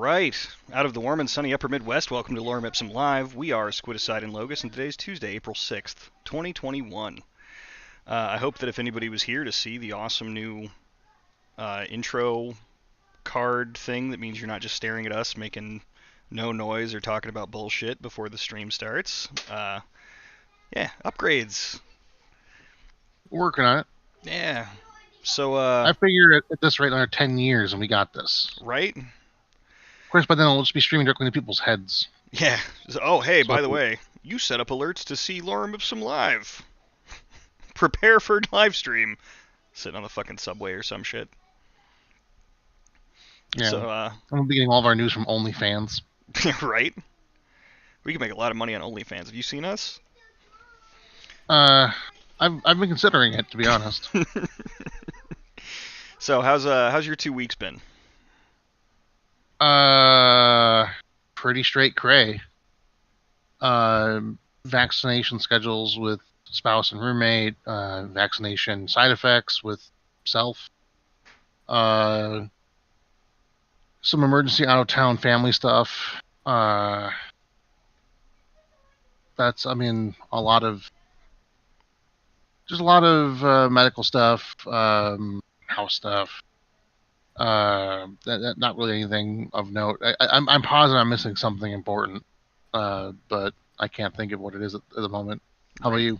right. Out of the warm and sunny upper Midwest, welcome to Lorem Ipsum Live. We are Squidicide and Logos, and today's Tuesday, April 6th, 2021. I hope that if anybody was here to see the awesome new intro card thing, that means you're not just staring at us making no noise or talking about bullshit before the stream starts. Yeah, upgrades. Working on it. Yeah. So, I figure at this rate, another 10 years and we got this. right? Of course, by then it'll just be streaming directly to people's heads. Yeah. Oh, hey, So by the way, you set up alerts to see Lorem Ipsum Live. Prepare for live stream. Sitting on the fucking subway or some shit. Yeah. So, we'll be getting all of our news from OnlyFans. right? We can make a lot of money on OnlyFans. Have you seen us? I've been considering it, to be honest. So, how's your 2 weeks been? Pretty straight cray. Vaccination schedules with spouse and roommate. Vaccination side effects with self. Some emergency out-of-town family stuff. That's, a lot of medical stuff, house stuff. Not really anything of note. I'm positive I'm missing something important, but I can't think of what it is at the moment. How about you?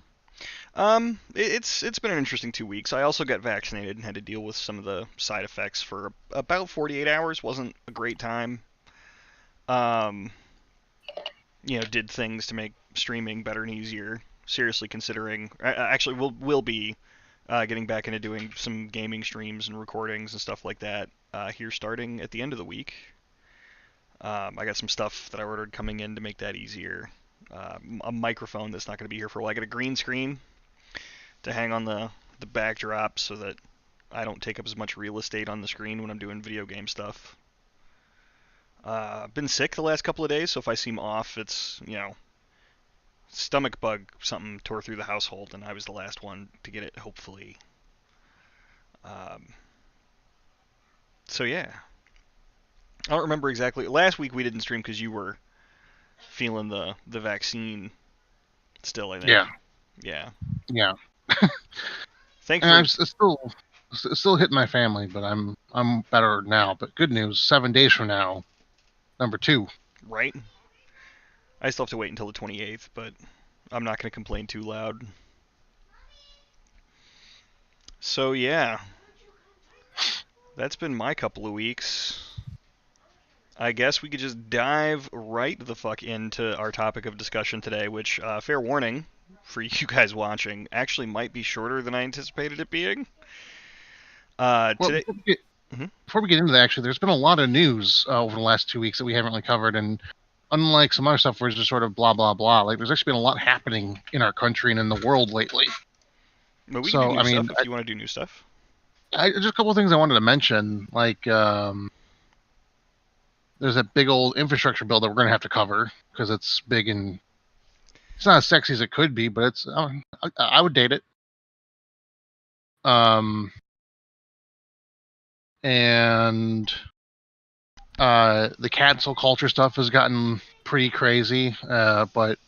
It's been an interesting 2 weeks. I also got vaccinated and had to deal with some of the side effects for about 48 hours. Wasn't a great time. Did things to make streaming better and easier. Seriously considering, actually, we'll be getting back into doing some gaming streams and recordings and stuff like that here starting at the end of the week. I got some stuff that I ordered coming in to make that easier. A microphone that's not going to be here for a while. I got a green screen to hang on the backdrop so that I don't take up as much real estate on the screen when I'm doing video game stuff. Been sick the last couple of days, so if I seem off, it's, stomach bug, something tore through the household, and I was the last one to get it, hopefully. So yeah. I don't remember exactly. Last week we didn't stream because you were feeling the vaccine still, I think. Yeah. Thankfully, And I'm still hitting my family, but I'm better now. But good news, 7 days from now, number 2. right? I still have to wait until the 28th, but I'm not going to complain too loud. So yeah, that's been my couple of weeks. I guess we could just dive right the fuck into our topic of discussion today, which, fair warning for you guys watching, actually might be shorter than I anticipated it being. Today. Before we get into that, actually, there's been a lot of news over the last 2 weeks that we haven't really covered, and unlike some other stuff where it's just sort of blah, blah, blah, like, there's actually been a lot happening in our country and in the world lately. But we can do new stuff if you want to do new stuff. Just a couple of things I wanted to mention, like, there's a big old infrastructure bill that we're going to have to cover, because it's big and it's not as sexy as it could be, but it's I would date it. And the cancel culture stuff has gotten pretty crazy, but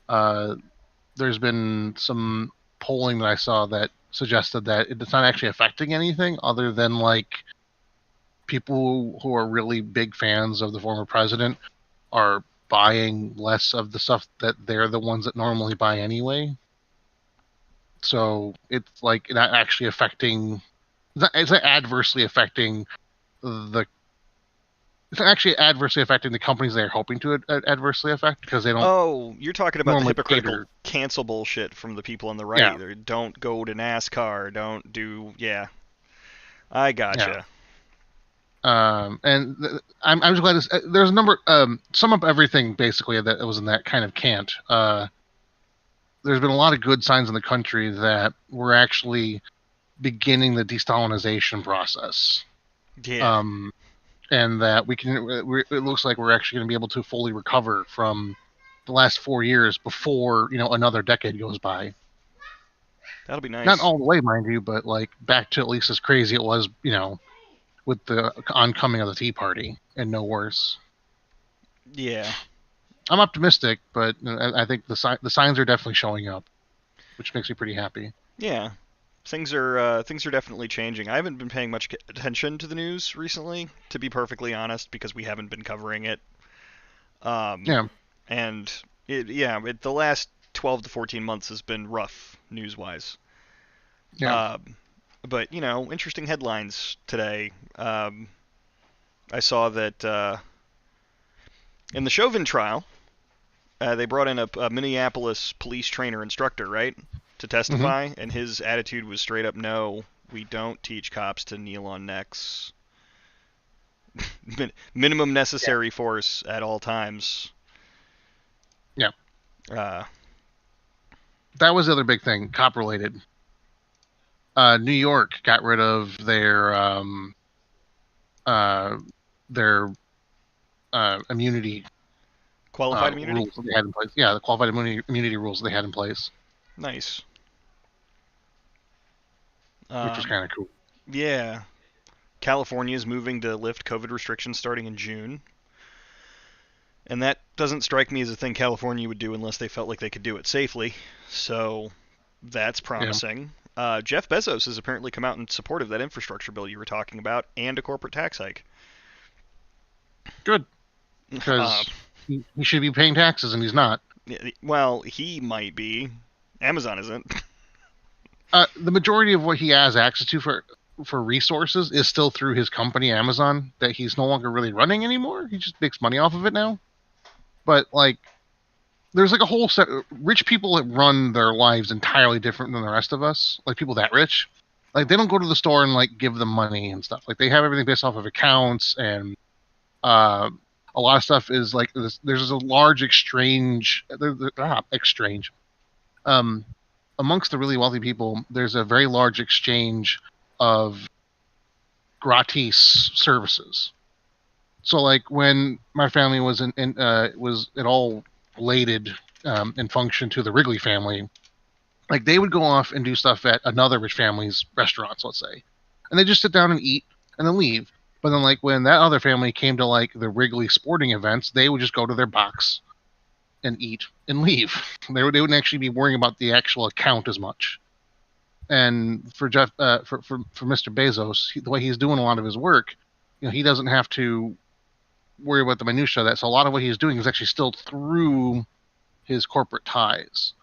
there's been some polling that I saw that suggested that it's not actually affecting anything other than, like, people who are really big fans of the former president are buying less of the stuff that they're the ones that normally buy anyway. So it's like not actually affecting. It's not adversely affecting the. It's not actually adversely affecting the companies they're hoping to adversely affect because they don't. Oh, you're talking about the hypocritical cater. cancel bullshit from the people on the right. Yeah. Don't go to NASCAR. Don't do. Yeah. I gotcha. Yeah. I'm just glad there's a number. Sum up everything basically that was in that kind of cant. There's been a lot of good signs in the country that we're actually beginning the de-Stalinization process. Yeah. And that it looks like we're actually going to be able to fully recover from the last 4 years before, another decade goes by. That'll be nice. Not all the way, mind you, but like back to at least as crazy it was, with the oncoming of the Tea Party. and no worse. Yeah. I'm optimistic, but I think the signs are definitely showing up, which makes me pretty happy. Yeah. Things are definitely changing. I haven't been paying much attention to the news recently, to be perfectly honest, because we haven't been covering it. Um, Yeah, and the last 12 to 14 months has been rough news-wise. yeah. Um, but interesting headlines today. I saw that in the Chauvin trial, they brought in a Minneapolis police trainer instructor, right, to Hmm. testify, and his attitude was straight up, no, we don't teach cops to kneel on necks. Minimum Yeah, necessary force at all times. yeah. Uh, That was the other big thing, cop related. New York got rid of uh, their immunity qualified immunity? rules that they had in place. Yeah, the qualified immunity rules they had in place, Nice. which was Um, kind of cool. yeah. California is moving to lift COVID restrictions starting in June. And that doesn't strike me as a thing California would do unless they felt like they could do it safely. So that's Yeah, promising. Jeff Bezos has apparently come out in support of that infrastructure bill you were talking about and a corporate tax hike. good, Uh, because he should be paying taxes and he's not. well, he might be. Amazon isn't. The majority of what he has access to for resources is still through his company Amazon that he's no longer really running anymore. He just makes money off of it now. But like, there's like a whole set rich people that run their lives entirely different than the rest of us. Like people that rich, like they don't go to the store and like give them money and stuff. Like they have everything based off of accounts and uh, a lot of stuff is like there's a large exchange um, amongst the really wealthy people. There's a very large exchange of gratis services. So like when my family was was it all related and functioned to the Wrigley family, like they would go off and do stuff at another rich family's restaurants, let's say, and they just sit down and eat and then leave. But then like when that other family came to like the Wrigley sporting events, they would just go to their box and eat and leave. They wouldn't actually be worrying about the actual account as much. And for Jeff, for Mr. Bezos, the way he's doing a lot of his work, he doesn't have to worry about the minutia of that. So a lot of what he's doing is actually still through his corporate ties.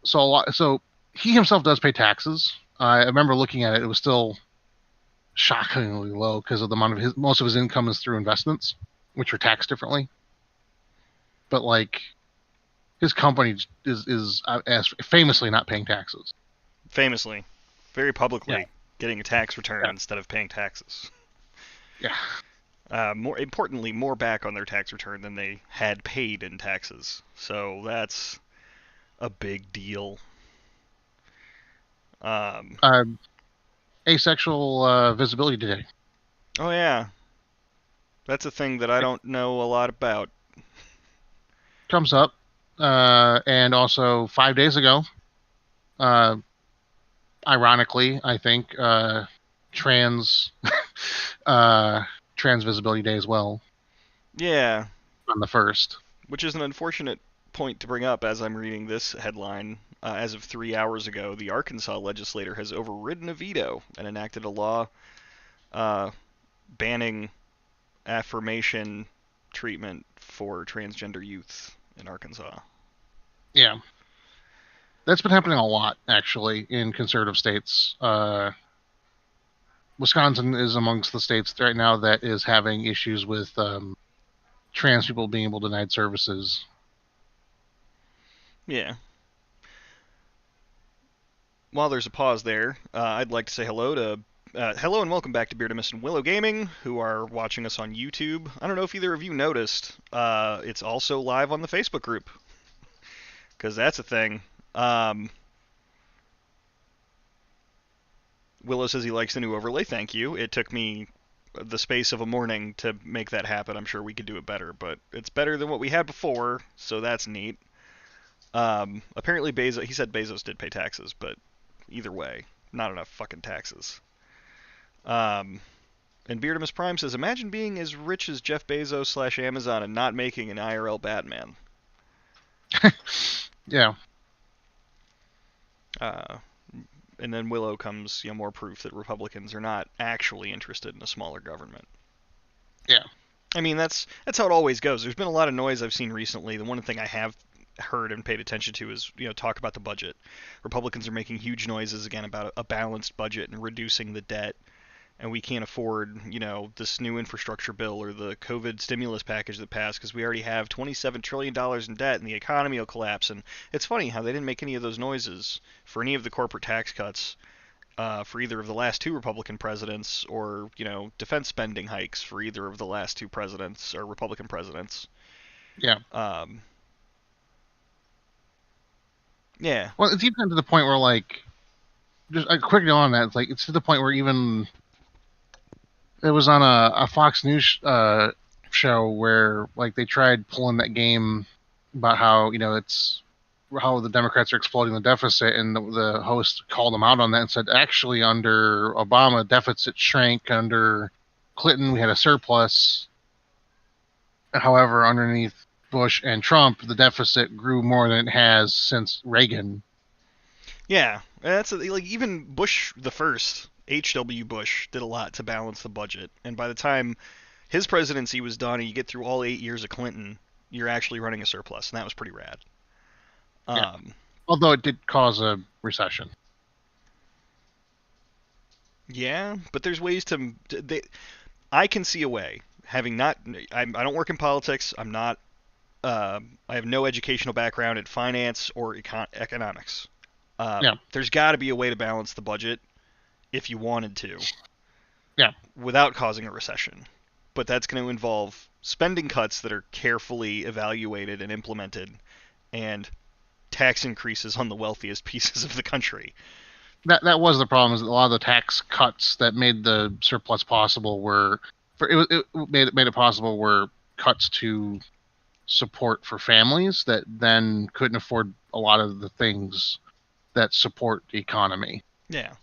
So he himself does pay taxes. I remember looking at it; it was still shockingly low because of the amount of most of his income is through investments, which are taxed differently. But like his company is as famously not paying taxes. Famously, very Yeah, publicly, getting a tax return yeah, instead of paying taxes. yeah. More importantly, more back on their tax return than they had paid in taxes. So that's a big deal. Um, Uh, Asexual visibility today oh yeah, that's a thing that I don't know a lot about. comes up, and also 5 days ago, uh, ironically, I think trans uh, trans visibility day as well Yeah, on the first. which is an unfortunate point to bring up as I'm reading this headline. As of 3 hours ago, the Arkansas legislator has overridden a veto and enacted a law uh, banning affirmation treatment for transgender youth in Arkansas. Yeah, that's been happening a lot actually in conservative states. Wisconsin is amongst the states right now that is having issues with trans people being able to denied services. Yeah. While there's a pause there, I'd like to say hello and welcome back to Beardamus and Willow Gaming, who are watching us on YouTube. I don't know if either of you noticed, it's also live on the Facebook group, because that's a thing. Um, Willow says he likes the new overlay. Thank you. It took me the space of a morning to make that happen. I'm sure we could do it better, but it's better than what we had before, so that's neat. Apparently he said Bezos did pay taxes, but either way, not enough fucking taxes. Um, And Beardamus Prime says, imagine being as rich as Jeff Bezos / Amazon and not making an IRL Batman. Yeah. And then Willow comes, more proof that Republicans are not actually interested in a smaller government. Yeah. I mean, that's how it always goes. There's been a lot of noise I've seen recently. The one thing I have heard and paid attention to is, talk about the budget. Republicans are making huge noises again about a balanced budget and reducing the debt. And we can't afford, this new infrastructure bill or the COVID stimulus package that passed because we already have $27 trillion in debt and the economy will collapse. And it's funny how they didn't make any of those noises for any of the corporate tax cuts for either of the last two Republican presidents or, defense spending hikes for either of the last two presidents or Republican presidents. Yeah. Yeah. Well, it's even to the point where, just a quick note on that, it's to the point where even it was on a Fox News show where they tried pulling that game about how it's how the Democrats are exploiting the deficit, and the host called them out on that and said, actually, under Obama, deficit shrank. Under Clinton, we had a surplus. However, underneath Bush and Trump, the deficit grew more than it has since Reagan. Yeah, that's even Bush the first, H.W. Bush, did a lot to balance the budget. And by the time his presidency was done and you get through all 8 years of Clinton, you're actually running a surplus, and that was pretty rad. Yeah. Although it did cause a recession. Yeah, but there's ways to... I can see a way, having not... I don't work in politics, I'm not... I have no educational background in finance or economics. There's got to be a way to balance the budget if you wanted to. Yeah. Without causing a recession. But that's going to involve spending cuts that are carefully evaluated and implemented, and tax increases on the wealthiest pieces of the country. That was the problem, is that a lot of the tax cuts that made the surplus possible were made it possible were cuts to support for families that then couldn't afford a lot of the things that support the economy. Yeah.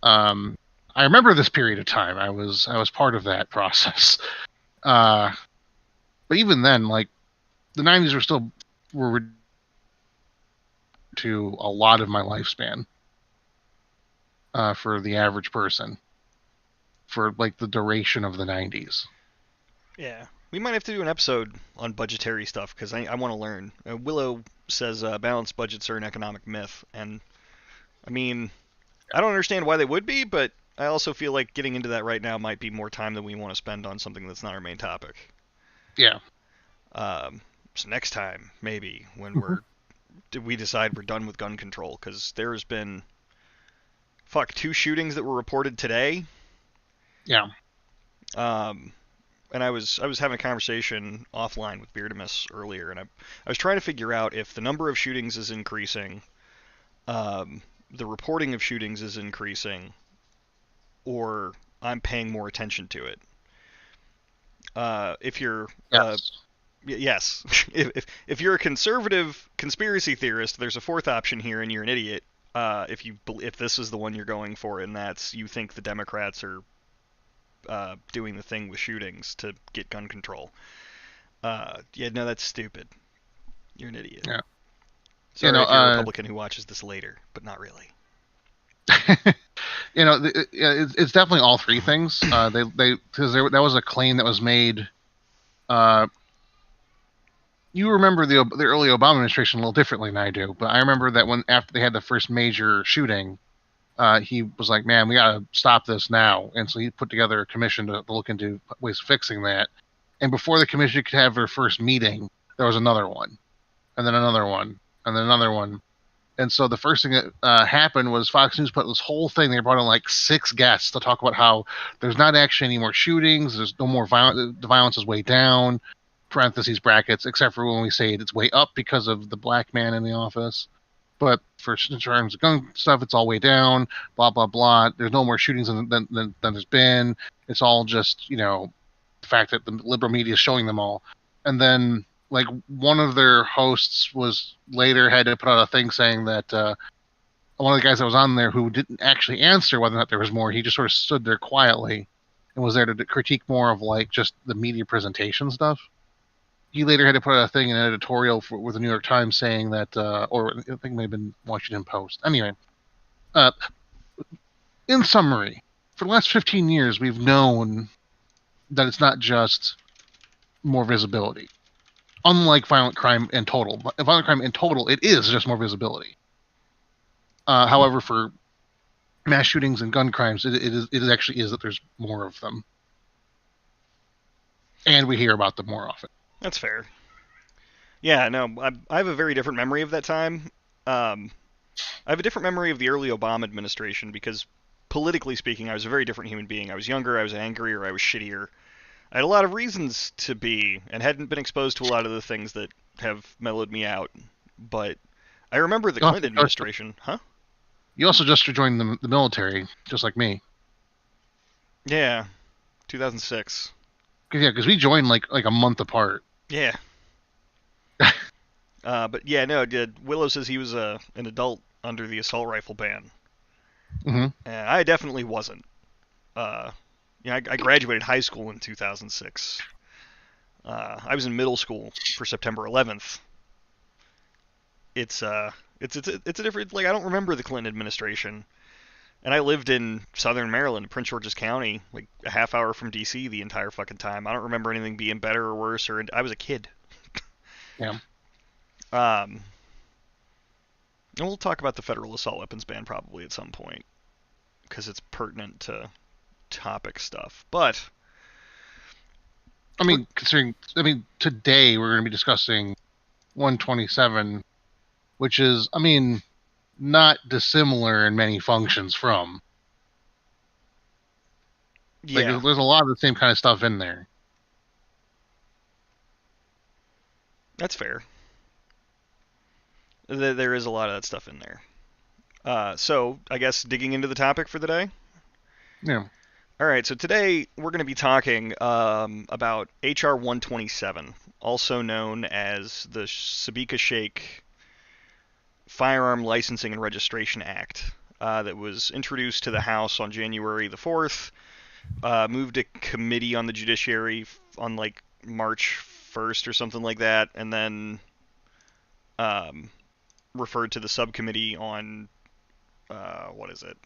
I remember this period of time. I was part of that process. But even then, the 90s were to a lot of my lifespan for the average person for the duration of the 90s. Yeah. We might have to do an episode on budgetary stuff because I want to learn. Willow says balanced budgets are an economic myth, and I mean, I don't understand why they would be, but I also feel like getting into that right now might be more time than we want to spend on something that's not our main topic. Yeah. So next time, maybe, when we decide we're done with gun control, because there's been 2 shootings that were reported today. Yeah. And I was having a conversation offline with Beardamus earlier, and I was trying to figure out if the number of shootings is increasing, the reporting of shootings is increasing, or I'm paying more attention to it. If you're yes, if you're a conservative conspiracy theorist, there's a fourth option here, and you're an idiot. If this is the one you're going for, and that's you think the Democrats are doing the thing with shootings to get gun control. That's stupid. You're an idiot. Yeah. Sorry if you're a Republican who watches this later, but not really. It's definitely all three things. Because that was a claim that was made. You remember the early Obama administration a little differently than I do, but I remember that after they had the first major shooting, he was like, man, we got to stop this now. And so he put together a commission to look into ways of fixing that. And before the commission could have their first meeting, there was another one, and then another one, and then another one. And so the first thing that happened was Fox News put this whole thing. They brought in 6 guests to talk about how there's not actually any more shootings. There's no more violence. The violence is way down, parentheses, brackets, except for when we say it's way up because of the black man in the office. But in terms of gun stuff, it's all way down, blah, blah, blah. There's no more shootings than there's been. It's all just, the fact that the liberal media is showing them all. And then, one of their hosts had to put out a thing saying that one of the guys that was on there who didn't actually answer whether or not there was more, he just sort of stood there quietly and was there to critique more of like just the media presentation stuff. He later had to put a thing in an editorial with the New York Times saying that, or I think it may have been Washington Post. Anyway, in summary, for the last 15 years, we've known that it's not just more visibility. Unlike violent crime in total, it is just more visibility. However, for mass shootings and gun crimes, it actually is that there's more of them, and we hear about them more often. That's fair. Yeah, no, I have a very different memory of that time. I have a different memory of the early Obama administration because, politically speaking, I was a very different human being. I was younger, I was angrier, I was shittier. I had a lot of reasons to be, and hadn't been exposed to a lot of the things that have mellowed me out. But I remember the Clinton administration. Huh? You also just joined the military, just like me. Yeah, 2006. Yeah, because we joined like a month apart. Yeah. But yeah, no, Willow says he was an adult under the assault rifle ban. Mm-hmm. And I definitely wasn't. I graduated high school in 2006. I was in middle school for September 11th. It's a different, like, I don't remember the Clinton administration. And I lived in southern Maryland, Prince George's County, like a half hour from D.C. the entire fucking time. I don't remember anything being better or worse, or I was a kid. Yeah. And we'll talk about the federal assault weapons ban probably at some point, because it's pertinent to topic stuff. But I mean, today we're going to be discussing 127, which is, I mean, not dissimilar in many functions from. Yeah. Like, there's a lot of the same kind of stuff in there. That's fair. There is a lot of that stuff in there. So, I guess digging into the topic for the day? Yeah. All right, so today we're going to be talking about H.R. 127, also known as the Sabika Sheikh Firearm Licensing and Registration Act, that was introduced to the House on January the 4th, moved to committee on the judiciary on like March 1st or something like that, and then referred to the subcommittee on, what is it?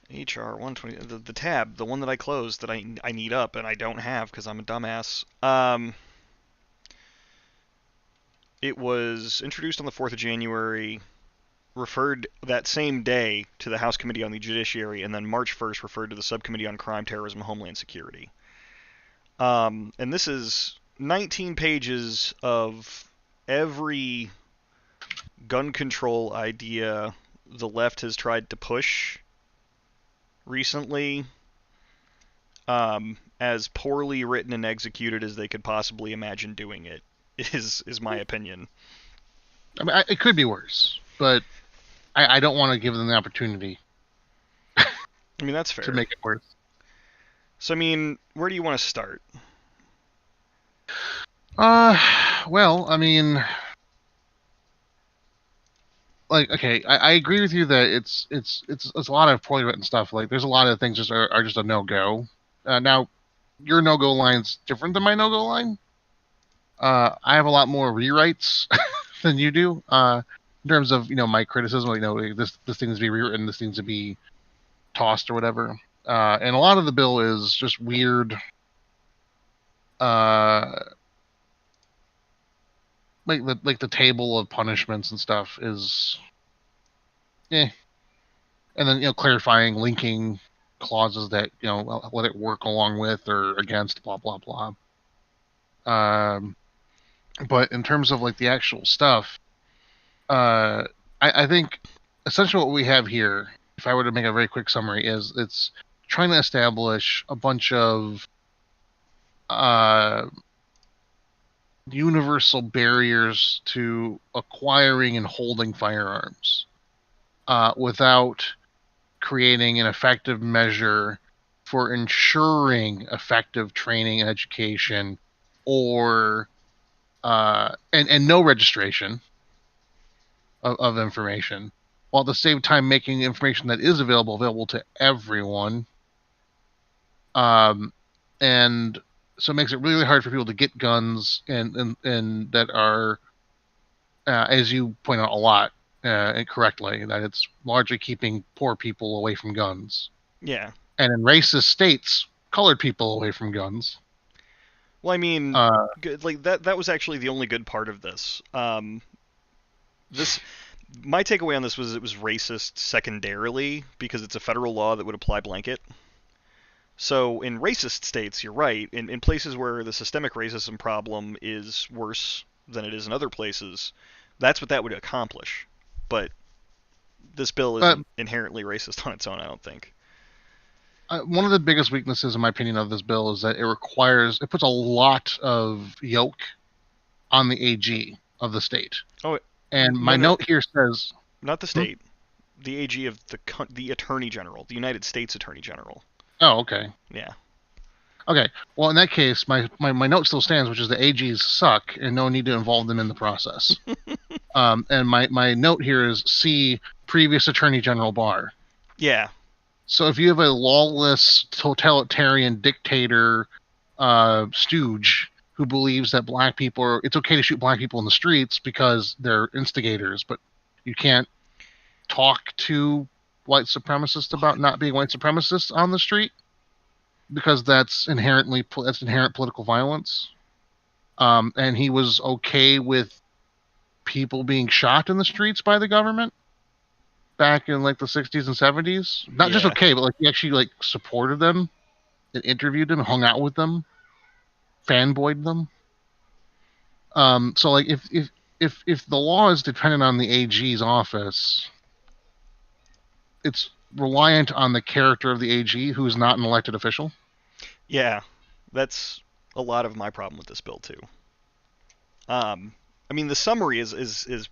HR 120, the tab, the one that I closed that I need up and I don't have because I'm a dumbass. It was introduced on the 4th of January, referred that same day to the House Committee on the Judiciary, and then March 1st referred to the Subcommittee on Crime, Terrorism, and Homeland Security. And this is 19 pages of every gun control idea the left has tried to push recently, as poorly written and executed as they could possibly imagine doing it, is my opinion. I mean, it could be worse, but I don't want to give them the opportunity. I mean, that's fair. To make it worse. So, I mean, where do you want to start? Well, I mean, like, okay, I agree with you that it's a lot of poorly written stuff. Like, there's a lot of things are just a no-go. Now, your no-go line's different than my no-go line. I have a lot more rewrites than you do, in terms of, my criticism. This needs to be rewritten, this needs to be tossed or whatever. And a lot of the bill is just weird. Like the table of punishments and stuff is, and then clarifying, linking clauses that let it work along with or against, blah blah blah. But in terms of like the actual stuff, I think essentially what we have here, if I were to make a very quick summary, is it's trying to establish a bunch of universal barriers to acquiring and holding firearms, without creating an effective measure for ensuring effective training and education, or and no registration of information, while at the same time making information that is available to everyone. And so it makes it really hard for people to get guns and that are, as you point out a lot, incorrectly, that it's largely keeping poor people away from guns. Yeah. And in racist states, colored people away from guns. Well, I mean, like that was actually the only good part of this. This my takeaway on this was it was racist secondarily because it's a federal law that would apply blanket. So in racist states, you're right. In places where the systemic racism problem is worse than it is in other places, that's what that would accomplish. But this bill isn't inherently racist on its own, I don't think. One of the biggest weaknesses, in my opinion, of this bill is that it puts a lot of yoke on the AG of the state. Oh, and my note here says, not the state, the AG of the Attorney General, the United States Attorney General. Oh, okay. Yeah. Okay. Well, in that case, my note still stands, which is the AGs suck and no need to involve them in the process. And my note here is see previous Attorney General Barr. Yeah. So if you have a lawless, totalitarian dictator stooge who believes that it's okay to shoot black people in the streets because they're instigators, but you can't talk to white supremacists about not being white supremacists on the street because that's inherent political violence. And he was okay with people being shot in the streets by the government back in like the 60s and 70s. Not just okay, but like he actually like supported them and interviewed them, hung out with them, fanboyed them. So like if the law is dependent on the AG's office, it's reliant on the character of the AG, who is not an elected official. Yeah, that's a lot of my problem with this bill too. I mean, the summary is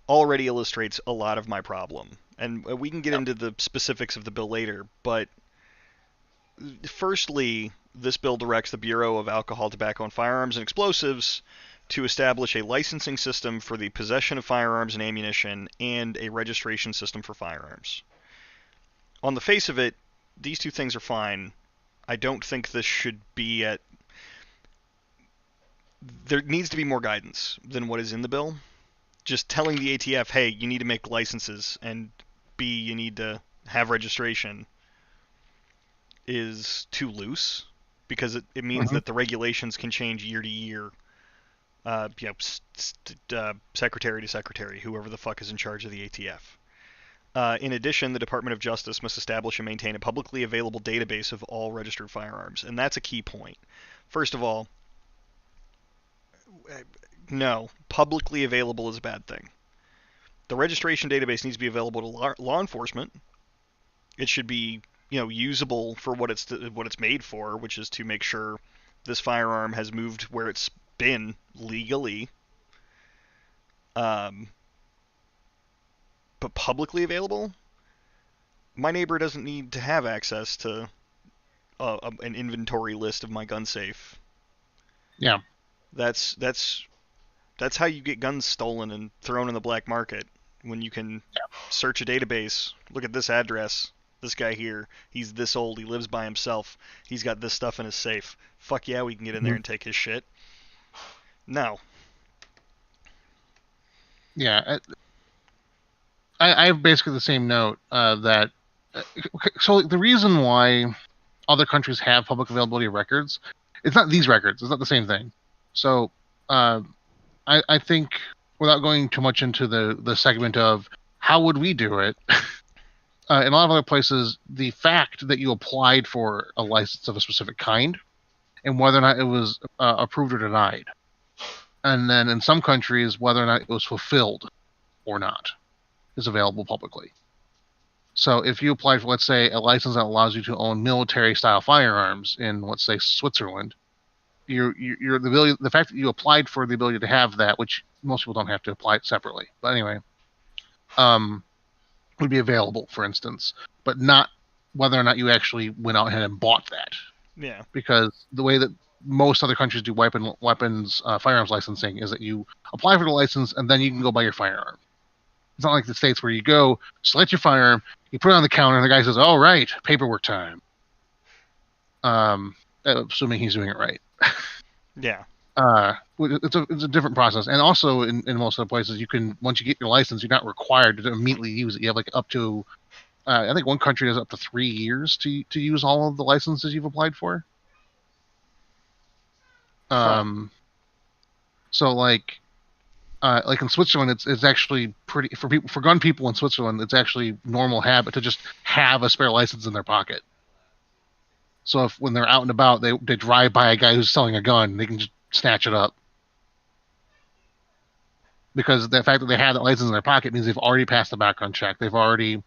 already illustrates a lot of my problem, and we can get into the specifics of the bill later. But firstly, this bill directs the Bureau of Alcohol, Tobacco, and Firearms and Explosives to establish a licensing system for the possession of firearms and ammunition and a registration system for firearms. On the face of it, these two things are fine. I don't think this should be at... There needs to be more guidance than what is in the bill. Just telling the ATF, hey, you need to make licenses, and B, you need to have registration, is too loose, because it means that the regulations can change year to year. Secretary to secretary, whoever the fuck is in charge of the ATF. In addition, the Department of Justice must establish and maintain a publicly available database of all registered firearms, and that's a key point. First of all, no, publicly available is a bad thing. The registration database needs to be available to law enforcement. It should be, usable for what it's made for, which is to make sure this firearm has moved where it's been legally. But publicly available? My neighbor doesn't need to have access to an inventory list of my gun safe. Yeah. That's how you get guns stolen and thrown in the black market, when you can search a database, look at this address, this guy here, he's this old, he lives by himself, he's got this stuff in his safe. Fuck yeah, we can get in there and take his shit. No. Yeah. I have basically the same note that... So the reason why other countries have public availability of records, it's not these records, it's not the same thing. So I think, without going too much into the segment of how would we do it, in a lot of other places, the fact that you applied for a license of a specific kind and whether or not it was approved or denied, and then in some countries, whether or not it was fulfilled or not, is available publicly. So if you applied for, let's say, a license that allows you to own military-style firearms in, let's say, Switzerland, the fact that you applied for the ability to have that, which most people don't have to apply it separately, but anyway, would be available, for instance, but not whether or not you actually went out ahead and bought that. Yeah. Because the way that most other countries do weapons firearms licensing is that you apply for the license and then you can go buy your firearm. It's not like the States where you go, select your firearm, you put it on the counter, and the guy says, "All right, paperwork time." Assuming he's doing it right. Yeah. It's a different process, and also in most of the places, you can once you get your license, you're not required to immediately use it. You have like up to, I think one country has up to 3 years to use all of the licenses you've applied for. Huh. So like in Switzerland, it's actually pretty for gun people in Switzerland. It's actually normal habit to just have a spare license in their pocket. So if when they're out and about, they drive by a guy who's selling a gun, they can just snatch it up. Because the fact that they have that license in their pocket means they've already passed the background check. They've already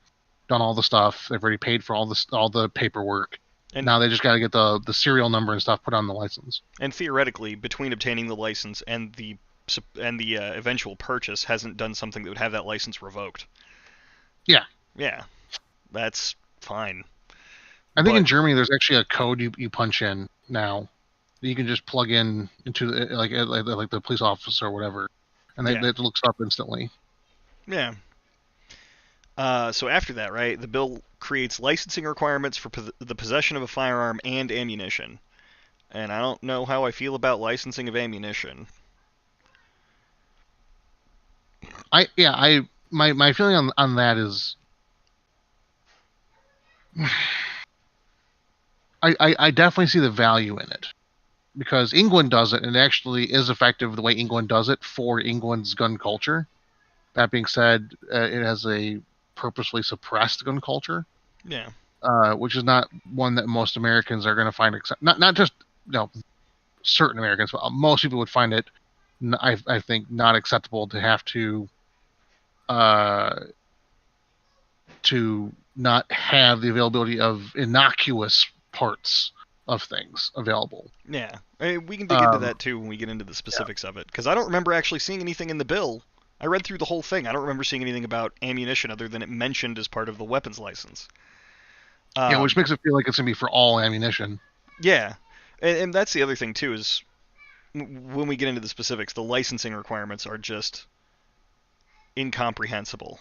done all the stuff. They've already paid for all the paperwork. And Now they just got to get the serial number and stuff put on the license. and theoretically, between obtaining the license and the eventual purchase, hasn't done something that would have that license revoked. Yeah. Yeah. That's fine. I think But- in Germany there's actually a code you punch in now that you can just plug in into like the police officer or whatever, and it looks up instantly. Yeah. So after that, right, the bill creates licensing requirements for the possession of a firearm and ammunition. And I don't know how I feel about licensing of ammunition. My feeling on that is I definitely see the value in it because England does it and it actually is effective the way England does it for England's gun culture. That being said, it has a purposely suppressed gun culture. Yeah. Which is not one that most Americans are going to find not just certain Americans, but most people would find it. I think not acceptable to have to not have the availability of innocuous parts of things available. Yeah. I mean, we can dig into that too when we get into the specifics of it, because I don't remember actually seeing anything in the bill. I read through the whole thing. I don't remember seeing anything about ammunition other than it mentioned as part of the weapons license. Which makes it feel like it's going to be for all ammunition. Yeah. And that's the other thing too is when we get into the specifics, the licensing requirements are just incomprehensible.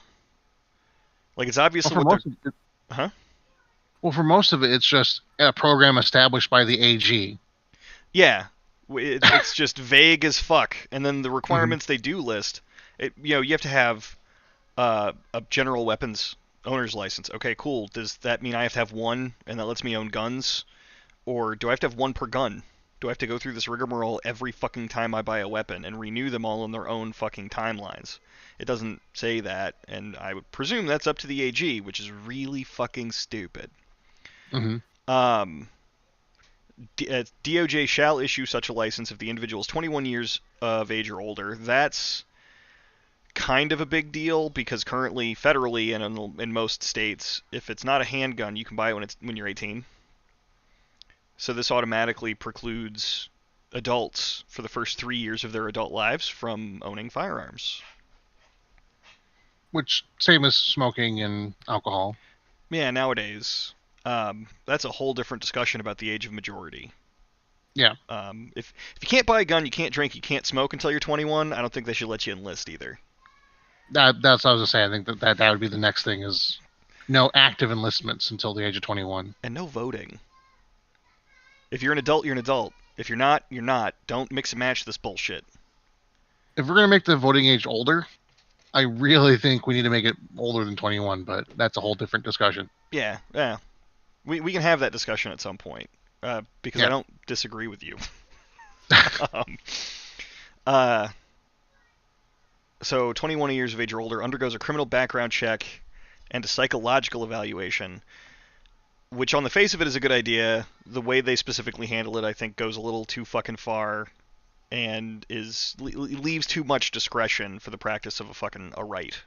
Like it's obvious Well, for most of it, it's just a program established by the AG. Yeah, it's just vague as fuck. And then the requirements they do list, you have to have a general weapons owner's license. Okay, cool. Does that mean I have to have one, and that lets me own guns, or do I have to have one per gun? Do I have to go through this rigmarole every fucking time I buy a weapon and renew them all in their own fucking timelines? It doesn't say that, and I would presume that's up to the AG, which is really fucking stupid. DOJ shall issue such a license if the individual is 21 years of age or older. That's kind of a big deal because currently, federally and in most states, if it's not a handgun, you can buy it when you're 18. So this automatically precludes adults for the first 3 years of their adult lives from owning firearms. Which same as smoking and alcohol. Yeah, nowadays. That's a whole different discussion about the age of majority. Yeah. If you can't buy a gun, you can't drink, you can't smoke until you're 21, I don't think they should let you enlist either. That's what I was going to say. I think that would be the next thing is no active enlistments until the age of 21. And no voting. If you're an adult, you're an adult. If you're not, you're not. Don't mix and match this bullshit. If we're going to make the voting age older, I really think we need to make it older than 21, but that's a whole different discussion. Yeah. We can have that discussion at some point, because I don't disagree with you. So 21 years of age or older undergoes a criminal background check and a psychological evaluation, which on the face of it is a good idea. The way they specifically handle it, I think, goes a little too fucking far and leaves too much discretion for the practice of a right.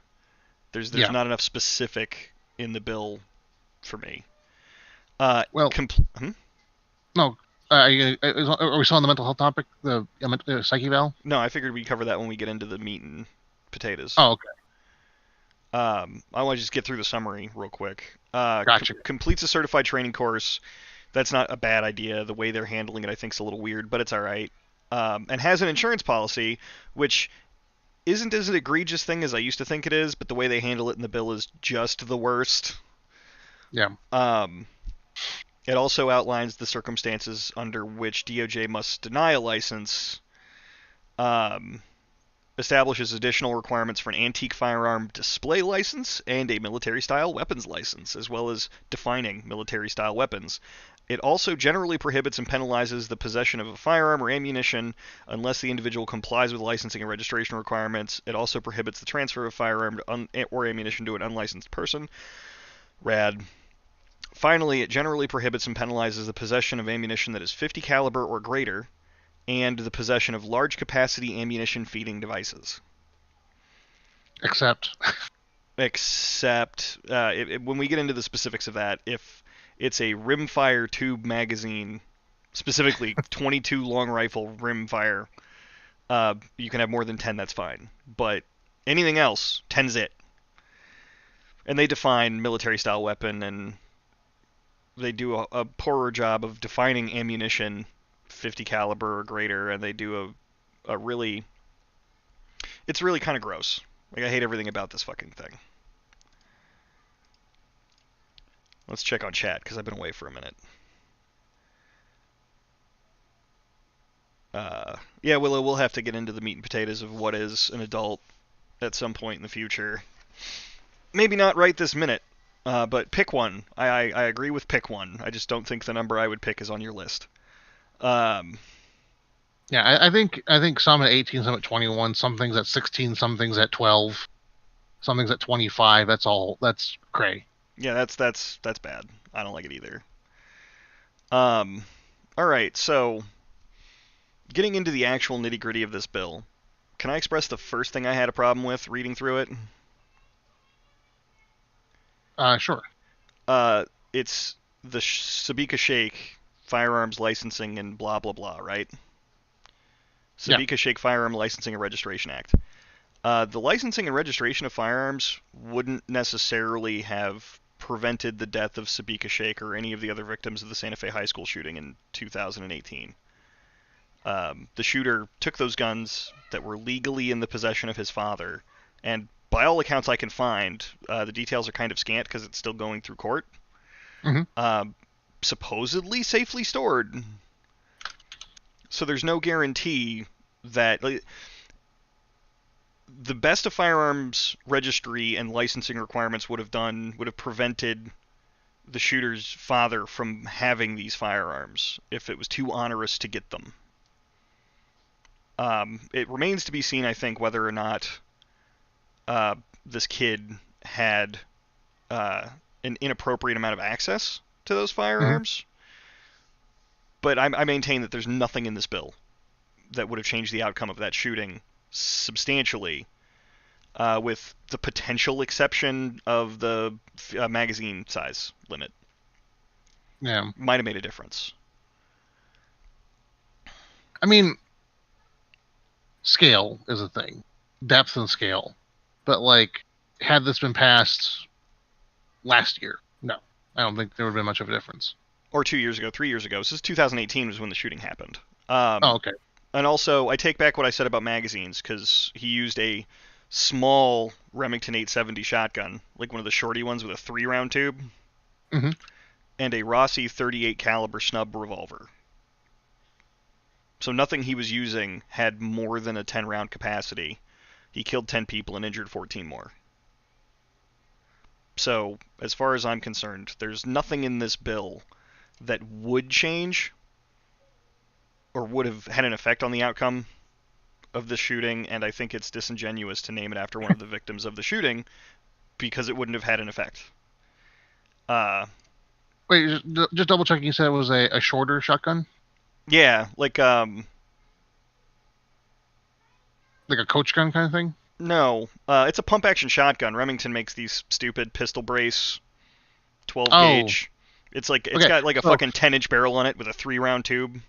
There's not enough specific in the bill for me. No. Are we still on the mental health topic? The psych eval? No, I figured we'd cover that when we get into the meat and potatoes. Oh, okay. I want to just get through the summary real quick. Gotcha. Completes a certified training course. That's not a bad idea. The way they're handling it, I think, is a little weird, but it's all right. And has an insurance policy, which isn't as an egregious thing as I used to think it is, but the way they handle it in the bill is just the worst. Yeah. Um, it also outlines the circumstances under which DOJ must deny a license, um, establishes additional requirements for an antique firearm display license and a military-style weapons license, as well as defining military-style weapons. It also generally prohibits and penalizes the possession of a firearm or ammunition unless the individual complies with licensing and registration requirements. It also prohibits the transfer of firearm or ammunition to an unlicensed person. Rad. Finally, it generally prohibits and penalizes the possession of ammunition that is .50 caliber or greater, and the possession of large capacity ammunition feeding devices. Except when we get into the specifics of that, if it's a rimfire tube magazine, specifically 22 long rifle rimfire, you can have more than 10, that's fine. But anything else, 10's it. And they define military style weapon, and they do a poorer job of defining ammunition .50 caliber or greater, and they do it's really kind of gross. Like, I hate everything about this fucking thing. Let's check on chat, because I've been away for a minute. Yeah, Willow, we'll have to get into the meat and potatoes of what is an adult at some point in the future. Maybe not right this minute, but pick one. I agree with pick one. I just don't think the number I would pick is on your list. Yeah, I think some at 18, some at 21, some things at 16, some things at 12, some things at 25. That's cray. Yeah, that's bad. I don't like it either. All right, so getting into the actual nitty-gritty of this bill, can I express the first thing I had a problem with reading through it? Sure. It's the Sabika Sheikh firearms licensing and blah blah blah, right? Sabika Sheikh Firearm Licensing and Registration Act. The licensing and registration of firearms wouldn't necessarily have prevented the death of Sabika Sheikh or any of the other victims of the Santa Fe High School shooting in 2018. The shooter took those guns that were legally in the possession of his father, and by all accounts I can find, the details are kind of scant because it's still going through court. Mm-hmm. Supposedly safely stored. So there's no guarantee that the best of firearms registry and licensing requirements would have prevented the shooter's father from having these firearms if it was too onerous to get them. It remains to be seen, I think, whether or not this kid had an inappropriate amount of access to those firearms. Mm-hmm. But I maintain that there's nothing in this bill that would have changed the outcome of that shooting substantially, with the potential exception of the magazine size limit. Yeah. Might have made a difference. I mean, scale is a thing. Depth and scale. But, like, had this been passed last year, no. I don't think there would have been much of a difference. Or 2 years ago, 3 years ago. This is 2018 was when the shooting happened. Okay. And also, I take back what I said about magazines, because he used a small Remington 870 shotgun, like one of the shorty ones with a 3-round tube, mm-hmm. and a Rossi 38 caliber snub revolver. So nothing he was using had more than a 10-round capacity. He killed 10 people and injured 14 more. So, as far as I'm concerned, there's nothing in this bill that would change or would have had an effect on the outcome of the shooting, and I think it's disingenuous to name it after one of the victims of the shooting because it wouldn't have had an effect. Wait, just double checking, you said it was a shorter shotgun? Yeah, like a coach gun kind of thing? No, it's a pump-action shotgun. Remington makes these stupid pistol brace 12-gauge. It's got like a fucking 10-inch barrel on it with a 3-round tube.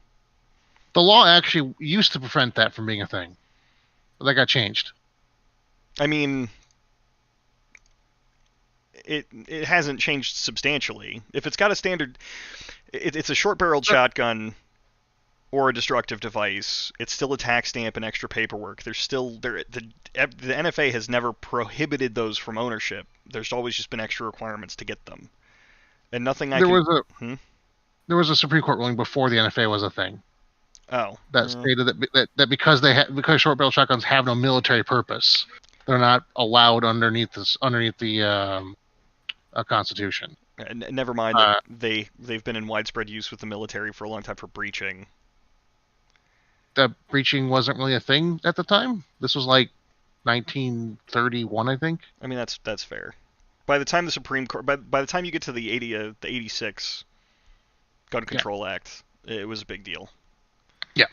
The law actually used to prevent that from being a thing. But that got changed. I mean, it hasn't changed substantially. If it's got a standard... It's a short-barreled shotgun or a destructive device, it's still a tax stamp and extra paperwork. There's still the NFA has never prohibited those from ownership. There's always just been extra requirements to get them, and nothing I There can. was a Hmm? there was a Supreme Court ruling before the NFA was a thing Oh, that stated that because short barrel shotguns have no military purpose, they're not allowed underneath the Constitution. never mind that Uh, they've been in widespread use with the military for a long time for breaching. that breaching wasn't really a thing at the time. This was like 1931, I think. I mean, that's fair. By the time the Supreme Court, by the time you get to the the 86 Gun Yeah. Control Act, it was a big deal. Yeah.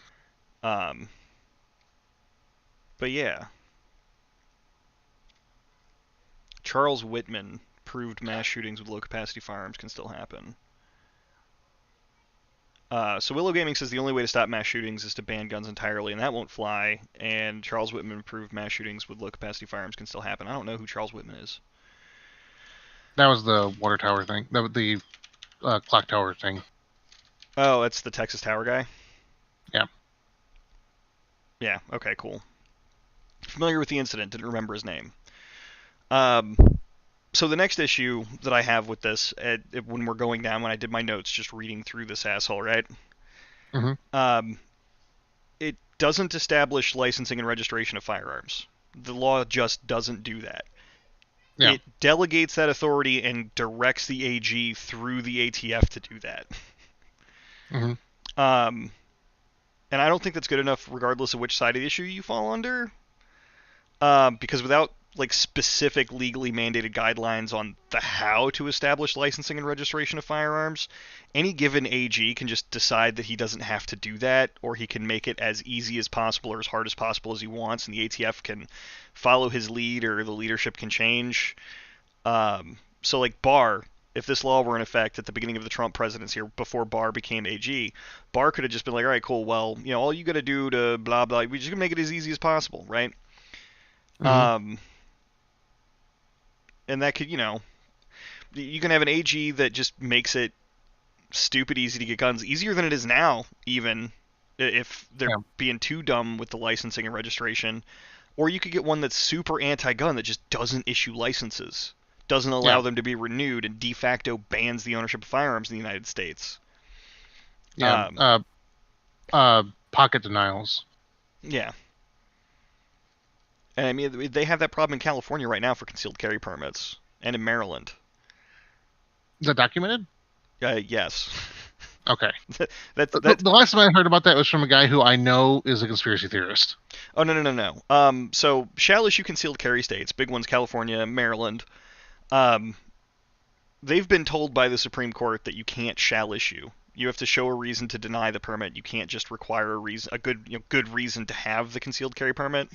Um. But yeah, Charles Whitman proved mass shootings with low-capacity firearms can still happen. So Willow Gaming says the only way to stop mass shootings is to ban guns entirely, and that won't fly. And Charles Whitman proved mass shootings with low-capacity firearms can still happen. I don't know who Charles Whitman is. That was the water tower thing. The clock tower thing. Oh, that's the Texas Tower guy? Yeah. Yeah, okay, cool. Familiar with the incident, didn't remember his name. So the next issue that I have with this, when we're going down, when I did my notes, just reading through this asshole, right? Mm-hmm. It doesn't establish licensing and registration of firearms. The law just doesn't do that. Yeah. It delegates that authority and directs the AG through the ATF to do that. Mm-hmm. And I don't think that's good enough, regardless of which side of the issue you fall under. Because without like specific legally mandated guidelines on the how to establish licensing and registration of firearms, any given AG can just decide that he doesn't have to do that, or he can make it as easy as possible or as hard as possible as he wants, and the ATF can follow his lead, or the leadership can change. So like Barr, if this law were in effect at the beginning of the Trump presidency, or before Barr became AG, Barr could have just been like, all right, cool, well, all you got to do to blah blah, we just gonna make it as easy as possible, right? Mm-hmm. And that could, you can have an AG that just makes it stupid easy to get guns, easier than it is now, even if they're being too dumb with the licensing and registration. Or you could get one that's super anti-gun that just doesn't issue licenses, doesn't allow them to be renewed, and de facto bans the ownership of firearms in the United States. Yeah. Pocket denials. Yeah. And I mean, they have that problem in California right now for concealed carry permits, and in Maryland. Is that documented? Yes. Okay. that's the last time I heard about that was from a guy who I know is a conspiracy theorist. Oh, no. So shall issue concealed carry states, big ones, California, Maryland. They've been told by the Supreme Court that you can't shall issue. You have to show a reason to deny the permit. You can't just require a good reason to have the concealed carry permit.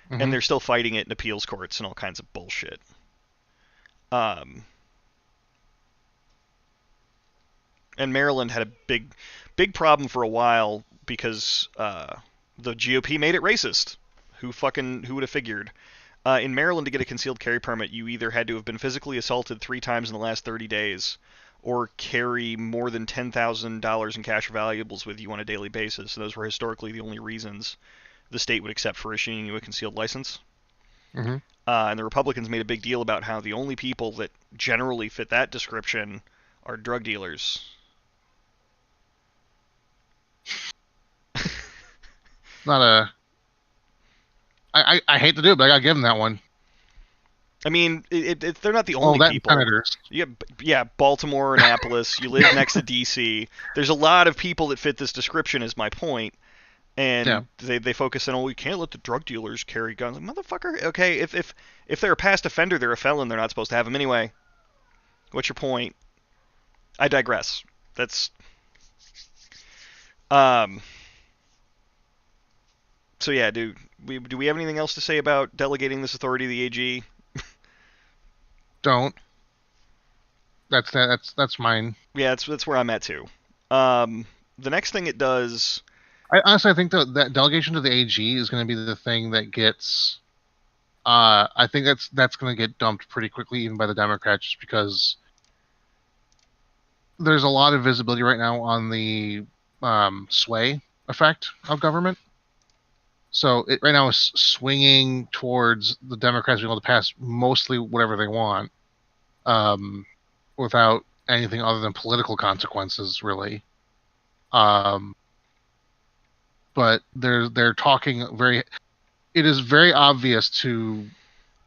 Mm-hmm. And they're still fighting it in appeals courts and all kinds of bullshit. And Maryland had a big problem for a while because the GOP made it racist. Who would have figured? In Maryland, to get a concealed carry permit, you either had to have been physically assaulted 3 times in the last 30 days, or carry more than $10,000 in cash or valuables with you on a daily basis. And those were historically the only reasons the state would accept for issuing you a concealed license. Mm-hmm. And the Republicans made a big deal about how the only people that generally fit that description are drug dealers. Not a. I hate to do it, but I gotta give them that one. I mean, they're not the only people. Senators. Yeah, Baltimore, Annapolis. You live next to D.C. There's a lot of people that fit this description, is my point. And they focus on, we can't let the drug dealers carry guns. Like, motherfucker, okay, if they're a past offender, they're a felon, they're not supposed to have them anyway. What's your point? I digress. That's... So yeah, do we have anything else to say about delegating this authority to the AG? Don't. That's mine. Yeah, that's where I'm at too. The next thing it does... I honestly think that delegation to the AG is going to be the thing that gets. I think that's going to get dumped pretty quickly, even by the Democrats, just because there's a lot of visibility right now on the sway effect of government. So it right now is swinging towards the Democrats being able to pass mostly whatever they want, without anything other than political consequences, really. But they're talking very. It is very obvious to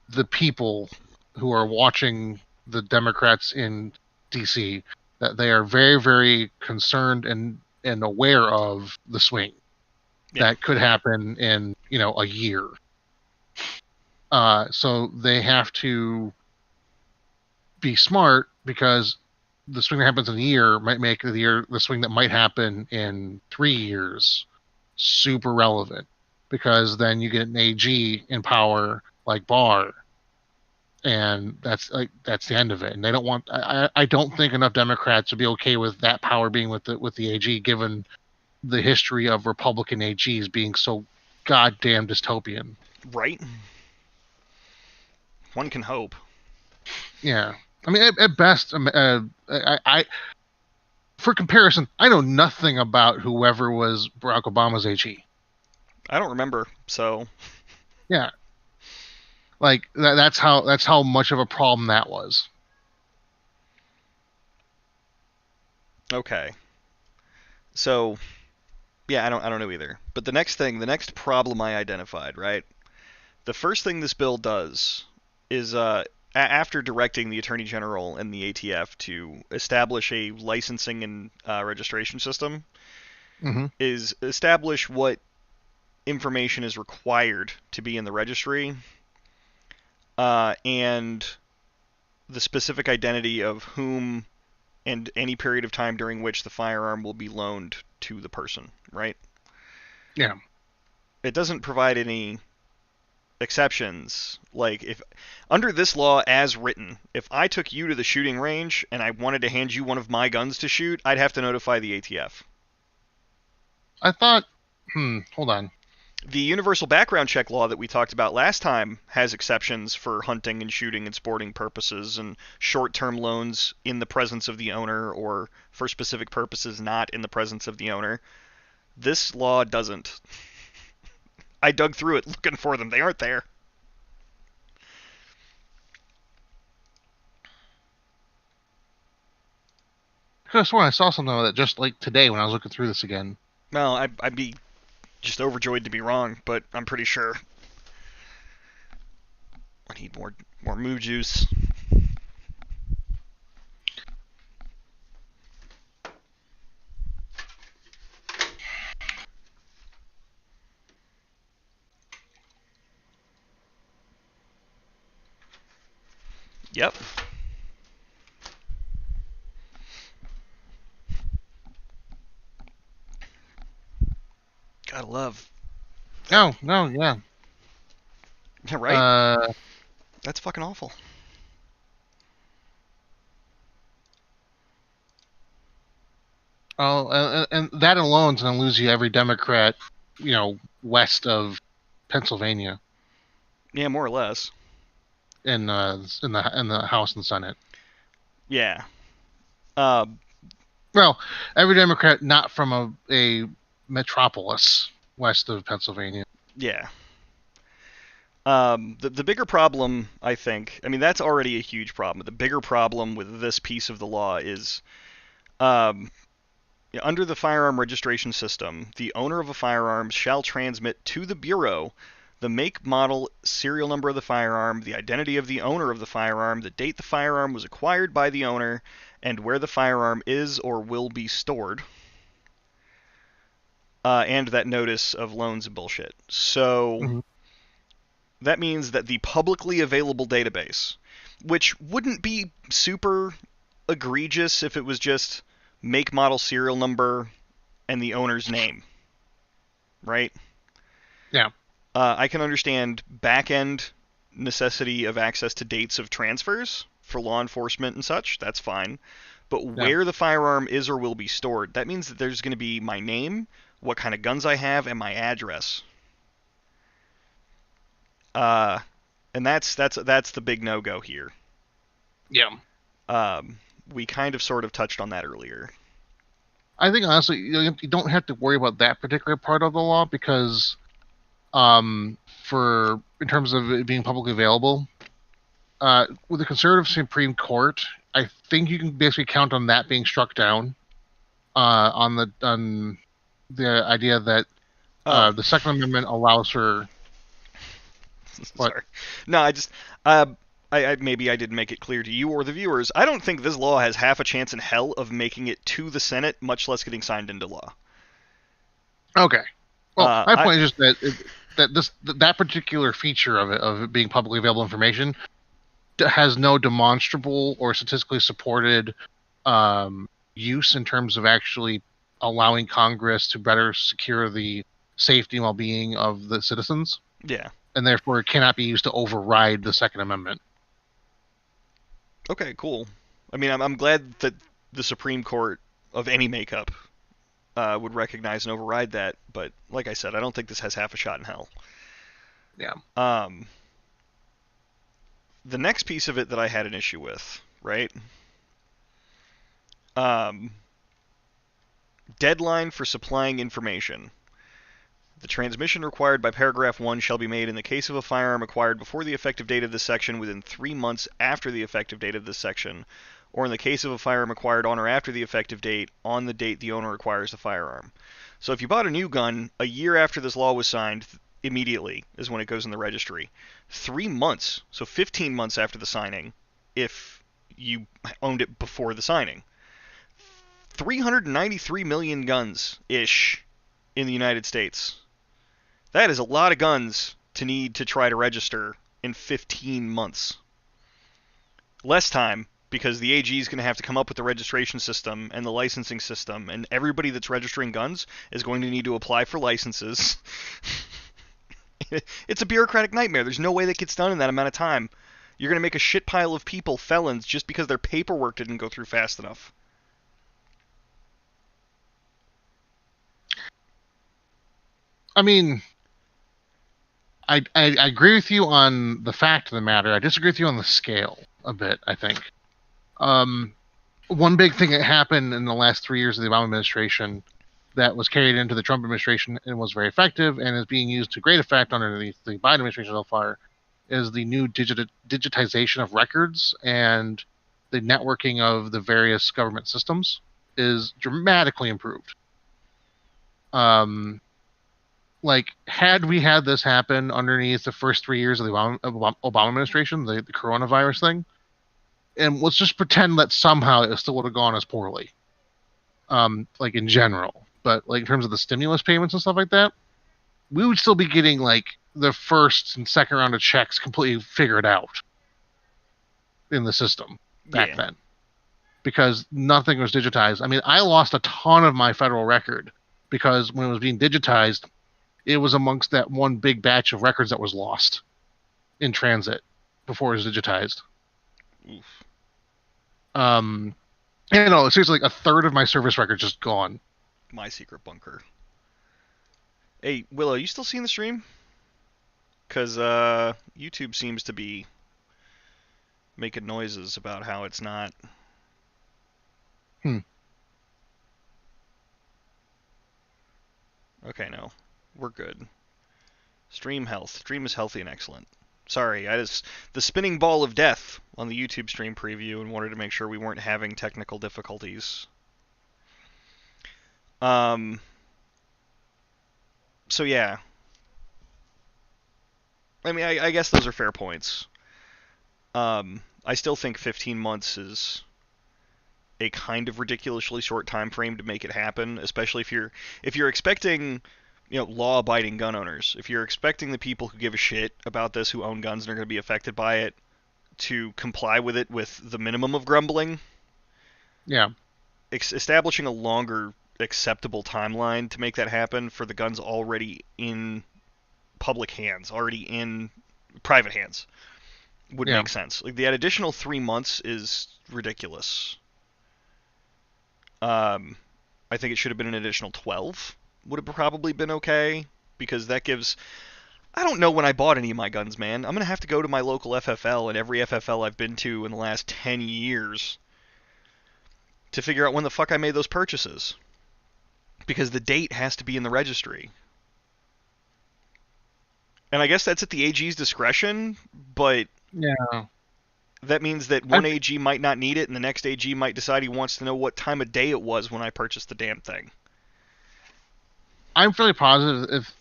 the people who are watching the Democrats in D.C. that they are very, very concerned and aware of the swing that could happen in a year. So they have to be smart, because the swing that happens in a year might make the swing that might happen in 3 years super relevant, because then you get an AG in power like Barr, and that's the end of it. And they don't want. I don't think enough Democrats would be okay with that power being with the AG, given the history of Republican AGs being so goddamn dystopian. Right. One can hope. Yeah, I mean, at best, I for comparison, I know nothing about whoever was Barack Obama's AG. I don't remember, so Yeah, like that's how much of a problem that was. Okay. So, yeah, I don't know either. But the next problem I identified, right? The first thing this bill does is after directing the Attorney General and the ATF to establish a licensing and registration system, Mm-hmm. is establish what information is required to be in the registry, and the specific identity of whom and any period of time during which the firearm will be loaned to the person, right? Yeah. It doesn't provide any exceptions. Like, if under this law as written, if I took you to the shooting range and I wanted to hand you one of my guns to shoot, I'd have to notify the ATF. I thought. Hold on. The universal background check law that we talked about last time has exceptions for hunting and shooting and sporting purposes, and short-term loans in the presence of the owner, or for specific purposes not in the presence of the owner. This law doesn't. I dug through it looking for them. They aren't there. I could have sworn I saw something about that just like today when I was looking through this again. Well, I'd be just overjoyed to be wrong, but I'm pretty sure. I need more moo juice. Yep. Gotta love. No, yeah. Right? That's fucking awful. Oh, and that alone is going to lose you every Democrat, west of Pennsylvania, Yeah, more or less. in the House and Senate. Yeah. Well, every Democrat not from a metropolis west of Pennsylvania. Yeah. The bigger problem, I think, I mean, that's already a huge problem. The bigger problem with this piece of the law is, under the firearm registration system, the owner of a firearm shall transmit to the Bureau the make, model, serial number of the firearm, the identity of the owner of the firearm, the date the firearm was acquired by the owner, and where the firearm is or will be stored, and that notice of loans and bullshit. So Mm-hmm. that means that the publicly available database, which wouldn't be super egregious if it was just make, model, serial number, and the owner's name, right? Yeah. I can understand back-end necessity of access to dates of transfers for law enforcement and such. That's fine. But where the firearm is or will be stored, that means that there's going to be my name, what kind of guns I have, and my address. And that's the big no-go here. Yeah. We kind of sort of touched on that earlier. I think honestly, you don't have to worry about that particular part of the law because, for in terms of it being publicly available, with the conservative Supreme Court, I think you can basically count on that being struck down. On the idea that Oh, the Second Amendment allows for what? sorry. No, I just uh, maybe I didn't make it clear to you or the viewers. I don't think this law has half a chance in hell of making it to the Senate, much less getting signed into law. Okay. Well, my I point is just that particular feature of it being publicly available information has no demonstrable or statistically supported use in terms of actually allowing Congress to better secure the safety and well-being of the citizens, yeah. and therefore it cannot be used to override the Second Amendment. Okay, cool. I mean, I'm glad that the Supreme Court of any makeup would recognize and override that. But like I said, I don't think this has half a shot in hell. Yeah. The next piece of it that I had an issue with, right? Um, Deadline for supplying information. The transmission required by paragraph 1 shall be made in the case of a firearm acquired before the effective date of this section within 3 months after the effective date of this section, or in the case of a firearm acquired on or after the effective date on the date the owner acquires the firearm. So if you bought a new gun a year after this law was signed, immediately is when it goes in the registry. 3 months, so 15 months after the signing, if you owned it before the signing. 393 million guns ish in the United States. That is a lot of guns to need to try to register in 15 months. Less time because the AG is going to have to come up with the registration system and the licensing system, and everybody that's registering guns is going to need to apply for licenses. It's a bureaucratic nightmare. There's no way that gets done in that amount of time. You're going to make a shit pile of people felons just because their paperwork didn't go through fast enough. I mean, I agree with you on the fact of the matter. I disagree with you on the scale a bit, I think. One big thing that happened in the last 3 years of the Obama administration that was carried into the Trump administration and was very effective and is being used to great effect under the Biden administration so far is the new digitization of records and the networking of the various government systems is dramatically improved. Like, had we had this happen underneath the first 3 years of the Obama administration, the coronavirus thing, and let's just pretend that somehow it still would have gone as poorly, like in general, but like in terms of the stimulus payments and stuff like that, we would still be getting like the first and second round of checks completely figured out in the system back then, because nothing was digitized. I mean, I lost a ton of my federal record because when it was being digitized, it was amongst that one big batch of records that was lost in transit before it was digitized. Oof. Seriously, like a third of my service records just gone. My secret bunker. Hey, Willow, you still seeing the stream? Because YouTube seems to be making noises about how it's not. Okay, no. We're good. Stream health. Stream is healthy and excellent. Sorry, I just the spinning ball of death on the YouTube stream preview and wanted to make sure we weren't having technical difficulties. So yeah. I mean, I guess those are fair points. I still think 15 months is a kind of ridiculously short time frame to make it happen, especially if you're expecting, law-abiding gun owners. If you're expecting the people who give a shit about this, who own guns and are going to be affected by it, to comply with it with the minimum of grumbling. Yeah. Establishing a longer acceptable timeline to make that happen for the guns already in public hands, already in private hands, would make sense. Like, that additional 3 months is ridiculous. I think it should have been an additional 12. Would have probably been okay, because that gives... I don't know when I bought any of my guns, man. I'm going to have to go to my local FFL and every FFL I've been to in the last 10 years to figure out when the fuck I made those purchases. because the date has to be in the registry. And I guess that's at the AG's discretion, but Yeah. that means that one AG might not need it, and the next AG might decide he wants to know what time of day it was when I purchased the damn thing. I'm fairly positive, if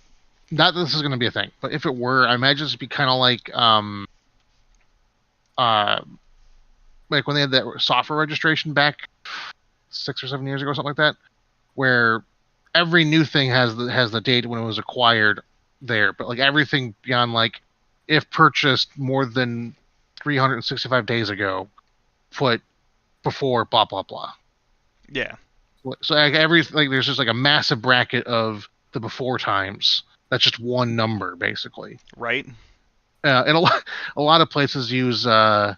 not that this is going to be a thing, but if it were, I imagine it'd be kind of like when they had that software registration back 6 or 7 years ago, something like that, where every new thing has the date when it was acquired there, but like everything beyond, like, if purchased more than 365 days ago, put before blah blah blah. Yeah. So like there's just like a massive bracket of the before times. That's just one number basically. Right. And a lot of places use like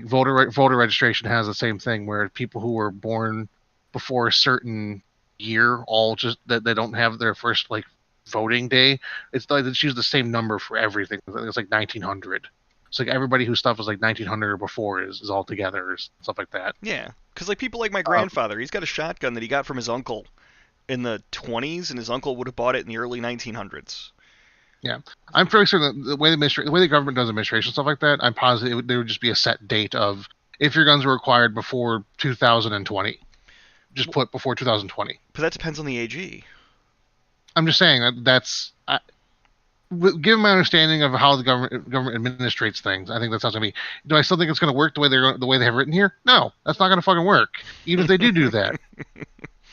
voter registration has the same thing, where people who were born before a certain year all just that they don't have their first like voting day. It's like they use the same number for everything. It's like 1900. It's like everybody whose stuff is like 1900 or before is all together or stuff like that. Yeah, because like people like my grandfather, he's got a shotgun that he got from his uncle in the 20s, and his uncle would have bought it in the early 1900s. Yeah, I'm pretty sure that the way the government does administration stuff like that, I'm positive there would just be a set date of if your guns were acquired before 2020, just put before 2020. But that depends on the AG. I'm just saying that's given my understanding of how the government administrates things, I think that's how it's gonna be. Do I still think it's gonna work the way they have written here? No, that's not gonna fucking work. Even if they do that.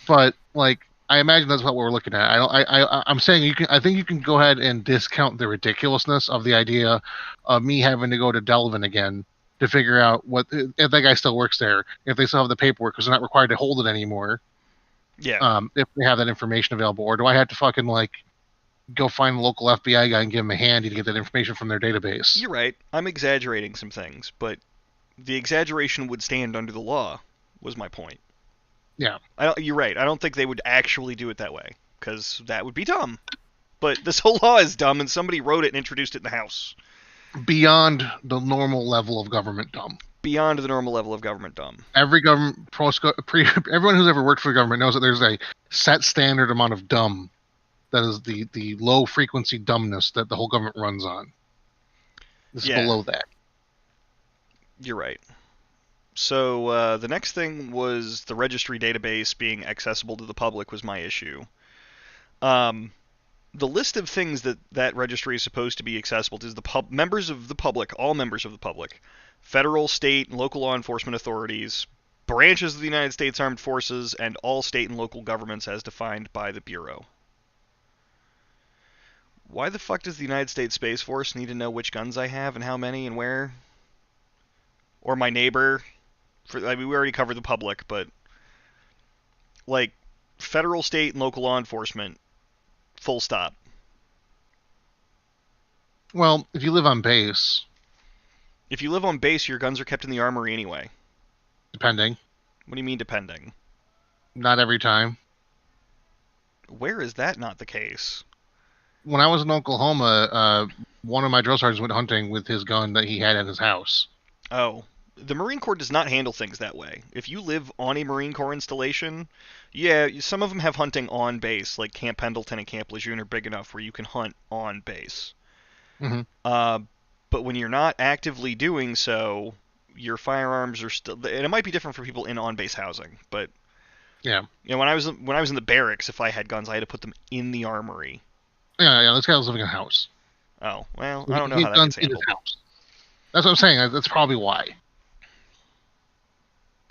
But like, I imagine that's what we're looking at. I'm saying I think you can go ahead and discount the ridiculousness of the idea of me having to go to Delvin again to figure out if that guy still works there, if they still have the paperwork, because they're not required to hold it anymore. Yeah. If they have that information available, or do I have to fucking like go find a local FBI guy and give him a handy to get that information from their database? You're right. I'm exaggerating some things, but the exaggeration would stand under the law, was my point. Yeah. You're right. I don't think they would actually do it that way, because that would be dumb. But this whole law is dumb, and somebody wrote it and introduced it in the House. Beyond the normal level of government dumb. Beyond the normal level of government dumb. Everyone who's ever worked for the government knows that there's a set standard amount of dumb. That is the low frequency dumbness that the whole government runs on. This is below that. You're right. So the next thing was the registry database being accessible to the public was my issue. The list of things that registry is supposed to be accessible to is members of the public, all members of the public, federal, state, and local law enforcement authorities, branches of the United States Armed Forces, and all state and local governments as defined by the Bureau. Why the fuck does the United States Space Force need to know which guns I have and how many and where? Or my neighbor? We already covered the public, but like federal, state, and local law enforcement, full stop. Well, if you live on base. If you live on base, your guns are kept in the armory anyway. Depending. What do you mean depending? Not every time. Where is that not the case? When I was in Oklahoma, one of my drill sergeants went hunting with his gun that he had at his house. Oh. The Marine Corps does not handle things that way. If you live on a Marine Corps installation, yeah, some of them have hunting on base, like Camp Pendleton and Camp Lejeune are big enough where you can hunt on base. Mm-hmm. But when you're not actively doing so, your firearms are still, and it might be different for people in on-base housing, but yeah, you know, when I was in the barracks, if I had guns, I had to put them in the armory. Yeah, this guy was living in a house. Oh, well, I don't know how that gets handled. That's what I'm saying. That's probably why.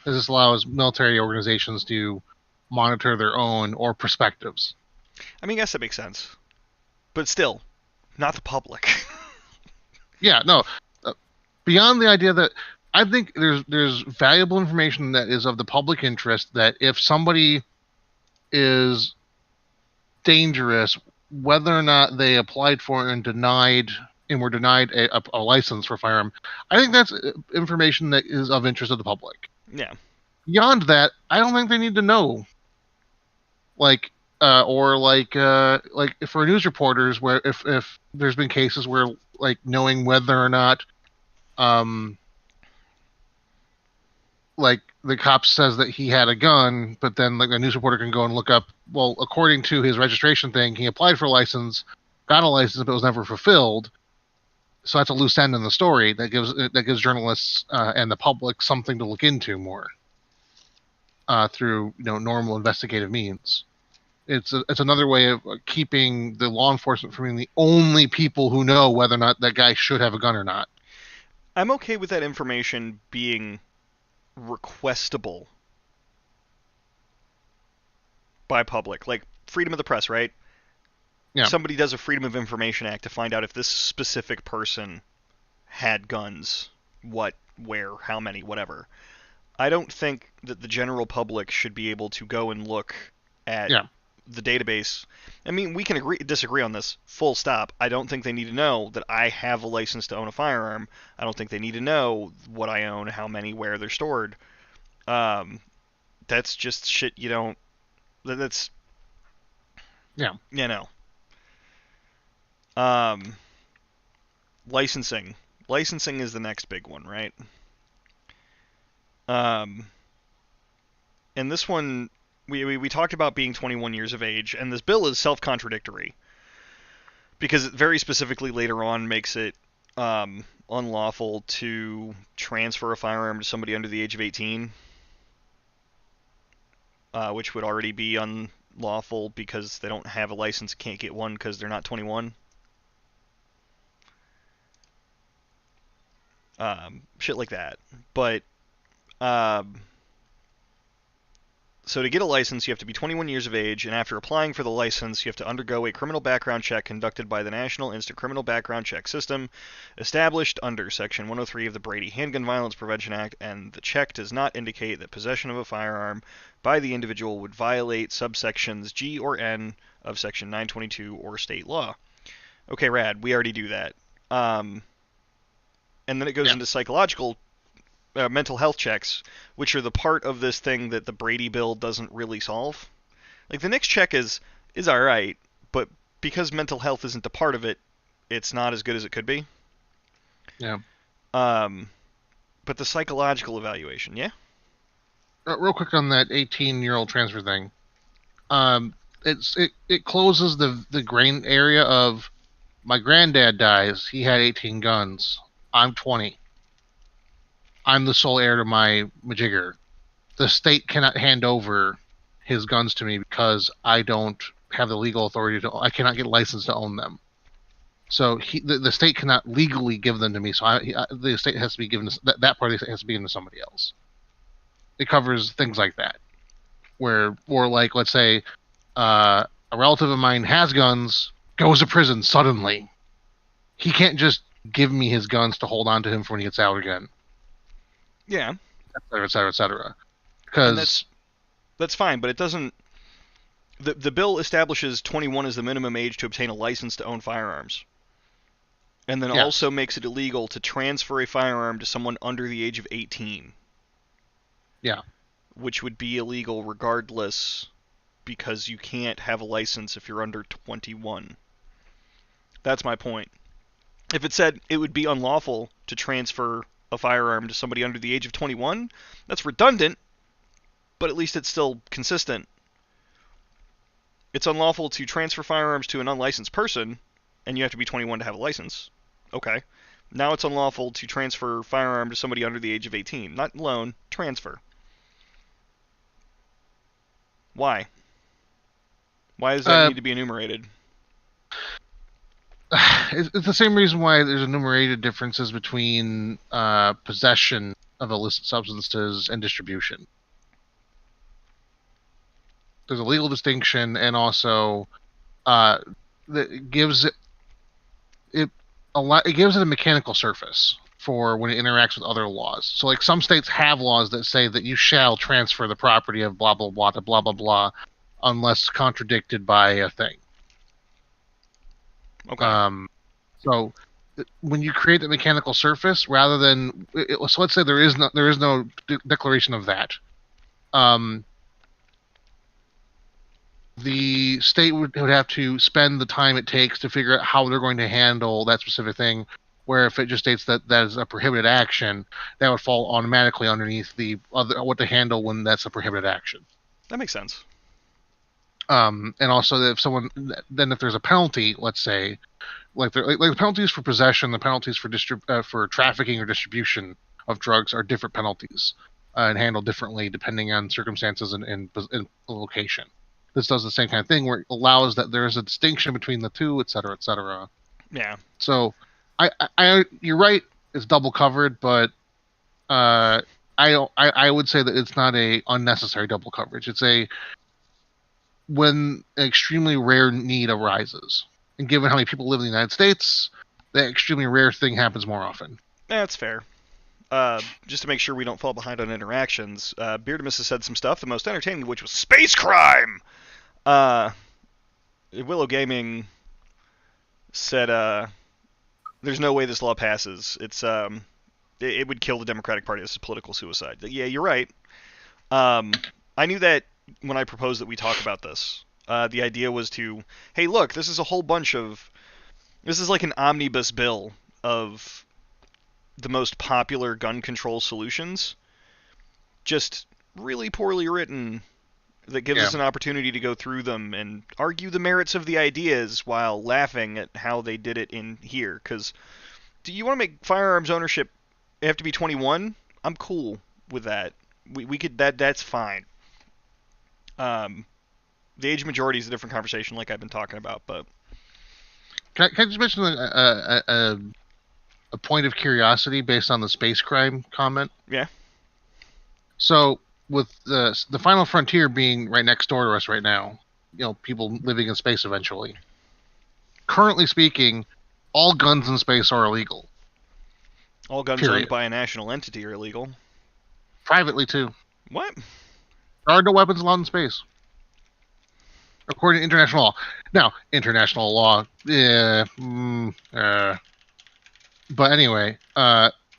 This allows military organizations to monitor their own or perspectives. I mean, I guess that makes sense. But still, not the public. Yeah, no. Beyond the idea that I think there's valuable information that is of the public interest, that if somebody is dangerous, whether or not they applied for and were denied a license for a firearm, I think that's information that is of interest to the public. Yeah. Beyond that, I don't think they need to know. Like for news reporters, where if there's been cases where like knowing whether or not like the cop says that he had a gun, but then like a news reporter can go and look up. Well, according to his registration thing, he applied for a license, got a license, but it was never fulfilled. So that's a loose end in the story that gives journalists and the public something to look into more through normal investigative means. It's another way of keeping the law enforcement from being the only people who know whether or not that guy should have a gun or not. I'm okay with that information being requestable by public, like freedom of the press, right? Yeah. Somebody does a Freedom of Information Act to find out if this specific person had guns, what, where, how many, whatever. I don't think that the general public should be able to go and look at the database. I mean, we can disagree on this, full stop. I don't think they need to know that I have a license to own a firearm. I don't think they need to know what I own, how many, where they're stored. That's just shit you don't... That's... Yeah. You know. Licensing. Licensing is the next big one, right? And this one, we talked about being 21 years of age, and this bill is self-contradictory because it very specifically later on makes it unlawful to transfer a firearm to somebody under the age of 18, which would already be unlawful because they don't have a license, can't get one because they're not 21. Shit like that. But so to get a license, you have to be 21 years of age, and after applying for the license, you have to undergo a criminal background check conducted by the National Instant Criminal Background Check System, established under Section 103 of the Brady Handgun Violence Prevention Act, and the check does not indicate that possession of a firearm by the individual would violate subsections G or N of Section 922 or state law. Okay, rad. We already do that. And then it goes into psychological mental health checks, which are the part of this thing that the Brady bill doesn't really solve. Like the NICS check is all right, but because mental health isn't a part of it, it's not as good as it could be. Yeah. But the psychological evaluation, yeah. Real quick on that 18-year-old transfer thing. It closes the grain area of my granddad dies. He had 18 guns. I'm 20. I'm the sole heir to my majigger. The state cannot hand over his guns to me because I don't have the legal authority to. I cannot get licensed to own them. So the state cannot legally give them to me. So the state has to be given that part of the state has to be given to somebody else. It covers things like that, or like let's say a relative of mine has guns, goes to prison suddenly. He can't just give me his guns to hold on to him for when he gets out again. Yeah. Et cetera, et cetera, et cetera. Because that's fine, but it doesn't. The bill establishes 21 as the minimum age to obtain a license to own firearms, and then also makes it illegal to transfer a firearm to someone under the age of 18. Yeah. Which would be illegal regardless, because you can't have a license if you're under 21. That's my point. If it said it would be unlawful to transfer a firearm to somebody under the age of 21, that's redundant, but at least it's still consistent. It's unlawful to transfer firearms to an unlicensed person, and you have to be 21 to have a license. Okay. Now it's unlawful to transfer a firearm to somebody under the age of 18. Not loan, transfer. Why? Why does that need to be enumerated? It's the same reason why there's enumerated differences between possession of illicit substances and distribution. There's a legal distinction, and also that gives it gives it a mechanical surface for when it interacts with other laws. So, like some states have laws that say that you shall transfer the property of blah blah blah to blah blah blah, unless contradicted by a thing. Okay. So when you create the mechanical surface, rather than so let's say there is no declaration of that, the state would have to spend the time it takes to figure out how they're going to handle that specific thing, where if it just states that that is a prohibited action, that would fall automatically underneath the other what to handle when that's a prohibited action. That makes sense. And also that if there's a penalty, let's say, like the penalties for possession, the penalties for trafficking or distribution of drugs are different penalties and handled differently depending on circumstances and location. This does the same kind of thing where it allows that there is a distinction between the two, et cetera, et cetera. Yeah. So, you're right. It's double covered, but I would say that it's not a unnecessary double coverage. It's when an extremely rare need arises, and given how many people live in the United States, that extremely rare thing happens more often. That's fair. Just to make sure we don't fall behind on interactions, Beardamus has said some stuff, the most entertaining of which was space crime! Willow Gaming said, there's no way this law passes. It would kill the Democratic Party. This is political suicide. Yeah, you're right. I knew that when I proposed that we talk about this. The idea was to, hey, look, this is like an omnibus bill of the most popular gun control solutions, just really poorly written, that gives us an opportunity to go through them and argue the merits of the ideas while laughing at how they did it in here. Because do you want to make firearms ownership have to be 21? I'm cool with that. We could that's fine. The age majority is a different conversation, like I've been talking about. But can I just mention a point of curiosity based on the space crime comment? Yeah. So with the Final Frontier being right next door to us right now, people living in space eventually. Currently speaking, all guns in space are illegal. All guns owned by a national entity are illegal. Privately too. What? There are no weapons allowed in space, according to international law. Now, international law, but anyway,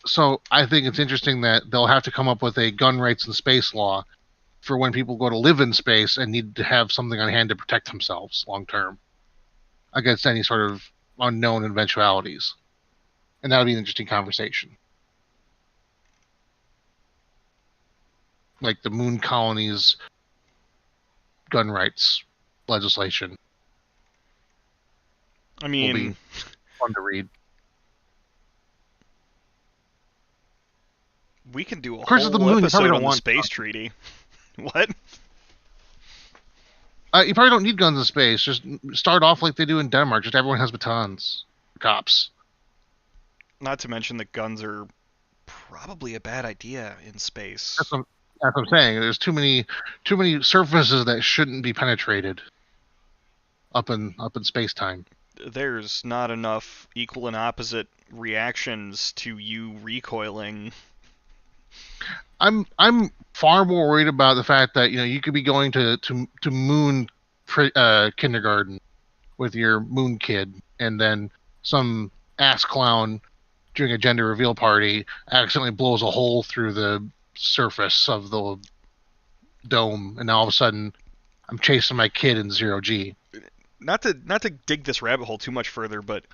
so I think it's interesting that they'll have to come up with a gun rights in space law for when people go to live in space and need to have something on hand to protect themselves long term against any sort of unknown eventualities. And that'll be an interesting conversation. Like the moon colonies gun rights legislation. I mean, will be fun to read. We can do a whole episode on the space treaty. What? You probably don't need guns in space. Just start off like they do in Denmark. Just everyone has batons. Cops. Not to mention that guns are probably a bad idea in space. That's what I'm saying. There's too many surfaces that shouldn't be penetrated up in space time. There's not enough equal and opposite reactions to you recoiling. I'm far more worried about the fact that you could be going to moon kindergarten with your moon kid, and then some ass clown during a gender reveal party accidentally blows a hole through the surface of the dome, and now all of a sudden I'm chasing my kid in 0G. Not to dig this rabbit hole too much further, but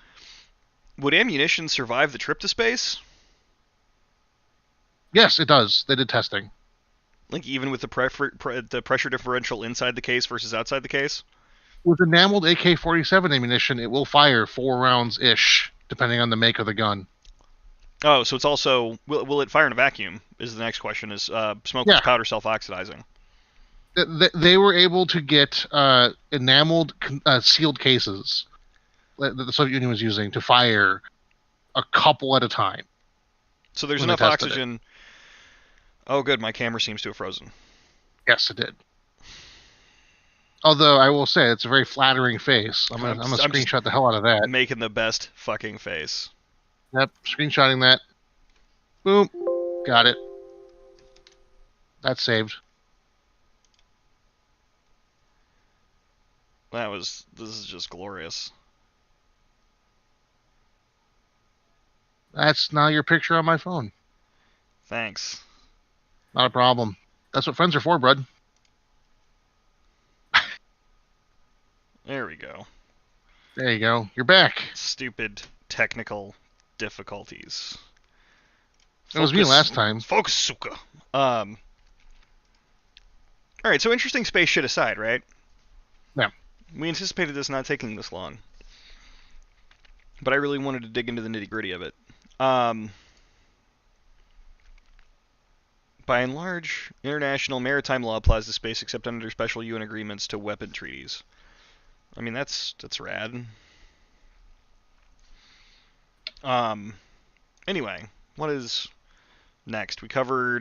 would ammunition survive the trip to space? Yes, it does. They did testing. Like even with the pressure differential inside the case versus outside the case? With enameled AK-47 ammunition, it will fire 4 rounds-ish, depending on the make of the gun. Oh, so it's also... Will it fire in a vacuum, is the next question. Is smokeless powder self-oxidizing? They were able to get enameled sealed cases that the Soviet Union was using to fire a couple at a time. So there's enough oxygen... Oh, good. My camera seems to have frozen. Yes, it did. Although I will say it's a very flattering face. I'm gonna screenshot the hell out of that. Making the best fucking face. Yep, screenshotting that. Boom, got it. That's saved. This is just glorious. That's now your picture on my phone. Thanks. Not a problem. That's what friends are for, bud. There we go. There you go. You're back. Stupid technical difficulties. It was me last time. Focus, Suka. All right, so interesting space shit aside, right? Yeah. We anticipated this not taking this long, but I really wanted to dig into the nitty-gritty of it. By and large, international maritime law applies to space except under special UN agreements to weapon treaties. I mean, that's rad. Anyway, what is next? We're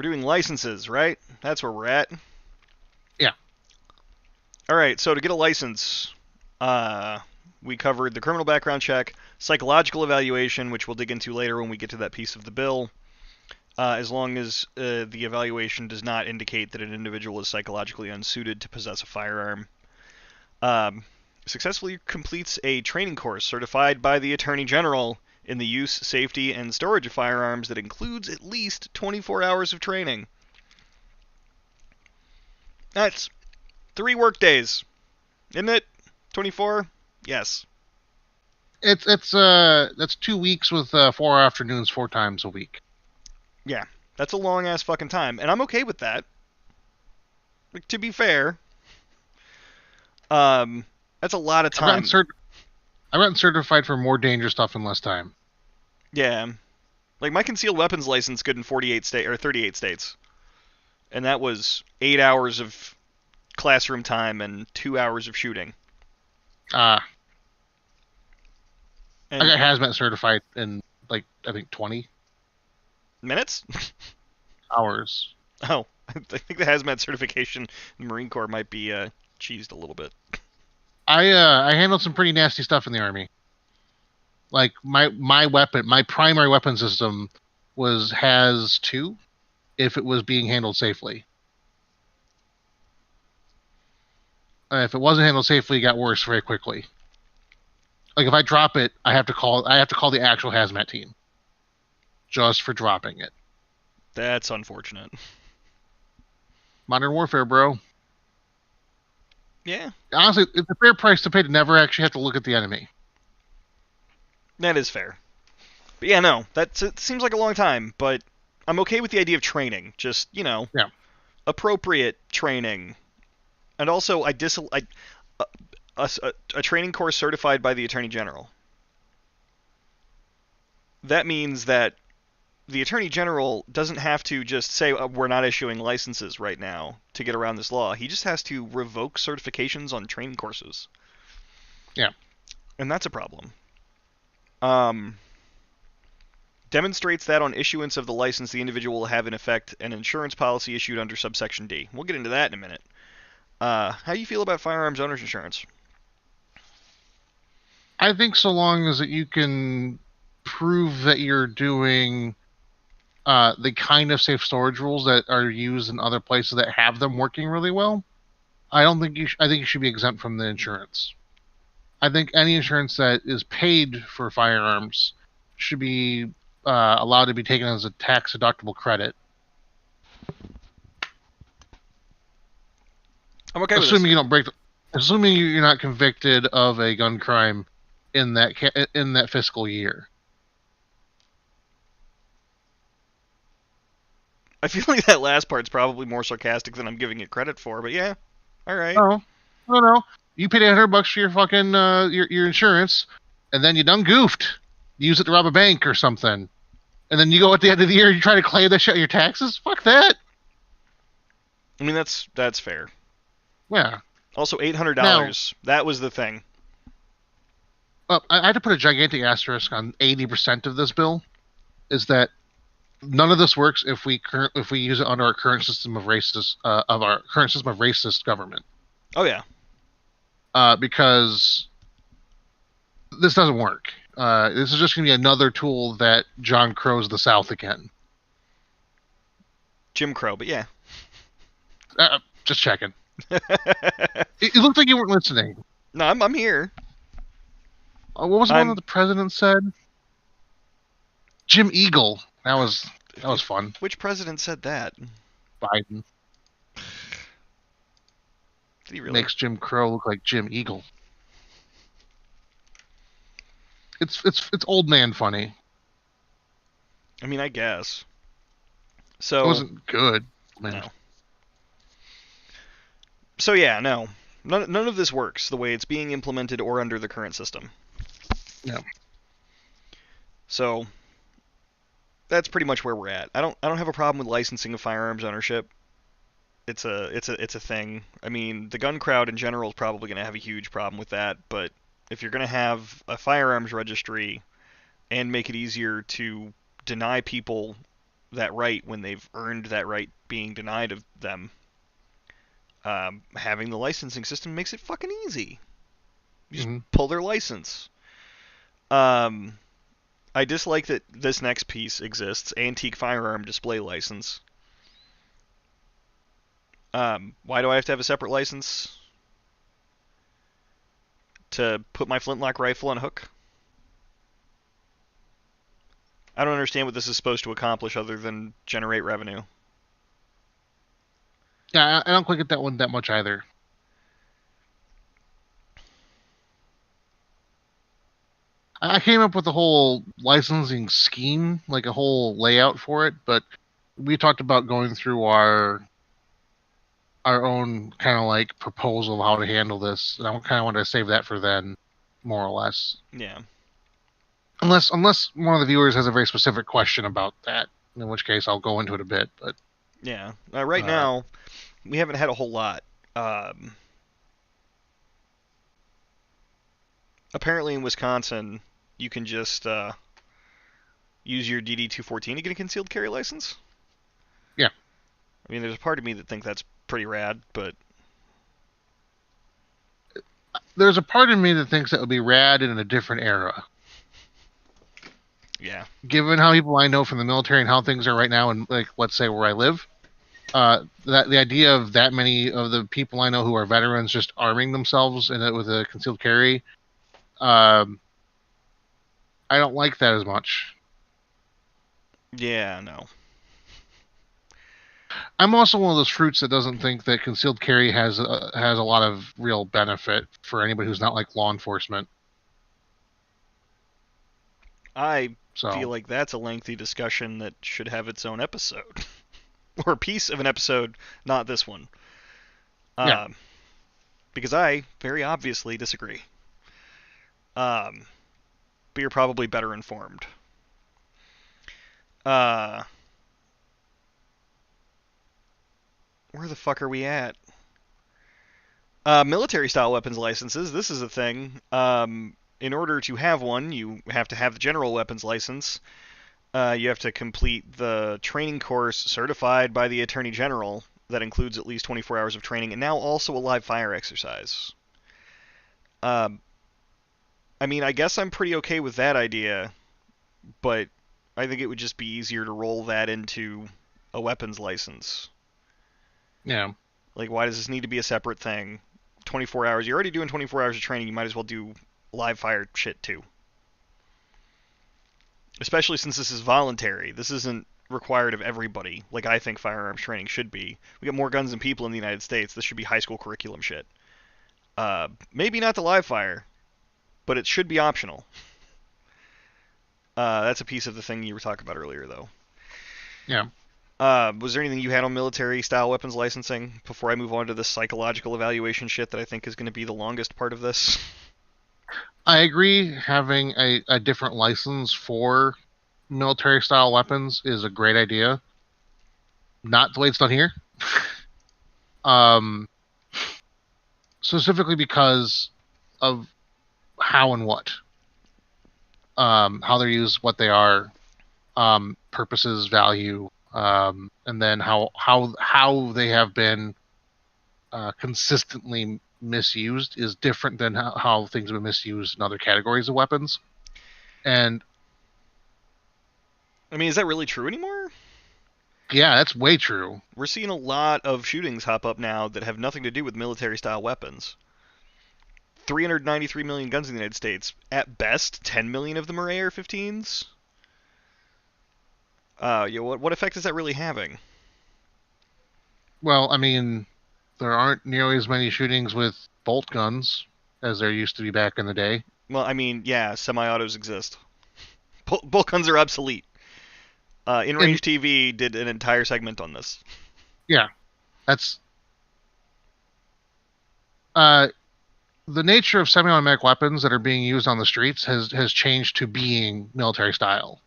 doing licenses, right? That's where we're at. Yeah. All right, so to get a license, we covered the criminal background check, psychological evaluation, which we'll dig into later when we get to that piece of the bill, as long as the evaluation does not indicate that an individual is psychologically unsuited to possess a firearm. Successfully completes a training course certified by the Attorney General in the use, safety, and storage of firearms that includes at least 24 hours of training. That's 3 work days, isn't it? 24? Yes. That's 2 weeks with 4 afternoons 4 times a week. Yeah, that's a long ass fucking time, and I'm okay with that. Like, to be fair, that's a lot of time. I've gotten certified for more dangerous stuff in less time. Yeah, like my concealed weapons license good in 38 states, and that was 8 hours of classroom time and 2 hours of shooting. I got hazmat certified in, like, I think 20 minutes? hours. Oh, I think the hazmat certification in the Marine Corps might be cheesed a little bit. I handled some pretty nasty stuff in the Army. Like, my primary weapon system was HAZ 2 if it was being handled safely. If it wasn't handled safely, it got worse very quickly. Like, if I drop it, I have to call the actual hazmat team just for dropping it. That's unfortunate. Modern warfare, bro. Yeah. Honestly, it's a fair price to pay to never actually have to look at the enemy. That is fair. But yeah, no, it seems like a long time, but I'm okay with the idea of training. Just, appropriate training. And also, a training course certified by the Attorney General. That means that the Attorney General doesn't have to just say, we're not issuing licenses right now to get around this law. He just has to revoke certifications on training courses. Yeah. And that's a problem. Demonstrates that on issuance of the license, the individual will have in effect an insurance policy issued under subsection D. We'll get into that in a minute. How do you feel about firearms owner's insurance? I think so long as that you can prove that you're doing the kind of safe storage rules that are used in other places that have them working really well, I think you should be exempt from the insurance. I think any insurance that is paid for firearms should be allowed to be taken as a tax-deductible credit. I'm okay with this. Assuming you're not convicted of a gun crime in that fiscal year. I feel like that last part's probably more sarcastic than I'm giving it credit for, but yeah, all right. No. You paid $800 for your fucking your insurance, and then you done goofed. You use it to rob a bank or something, and then you go at the end of the year, you try to claim that shit on your taxes. Fuck that. I mean, that's fair. Yeah. Also, $800. That was the thing. Well, I had to put a gigantic asterisk on 80% of this bill. Is that none of this works if we use it under our current system of racist government. Oh yeah. Because this doesn't work. This is just going to be another tool that John Crow's the South again. Jim Crow, but yeah. Just checking. It looked like you weren't listening. No, I'm here. What was the one that the president said? Jim Eagle. That was fun. Which president said that? Biden. Did he really? Makes Jim Crow look like Jim Eagle. It's old man funny. I mean, I guess. It So wasn't good, man. no. So yeah, no. None of this works the way it's being implemented or under the current system. Yeah. So that's pretty much where we're at. I don't have a problem with licensing of firearms ownership. It's a thing. I mean, the gun crowd in general is probably going to have a huge problem with that, but if you're going to have a firearms registry and make it easier to deny people that right when they've earned that right being denied of them, having the licensing system makes it fucking easy. You just Mm-hmm. pull their license. Um, I dislike that this next piece exists, antique firearm display license. Why do I have to have a separate license to put my flintlock rifle on a hook? I don't understand what this is supposed to accomplish other than generate revenue. Yeah, I don't quite get that one that much either. I came up with a whole licensing scheme, like a whole layout for it, but we talked about going through our own kind of like proposal of how to handle this, and I kind of want to save that for then, more or less. Yeah. Unless one of the viewers has a very specific question about that, in which case I'll go into it a bit. But Yeah. Right uh, now, we haven't had a whole lot. Apparently in Wisconsin, you can just use your DD-214 to get a concealed carry license. yeah, I mean, there's a part of me that think that's pretty rad, but there's a part of me that thinks that would be rad in a different era. yeah. Given how people I know from the military and how things are right now, and like let's say where I live, that the idea of that many of the people I know who are veterans just arming themselves with a concealed carry, um, I don't like that as much. Yeah, no. I'm also one of those fruits that doesn't think that concealed carry has a lot of real benefit for anybody who's not like law enforcement. I feel So like that's a lengthy discussion that should have its own episode. Or a piece of an episode, not this one. yeah, Um, because I very obviously disagree. Um, but you're probably better informed. Uh, where the fuck are we at? Military style weapons licenses. This is a thing. In order to have one, you have to have the general weapons license. You have to complete the training course certified by the Attorney General that includes at least 24 hours of training, and now also a live fire exercise. Um, I mean, I guess I'm pretty okay with that idea, but I think it would just be easier to roll that into a weapons license. yeah. Like, why does this need to be a separate thing? 24 hours. You're already doing 24 hours of training. You might as well do live fire shit too. Especially since this is voluntary. This isn't required of everybody, like I think firearms training should be. We got more guns than people in the United States. This should be high school curriculum shit. Maybe not the live fire, but it should be optional. That's a piece of the thing you were talking about earlier, though. Yeah. Was there anything you had on military style weapons licensing before I move on to this psychological evaluation shit that I think is going to be the longest part of this? I agree. Having a different license for military style weapons is a great idea. Not the way it's done here. um, Specifically because of how and what, how they're used, what they are, purposes, value, and then how they have been consistently misused is different than how things have been misused in other categories of weapons. And I mean, is that really true anymore? yeah, that's way true. We're seeing a lot of shootings hop up now that have nothing to do with military style weapons. 393 million guns in the United States. At best, 10 million of them are AR-15s. What effect is that really having? Well, I mean, there aren't nearly as many shootings with bolt guns as there used to be back in the day. Well, I mean, yeah, semi-autos exist. Bolt guns are obsolete. And InRange TV did an entire segment on this. yeah, that's uh, the nature of semi-automatic weapons that are being used on the streets has changed to being military style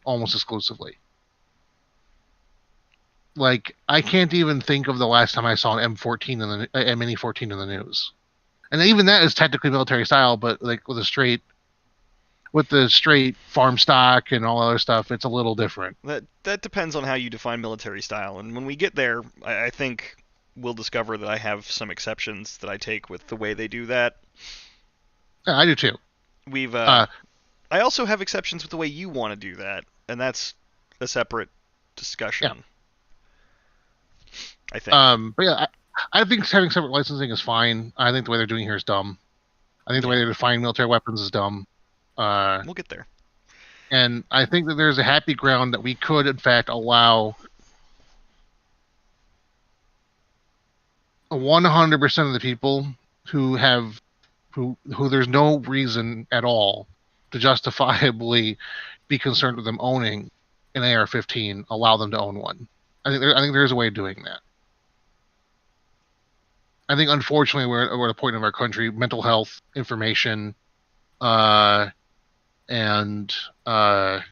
almost exclusively. Like I can't even think of the last time I saw an M14 in the a Mini 14 in the news, and even that is technically military style, but like with the straight farm stock and all other stuff, it's a little different. That depends on how you define military style, and when we get there, I think we'll discover that I have some exceptions that I take with the way they do that. Yeah, I do too. We've Uh, I also have exceptions with the way you want to do that, and that's a separate yeah. discussion. I think. But yeah, I think having separate licensing is fine. I think the way they're doing here is dumb. I think the way Yeah, they're defining military weapons is dumb. we'll get there. And I think that there's a happy ground that we could, in fact, allow 100% of the people who have who there's no reason at all to justifiably be concerned with them owning an AR-15, allow them to own one. I think there's a way of doing that. I think unfortunately we're at a point in our country, mental health information, uh, and law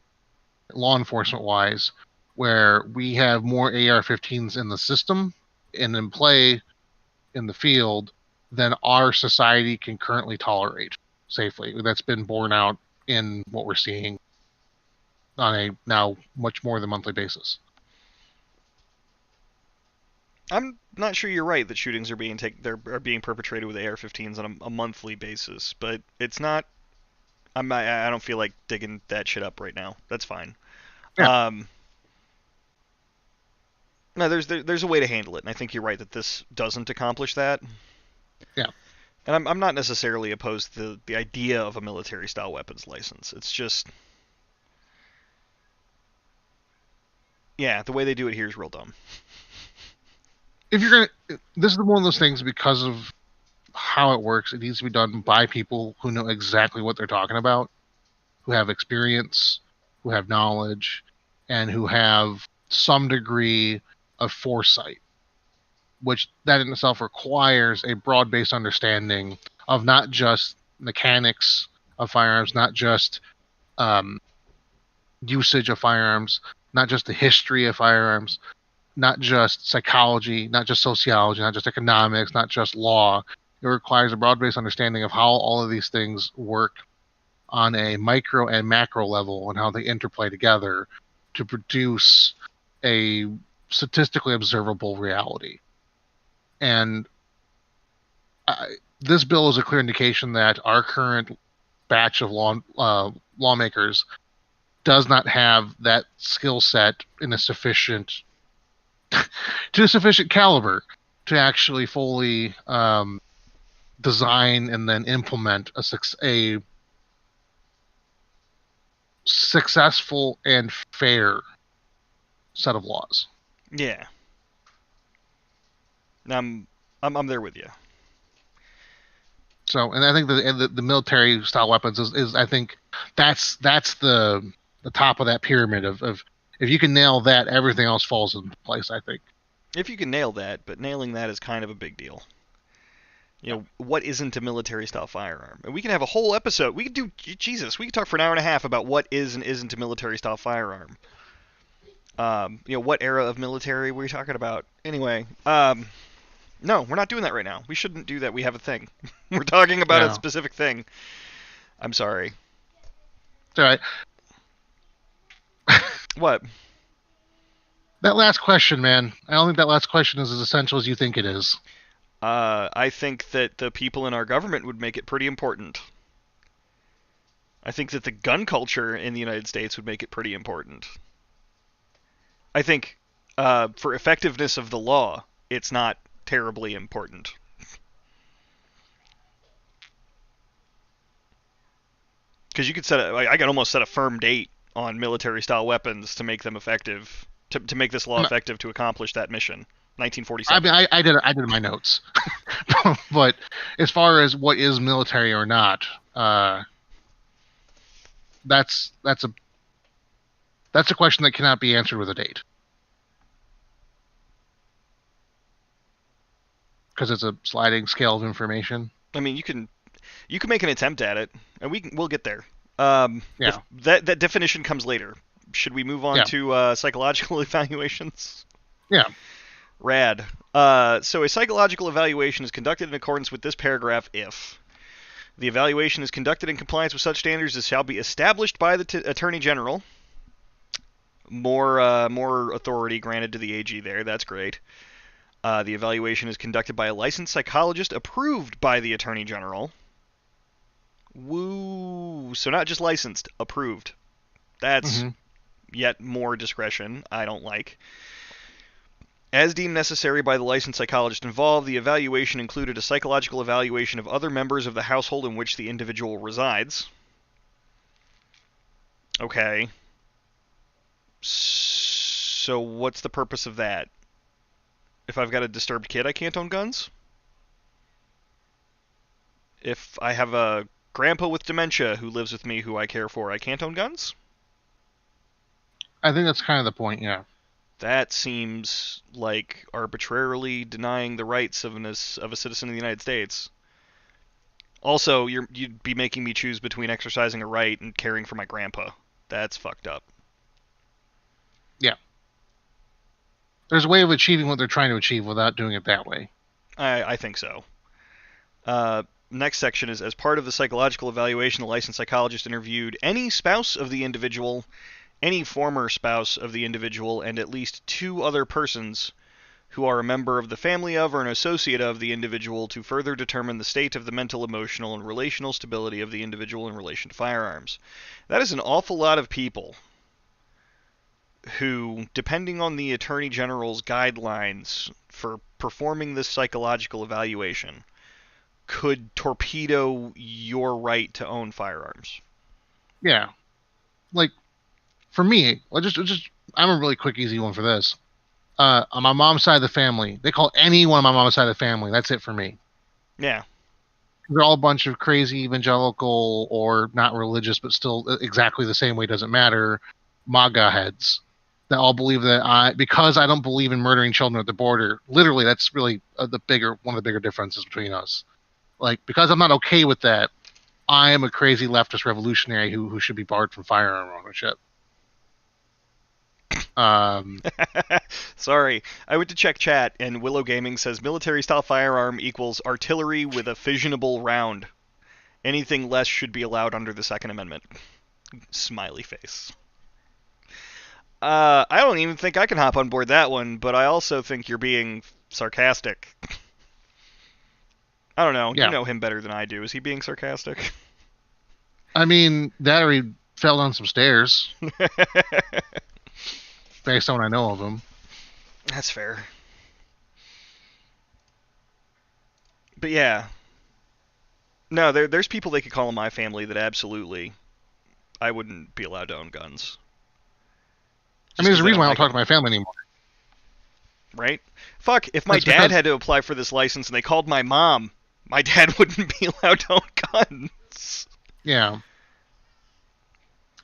enforcement wise, where we have more AR-15s in the system and in play in the field than our society can currently tolerate safely. That's been borne out in what we're seeing on a now much more than monthly basis. I'm not sure you're right that shootings are being perpetrated with AR-15s on a monthly basis, but it's not. I don't feel like digging that shit up right now. That's fine. Yeah. No, there's a way to handle it, and I think you're right that this doesn't accomplish that. Yeah. And I'm not necessarily opposed to the idea of a military style weapons license. It's just, yeah, the way they do it here is real dumb. If you're gonna, this is one of those things because of how it works. It needs to be done by people who know exactly what they're talking about, who have experience, who have knowledge, and who have some degree of foresight, which that in itself requires a broad-based understanding of not just mechanics of firearms, not just usage of firearms, not just the history of firearms, not just psychology, not just sociology, not just economics, not just law. It requires a broad-based understanding of how all of these things work on a micro and macro level and how they interplay together to produce a statistically observable reality. And this bill is a clear indication that our current batch of lawmakers does not have that skill set in a sufficient to a sufficient caliber to actually fully design and then implement a successful and fair set of laws. Yeah. I'm there with you. So, and I think the military style weapons is I think that's the top of that pyramid of if you can nail that, everything else falls into place, I think. If you can nail that, but nailing that is kind of a big deal. You know, what isn't a military style firearm? And we can have a whole episode. We could do, Jesus, we could talk for an hour and a half about what is and isn't a military style firearm. What era of military were we talking about? Anyway, no, we're not doing that right now. We shouldn't do that. We have a thing. We're talking about a specific thing. I'm sorry. It's all right. What? That last question, man. I don't think that last question is as essential as you think it is. I think that the people in our government would make it pretty important. I think that the gun culture in the United States would make it pretty important. I think for effectiveness of the law, it's not terribly important. Because you could I could almost set a firm date on military style weapons to make them effective, to make this law effective to accomplish that mission. 1947. I mean, I did it in my notes, but as far as what is military or not, that's a question that cannot be answered with a date, because it's a sliding scale of information. I mean, you can make an attempt at it, and we'll get there. Yeah. That definition comes later. Should we move on to psychological evaluations? Yeah. Rad. So a psychological evaluation is conducted in accordance with this paragraph if the evaluation is conducted in compliance with such standards as shall be established by the Attorney General. More authority granted to the AG there. That's great. The evaluation is conducted by a licensed psychologist approved by the Attorney General. Woo! So not just licensed, approved. That's yet more discretion I don't like. As deemed necessary by the licensed psychologist involved, the evaluation included a psychological evaluation of other members of the household in which the individual resides. Okay. So what's the purpose of that? If I've got a disturbed kid, I can't own guns? If I have a grandpa with dementia who lives with me who I care for, I can't own guns? I think that's kind of the point, yeah. That seems like arbitrarily denying the rights of a citizen of the United States. Also, you'd be making me choose between exercising a right and caring for my grandpa. That's fucked up. Yeah. There's a way of achieving what they're trying to achieve without doing it that way. I think so. Next section is, as part of the psychological evaluation, the licensed psychologist interviewed any spouse of the individual, any former spouse of the individual, and at least 2 other persons who are a member of the family of or an associate of the individual to further determine the state of the mental, emotional, and relational stability of the individual in relation to firearms. That is an awful lot of people who, depending on the Attorney General's guidelines for performing this psychological evaluation, could torpedo your right to own firearms. Yeah. Like, for me, I'm a really quick, easy one for this. On my mom's side of the family, they call anyone on my mom's side of the family. That's it for me. Yeah. They're all a bunch of crazy evangelical or not religious, but still exactly the same way, doesn't matter, MAGA heads that all believe that because I don't believe in murdering children at the border, literally that's really one of the bigger differences between us. Like, because I'm not okay with that, I am a crazy leftist revolutionary who should be barred from firearm ownership. Sorry, I went to check chat, and Willow Gaming says military-style firearm equals artillery with a fissionable round. Anything less should be allowed under the Second Amendment. Smiley face. I don't even think I can hop on board that one, but I also think you're being sarcastic. I don't know. Yeah. You know him better than I do. Is he being sarcastic? I mean, that or he fell down some stairs. Based on what I know of him. That's fair. But yeah. No, there's people they could call in my family that absolutely I wouldn't be allowed to own guns. I mean, there's a reason why I don't talk to my family anymore. Right? Fuck, if my dad had to apply for this license and they called my mom, my dad wouldn't be allowed to own guns. Yeah.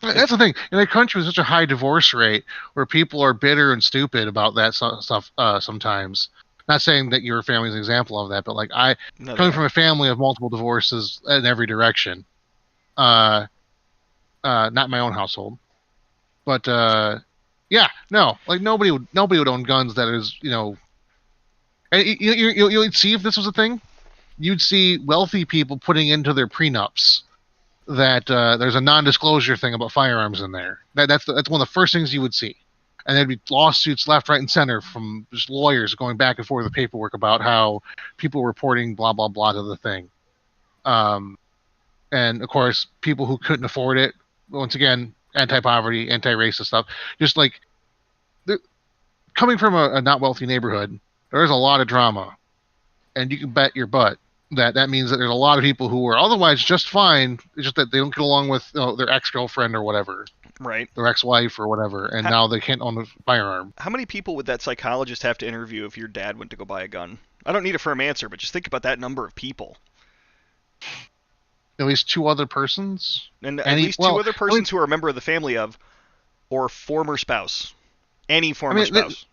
That's the thing. In a country with such a high divorce rate, where people are bitter and stupid about that stuff sometimes. Not saying that your family's an example of that, but like coming from a family of multiple divorces in every direction. Not my own household, but yeah, no, like nobody would own guns that is, And you'd see if this was a thing. You'd see wealthy people putting into their prenups that there's a non-disclosure thing about firearms in there. That's one of the first things you would see, and there'd be lawsuits left, right, and center from just lawyers going back and forth with paperwork about how people reporting blah blah blah to the thing. And of course, people who couldn't afford it, once again, anti-poverty, anti-racist stuff. Just like coming from a not wealthy neighborhood, there's a lot of drama, and you can bet your butt that means that there's a lot of people who are otherwise just fine. It's just that they don't get along with their ex-girlfriend or whatever, right? Their ex-wife or whatever, and now they can't own a firearm. How many people would that psychologist have to interview if your dad went to go buy a gun? I don't need a firm answer, but just think about that number of people. at least two other persons. And at least two other I mean, persons who are a member of the family of, or former spouse. Any I former mean, spouse.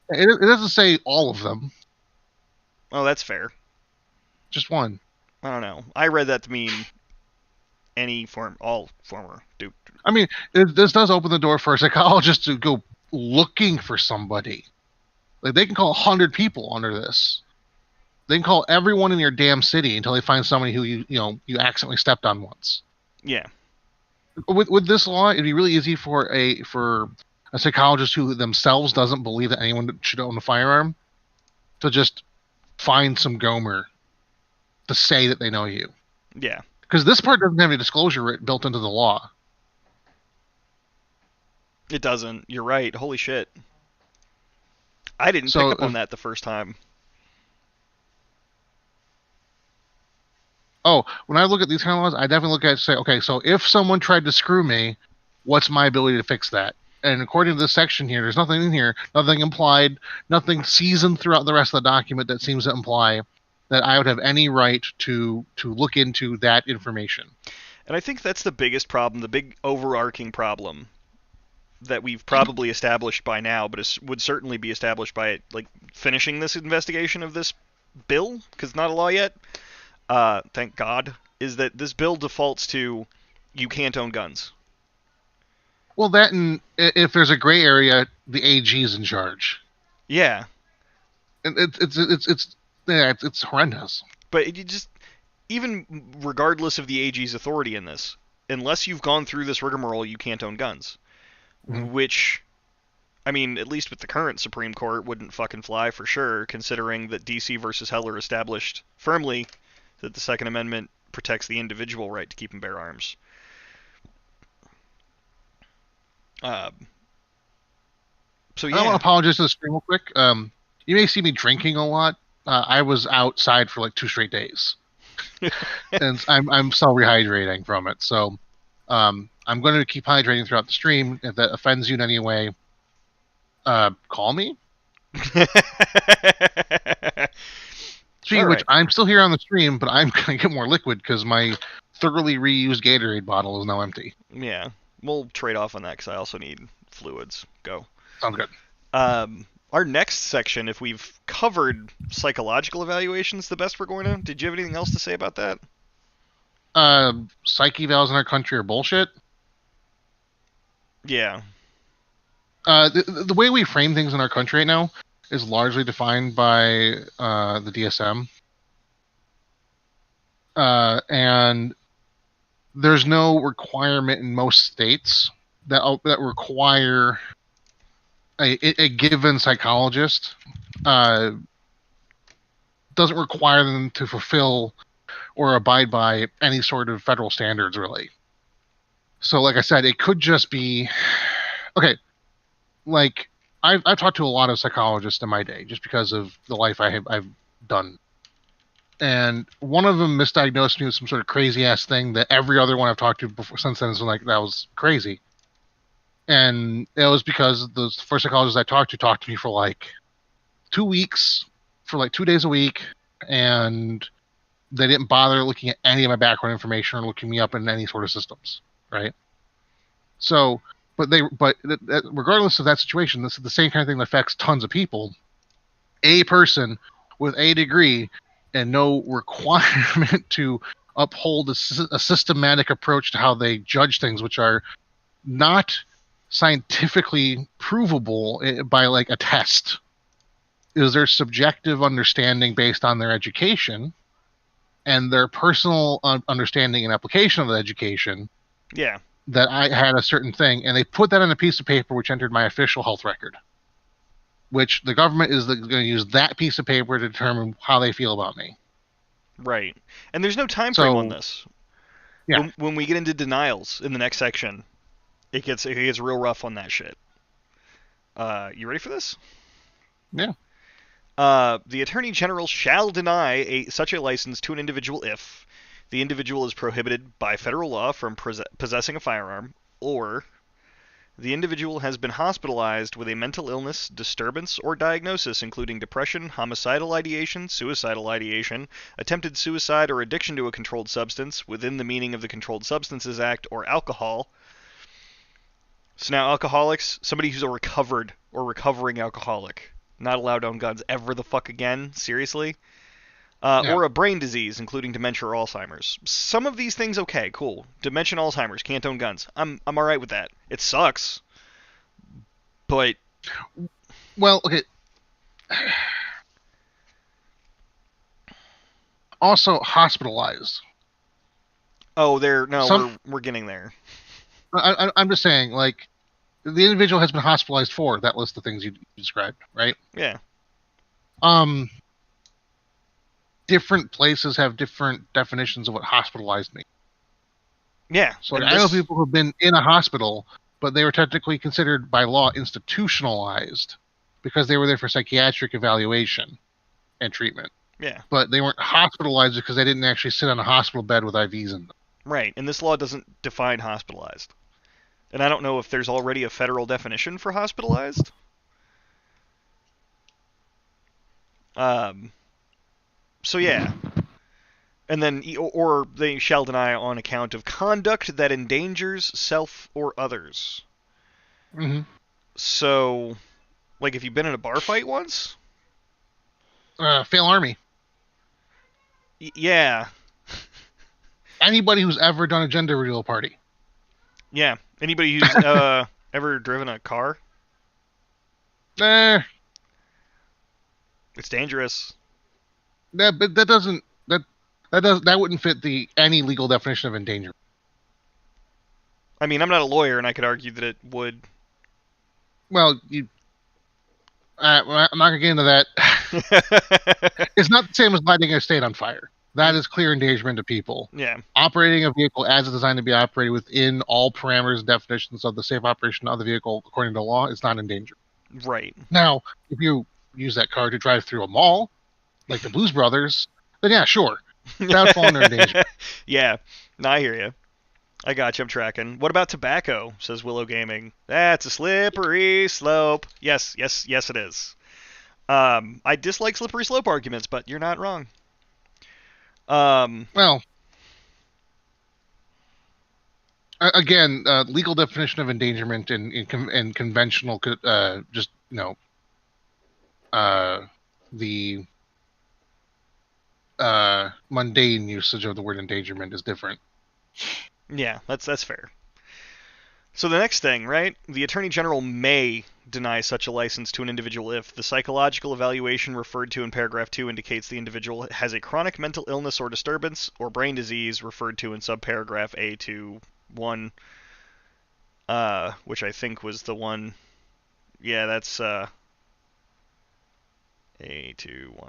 it doesn't say all of them. Oh, that's fair. Just one. I don't know. I read that to mean all former. I mean, this does open the door for a psychologist to go looking for somebody. Like, they can call 100 people under this. They can call everyone in your damn city until they find somebody who you accidentally stepped on once. Yeah. With this law, it'd be really easy for a psychologist who themselves doesn't believe that anyone should own a firearm to just find some Gomer to say that they know you. Yeah. Because this part doesn't have any disclosure built into the law. It doesn't. You're right. Holy shit. I didn't pick up on that the first time. Oh, when I look at these kind of laws, I definitely look at it and say, okay, so if someone tried to screw me, what's my ability to fix that? And according to this section here, there's nothing in here, nothing implied, nothing seasoned throughout the rest of the document that seems to imply that I would have any right to look into that information. And I think that's the biggest problem, the big overarching problem that we've probably established by now, but it would certainly be established by finishing this investigation of this bill, because it's not a law yet. Thank God, is that this bill defaults to you can't own guns. Well, that, and if there's a gray area, the AG is in charge. Yeah. And it's horrendous. But you just, even regardless of the AG's authority in this, unless you've gone through this rigmarole, you can't own guns. Mm-hmm. Which, I mean, at least with the current Supreme Court, wouldn't fucking fly for sure, considering that DC versus Heller established firmly that the Second Amendment protects the individual right to keep and bear arms. So yeah. I want to apologize to the stream real quick. You may see me drinking a lot. I was outside for 2 straight days, and I'm still rehydrating from it. So I'm going to keep hydrating throughout the stream. If that offends you in any way, call me. Speaking of which, I'm still here on the stream, but I'm going to get more liquid because my thoroughly reused Gatorade bottle is now empty. Yeah, we'll trade off on that because I also need fluids. Go. Sounds good. Our next section, if we've covered psychological evaluations the best we're going to, did you have anything else to say about that? Psych evals in our country are bullshit. Yeah. The way we frame things in our country right now is largely defined by the DSM. And there's no requirement in most states that require a given psychologist. Doesn't require them to fulfill or abide by any sort of federal standards, really. So, like I said, it could just be... Okay, I've talked to a lot of psychologists in my day, just because of the life I've done. And one of them misdiagnosed me with some sort of crazy-ass thing that every other one I've talked to before since then has been like, that was crazy. And it was because the first psychologist I talked to me for 2 weeks, for 2 days a week, and they didn't bother looking at any of my background information or looking me up in any sort of systems, right? So, but regardless of that situation, this is the same kind of thing that affects tons of people. A person with a degree and no requirement to uphold a systematic approach to how they judge things, which are not scientifically provable by a test, is their subjective understanding based on their education and their personal understanding and application of the education. Yeah. That I had a certain thing, and they put that on a piece of paper which entered my official health record, which the government is going to use that piece of paper to determine how they feel about me. Right. And there's no time frame on this. Yeah. When we get into denials in the next section, it gets real rough on that shit. You ready for this? Yeah. The Attorney General shall deny such a license to an individual if the individual is prohibited by federal law from possessing a firearm, or The individual has been hospitalized with a mental illness, disturbance, or diagnosis including depression, homicidal ideation, suicidal ideation, attempted suicide, or addiction to a controlled substance within the meaning of the Controlled Substances Act, or alcohol. So now alcoholics, somebody who's a recovered or recovering alcoholic, not allowed to own guns ever the fuck again? Seriously? Yeah. Or a brain disease, including dementia or Alzheimer's. Some of these things, okay, cool. Dementia and Alzheimer's, can't own guns. I'm all right with that. It sucks, but Well, okay. Also hospitalized. oh, Some- we're getting there. I'm just saying, like, the individual has been hospitalized for that list of things you described, right? Yeah, Different places have different definitions of what hospitalized means. yeah. So and I know this- people who've been in a hospital, but they were technically considered by law institutionalized because they were there for psychiatric evaluation and treatment. Yeah, But they weren't hospitalized because they didn't actually sit on a hospital bed with IVs in them. right. And this law doesn't define hospitalized, and I don't know if there's already a federal definition for hospitalized. So yeah. And then, or they shall deny on account of conduct that endangers self or others. Mm-hmm. So, like, if you've been in a bar fight once, Fail Army. Yeah, Anybody who's ever done a gender reveal party. yeah. Anybody who's ever driven a car, Eh, it's dangerous. but that doesn't that wouldn't fit the any legal definition of endangerment. I mean, I'm not a lawyer, and I could argue that it would. Well, I'm not gonna get into that. It's not the same as lighting a state on fire. That is clear endangerment to people. Yeah, Operating a vehicle as it's designed to be operated within all parameters and definitions of the safe operation of the vehicle according to law is not endangered. right. Now, if you use that car to drive through a mall, like the Blues Brothers, then yeah, sure. That would fall under endangerment. Yeah, no, I hear you. I got you. I'm tracking. What about tobacco? Says Willow Gaming. That's a slippery slope. Yes, it is. I dislike slippery slope arguments, but you're not wrong. Well, again, legal definition of endangerment in conventional, just the mundane usage of the word endangerment is different. Yeah, that's fair. So the next thing, right? The Attorney General may deny such a license to an individual if the psychological evaluation referred to in paragraph 2 indicates the individual has a chronic mental illness or disturbance or brain disease referred to in subparagraph A21, which I think was the one. Yeah, that's A21.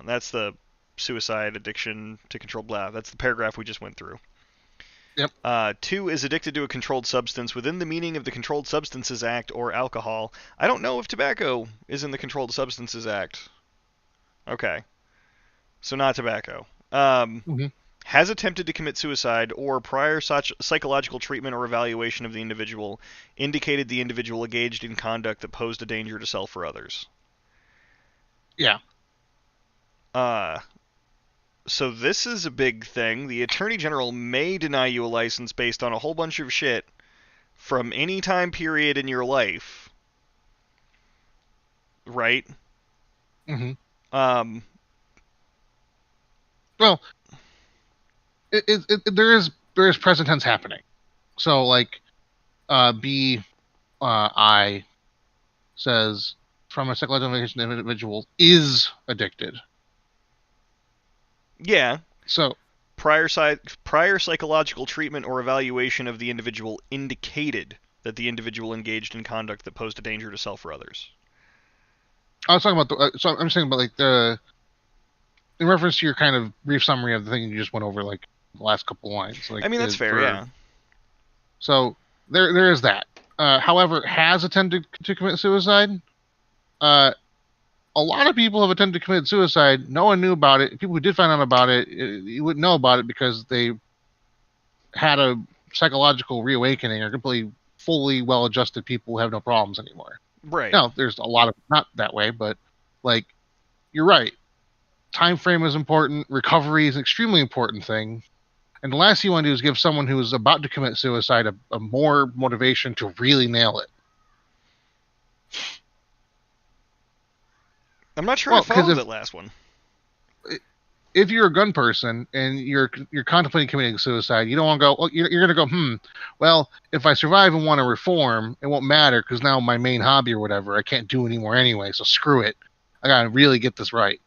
That's the suicide, addiction to control, blah. That's the paragraph we just went through. Yep. 2 is addicted to a controlled substance within the meaning of the Controlled Substances Act or alcohol. I don't know if tobacco is in the Controlled Substances Act. Okay. So not tobacco. Has attempted to commit suicide or prior such psychological treatment or evaluation of the individual indicated the individual engaged in conduct that posed a danger to self or others. Yeah. So this is a big thing. The Attorney General may deny you a license based on a whole bunch of shit from any time period in your life. Right? Mm-hmm. Well, there is present tense happening. So like, I says from a psychological evaluation, the individual is addicted. Yeah. So prior psychological treatment or evaluation of the individual indicated that the individual engaged in conduct that posed a danger to self or others. I was talking about so I'm saying about like in reference to your kind of brief summary of the thing you just went over, like the last couple lines. Like, I mean, that's fair, yeah. So there is that. However, has attempted to commit suicide. A lot of people have attempted to commit suicide. No one knew about it. People who did find out about it, you wouldn't know about it because they had a psychological reawakening or completely fully well-adjusted people who have no problems anymore. Right. Now, there's a lot of not that way, but like you're right. Time frame is important. Recovery is an extremely important thing. And the last thing you want to do is give someone who is about to commit suicide a more motivation to really nail it. I'm not sure I follow that last one. If you're a gun person and you're contemplating committing suicide, you don't want to go. Well, you're going to go. Well, if I survive and want to reform, it won't matter because now my main hobby or whatever I can't do anymore anyway. So screw it. I got to really get this right.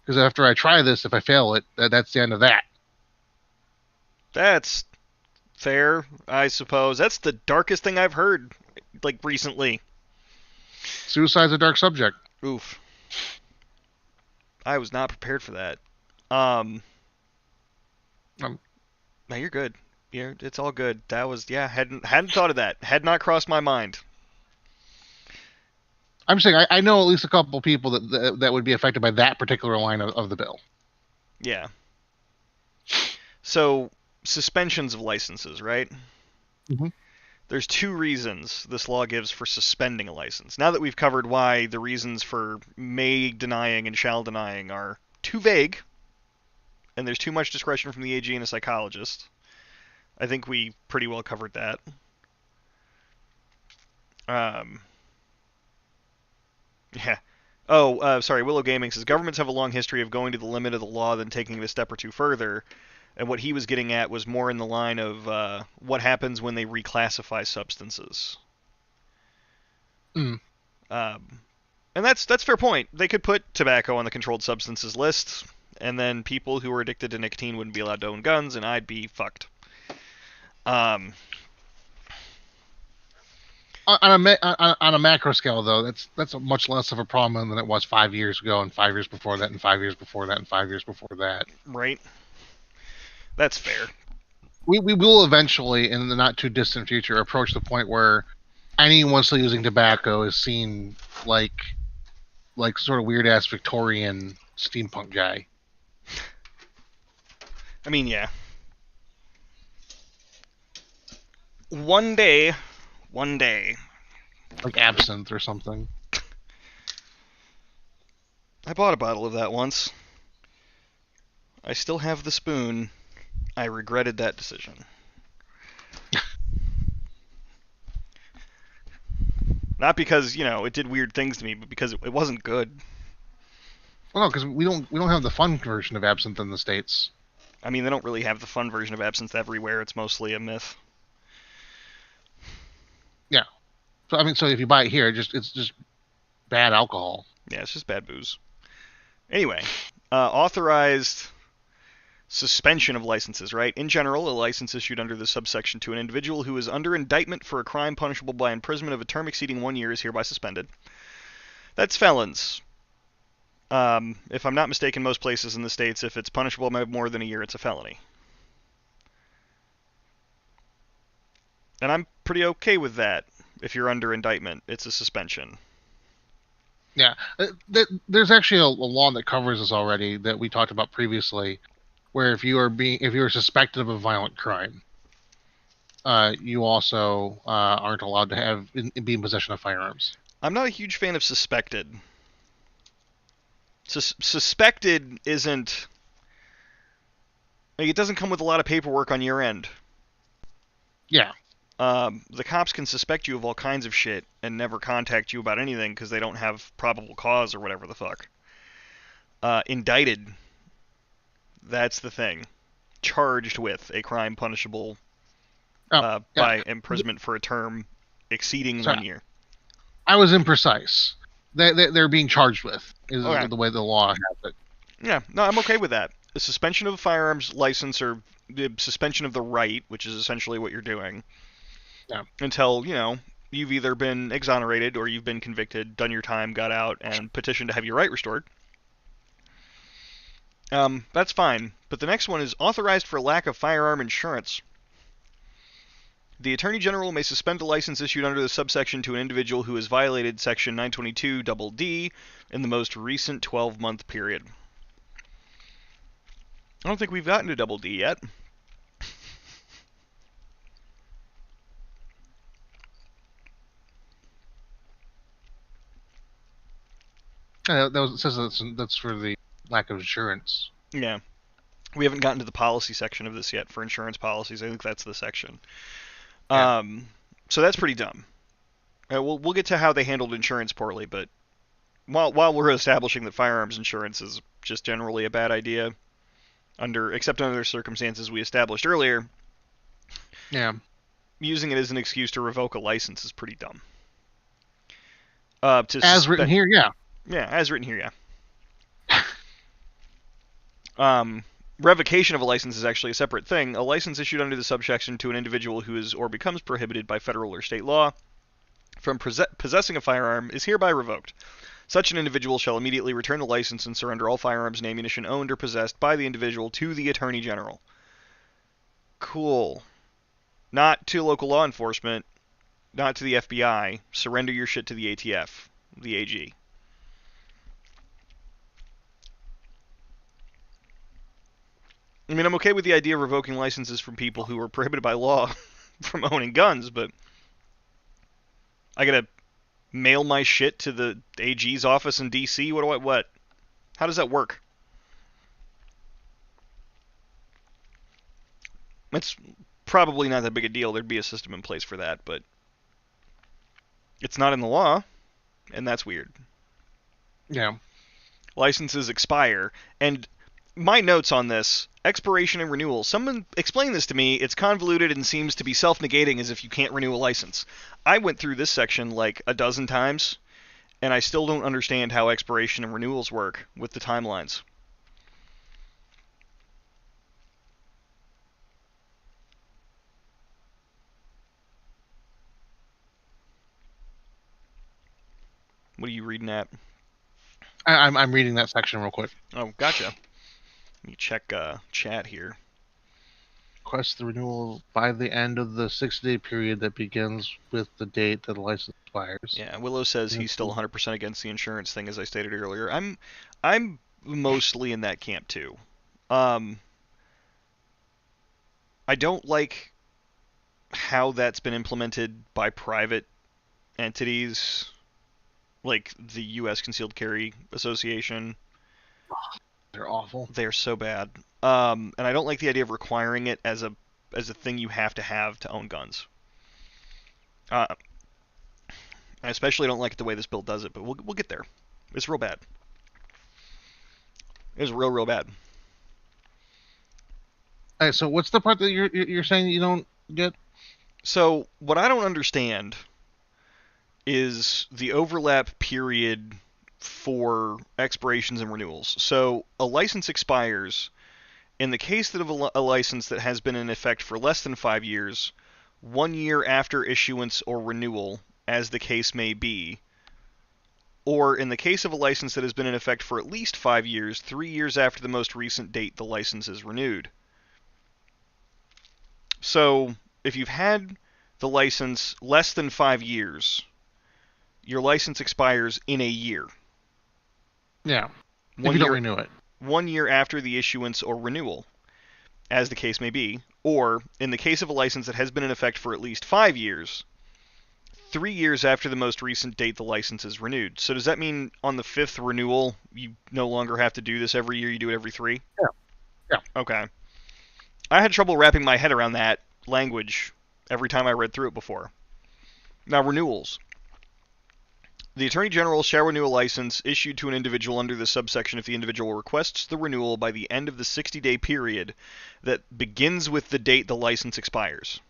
Because after I try this, if I fail it, that's the end of that. That's fair, I suppose. That's the darkest thing I've heard, like, recently. Suicide's a dark subject. Oof. I was not prepared for that. No, you're good. It's all good. That was, hadn't thought of that. Had not crossed my mind. I'm saying I know at least a couple people that would be affected by that particular line of the bill. Yeah. So, suspensions of licenses, right? Mm-hmm. There's two reasons this law gives for suspending a license. Now that we've covered why the reasons for may denying and shall denying are too vague, and there's too much discretion from the AG and a psychologist, I think we pretty well covered that. Yeah. Sorry, Willow Gaming says, governments have a long history of going to the limit of the law then taking it a step or two further. And what he was getting at was more in the line of what happens when they reclassify substances. Mm. And that's a fair point. They could put tobacco on the controlled substances list, and then people who are addicted to nicotine wouldn't be allowed to own guns, and I'd be fucked. On a macro scale, though, that's a much less of a problem than it was 5 years ago, and 5 years before that, and 5 years before that, and 5 years before that. Right. That's fair. We will eventually, in the not too distant future, approach the point where anyone still using tobacco is seen like sort of weird ass Victorian steampunk guy. I mean, yeah. One day. Like absinthe or something. I bought a bottle of that once. I still have the spoon. I regretted that decision. Not because, it did weird things to me, but because it wasn't good. Well, no, because we don't have the fun version of absinthe in the States. I mean, they don't really have the fun version of absinthe everywhere. It's mostly a myth. Yeah. So if you buy it here, it's just bad alcohol. Yeah, it's just bad booze. Anyway, authorized suspension of licenses, right? In general, a license issued under this subsection to an individual who is under indictment for a crime punishable by imprisonment of a term exceeding 1 year is hereby suspended. That's felons. If I'm not mistaken, most places in the States, if it's punishable by more than a year, it's a felony. And I'm pretty okay with that. If you're under indictment, it's a suspension. Yeah. There's actually a law that covers this already that we talked about previously, where if you are suspected of a violent crime, you also aren't allowed to be in possession of firearms. I'm not a huge fan of suspected. Suspected isn't... it doesn't come with a lot of paperwork on your end. Yeah. The cops can suspect you of all kinds of shit and never contact you about anything because they don't have probable cause or whatever the fuck. Indicted... That's the thing. Charged with a crime punishable by imprisonment for a term exceeding 1 year. I was imprecise. They're being charged with is the way the law has it. Yeah, no, I'm okay with that. The suspension of a firearms license or the suspension of the right, which is essentially what you're doing, until, you've either been exonerated or you've been convicted, done your time, got out, and petitioned to have your right restored. That's fine, but the next one is authorized for lack of firearm insurance. The Attorney General may suspend a license issued under the subsection to an individual who has violated Section 922(d) in the most recent 12-month period. I don't think we've gotten to (d) yet. It says that's for the lack of insurance. Yeah. We haven't gotten to the policy section of this yet for insurance policies. I think that's the section. Yeah. So that's pretty dumb. We'll get to how they handled insurance poorly, but while we're establishing that firearms insurance is just generally a bad idea, except under circumstances we established earlier, Yeah. using it as an excuse to revoke a license is pretty dumb. Written here, yeah. Yeah, as written here, yeah. Revocation of a license is actually a separate thing. A license issued under the subsection to an individual who is or becomes prohibited by federal or state law from possessing a firearm is hereby revoked. Such an individual shall immediately return the license and surrender all firearms and ammunition owned or possessed by the individual to the Attorney General. Cool. Not to local law enforcement, not to the FBI. Surrender your shit to the ATF, the AG. I mean, I'm okay with the idea of revoking licenses from people who are prohibited by law from owning guns, but I gotta mail my shit to the AG's office in DC? What? How does that work? It's probably not that big a deal. There'd be a system in place for that, but it's not in the law, and that's weird. Yeah. Licenses expire, and my notes on this, expiration and renewal. Someone explain this to me. It's convoluted and seems to be self-negating as if you can't renew a license. I went through this section like a dozen times, and I still don't understand how expiration and renewals work with the timelines. What are you reading at? I'm reading that section real quick. Oh, gotcha. Let me check chat here. Request the renewal by the end of the 6-day period that begins with the date that the license expires. Yeah, Willow says he's still 100% against the insurance thing, as I stated earlier. I'm mostly in that camp too. I don't like how that's been implemented by private entities, like the U.S. Concealed Carry Association. They're awful. They're so bad. And I don't like the idea of requiring it as a thing you have to own guns. I especially don't like the way this bill does it, but we'll get there. It's real bad. It's real bad. All right, so what's the part that you're saying you don't get? So what I don't understand is the overlap period for expirations and renewals. So a license expires in the case of a license that has been in effect for less than 5 years, 1 year after issuance or renewal, as the case may be, or in the case of a license that has been in effect for at least 5 years, 3 years after the most recent date the license is renewed. So if you've had the license less than 5 years, your license expires in a year. Yeah. If you don't renew it. 1 year after the issuance or renewal, as the case may be, or in the case of a license that has been in effect for at least 5 years, 3 years after the most recent date the license is renewed. So does that mean on the 5th renewal, you no longer have to do this every year, you do it every 3? Yeah. Okay. I had trouble wrapping my head around that language every time I read through it before. Now, renewals. The Attorney General shall renew a license issued to an individual under this subsection if the individual requests the renewal by the end of the 60-day period that begins with the date the license expires.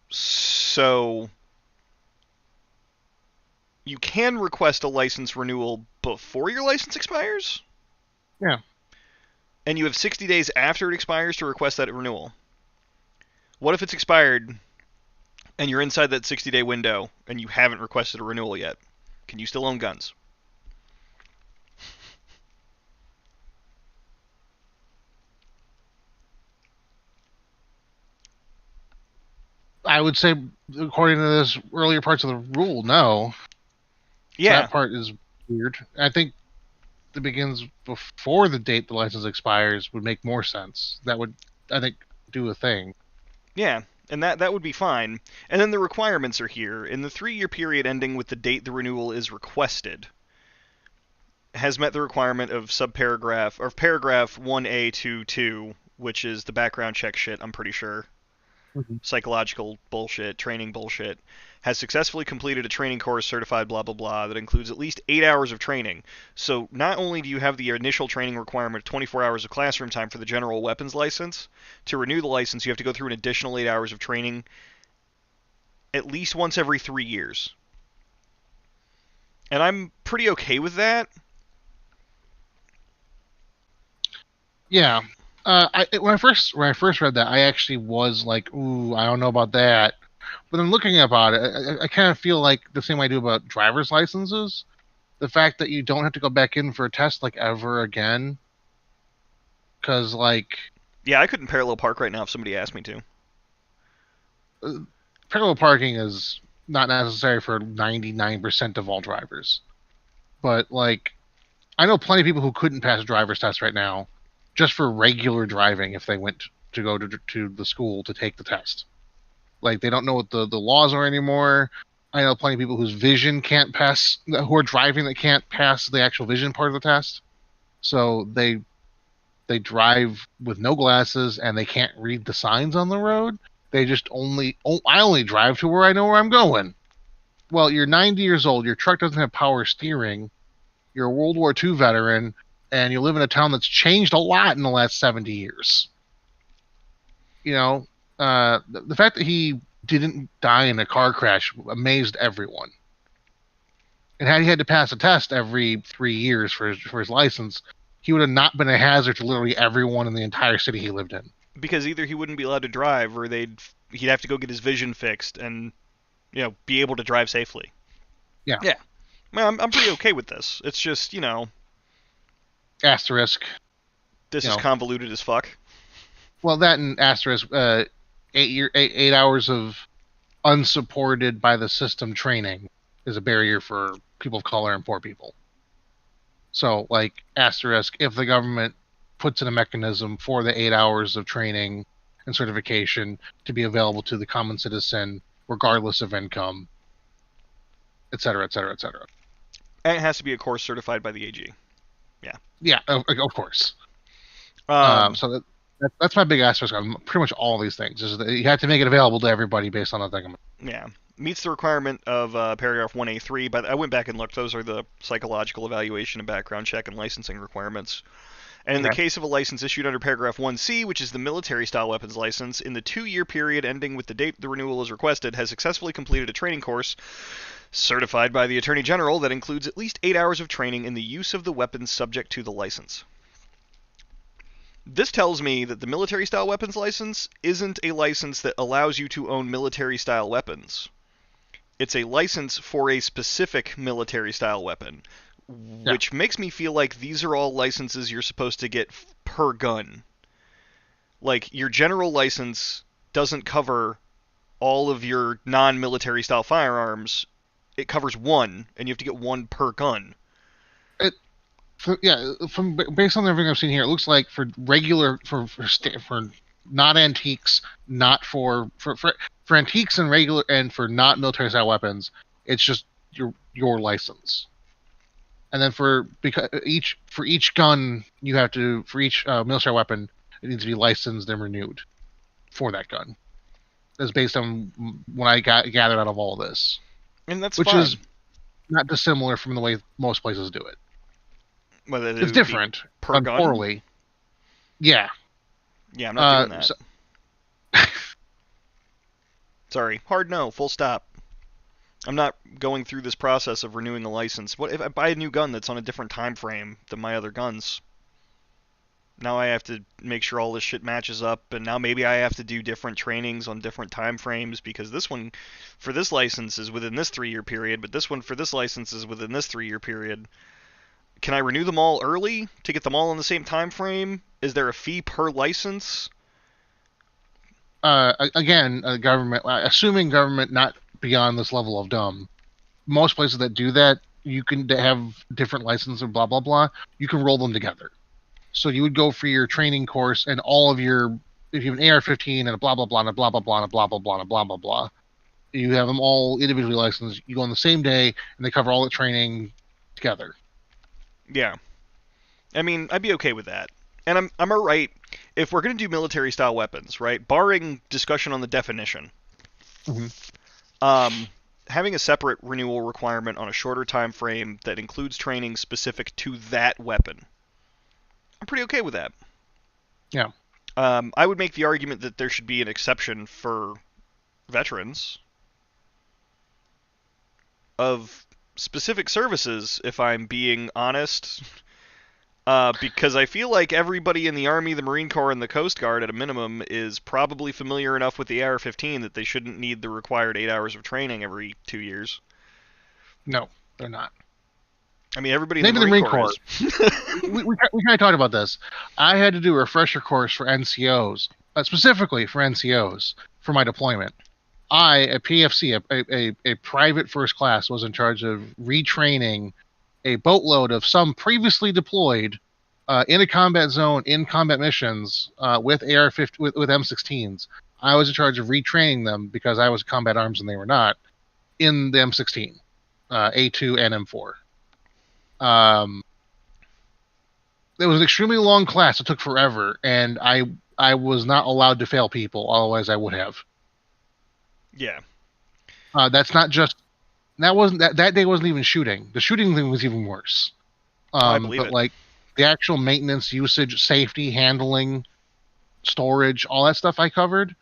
So you can request a license renewal before your license expires? Yeah. And you have 60 days after it expires to request that renewal. What if it's expired and you're inside that 60-day window and you haven't requested a renewal yet? Can you still own guns? I would say, according to this earlier parts of the rule, no. Yeah. That part is weird. I think it begins before the date the license expires would make more sense. That would, I think, do a thing. Yeah. and that would be fine. And then the requirements are here. In the 3-year period ending with the date the renewal is requested, has met the requirement of subparagraph or paragraph 1A22, which is the background check shit, I'm pretty sure. Mhm. Psychological bullshit, training bullshit, has successfully completed a training course certified blah blah blah that includes at least 8 hours of training. So not only do you have the initial training requirement of 24 hours of classroom time for the general weapons license, to renew the license you have to go through an additional 8 hours of training at least once every 3 years. And I'm pretty okay with that. Yeah. When I first read that, I actually was like, "Ooh, I don't know about that." But then looking about it, I kind of feel like the same I do about driver's licenses. The fact that you don't have to go back in for a test like ever again, because like Yeah, I couldn't parallel park right now if somebody asked me to. parallel parking is not necessary for 99% of all drivers. But like, I know plenty of people who couldn't pass a driver's test right now, just for regular driving if they went to go to the school to take the test. Like they don't know what the laws are anymore. I know plenty of people whose vision can't pass, who are driving that can't pass the actual vision part of the test. So they drive with no glasses and they can't read the signs on the road. They just I only drive to where I know where I'm going. Well, you're 90 years old. Your truck doesn't have power steering. You're a World War II veteran, and you live in a town that's changed a lot in the last 70 years. You know, the fact that he didn't die in a car crash amazed everyone. And had he had to pass a test every 3 years for his license, he would have not been a hazard to literally everyone in the entire city he lived in. Because either he wouldn't be allowed to drive, or he'd have to go get his vision fixed and be able to drive safely. Yeah. Yeah. Well, I'm pretty okay with this. It's just Asterisk. This is convoluted as fuck. Well, that and asterisk. 8 hours of unsupported by the system training is a barrier for people of color and poor people. So, like, asterisk, if the government puts in a mechanism for the 8 hours of training and certification to be available to the common citizen, regardless of income, et cetera, et cetera, et cetera. And it has to be a course certified by the AG. Yeah, of course. So that's my big asterisk on pretty much all these things. Is that you have to make it available to everybody based on the thing. Yeah. Meets the requirement of paragraph 1A3, but I went back and looked. Those are the psychological evaluation and background check and licensing requirements. And in the case of a license issued under paragraph 1C, which is the military-style weapons license, in the 2-year period ending with the date the renewal is requested, has successfully completed a training course certified by the Attorney General that includes at least 8 hours of training in the use of the weapons subject to the license. This tells me that the military-style weapons license isn't a license that allows you to own military-style weapons. It's a license for a specific military-style weapon, which makes me feel like these are all licenses you're supposed to get per gun. Like, your general license doesn't cover all of your non-military style firearms. It covers one, and you have to get one per gun. From based on everything I've seen here, it looks like for regular for not antiques, not for antiques and regular and for not military style weapons, it's just your license. And then for each gun you have to for each military weapon it needs to be licensed and renewed for that gun. That's based on what I gathered out of all this. And that's which fine. is not dissimilar from the way most places do it. Whether it's different, per gun? Poorly. Yeah. Yeah, I'm not doing that. Sorry, hard no, full stop. I'm not going through this process of renewing the license. What if I buy a new gun that's on a different time frame than my other guns? Now I have to make sure all this shit matches up, and now maybe I have to do different trainings on different time frames because this one for this license is within this 3-year period, but this one for this license is within this 3-year period. Can I renew them all early to get them all in the same time frame? Is there a fee per license? Again, government, assuming government not beyond this level of dumb, most places that do that, you can have different licenses and blah, blah, blah. You can roll them together. So you would go for your training course and all of your if you have an AR-15 and a blah blah blah and a blah blah blah and a blah blah blah and a blah blah blah, you have them all individually licensed. You go on the same day, and they cover all the training together. Yeah. I mean, I'd be okay with that. And I'm alright if we're going to do military style weapons, right? Barring discussion on the definition. Mm-hmm. Having a separate renewal requirement on a shorter time frame that includes training specific to that weapon. I'm pretty okay with that. Yeah. I would make the argument that there should be an exception for veterans of specific services, if I'm being honest. Because I feel like everybody in the Army, the Marine Corps, and the Coast Guard, at a minimum, is probably familiar enough with the AR-15 that they shouldn't need the required 8 hours of training every 2 years. No, they're not. I mean, everybody in Maybe the Marine Corps we kind of talked about this. I had to do a refresher course for NCOs, specifically for NCOs, for my deployment. I, at PFC, a private first class, was in charge of retraining a boatload of some previously deployed in a combat zone, in combat missions, with AR-15, with M16s. I was in charge of retraining them because I was combat arms and they were not, in the M16, A2 and M4. It was an extremely long class. It took forever, and I was not allowed to fail people, otherwise I would have. Yeah. That's not just that day wasn't even shooting. The shooting thing was even worse. I believe but it. like the actual maintenance, usage, safety, handling, storage, all that stuff I covered.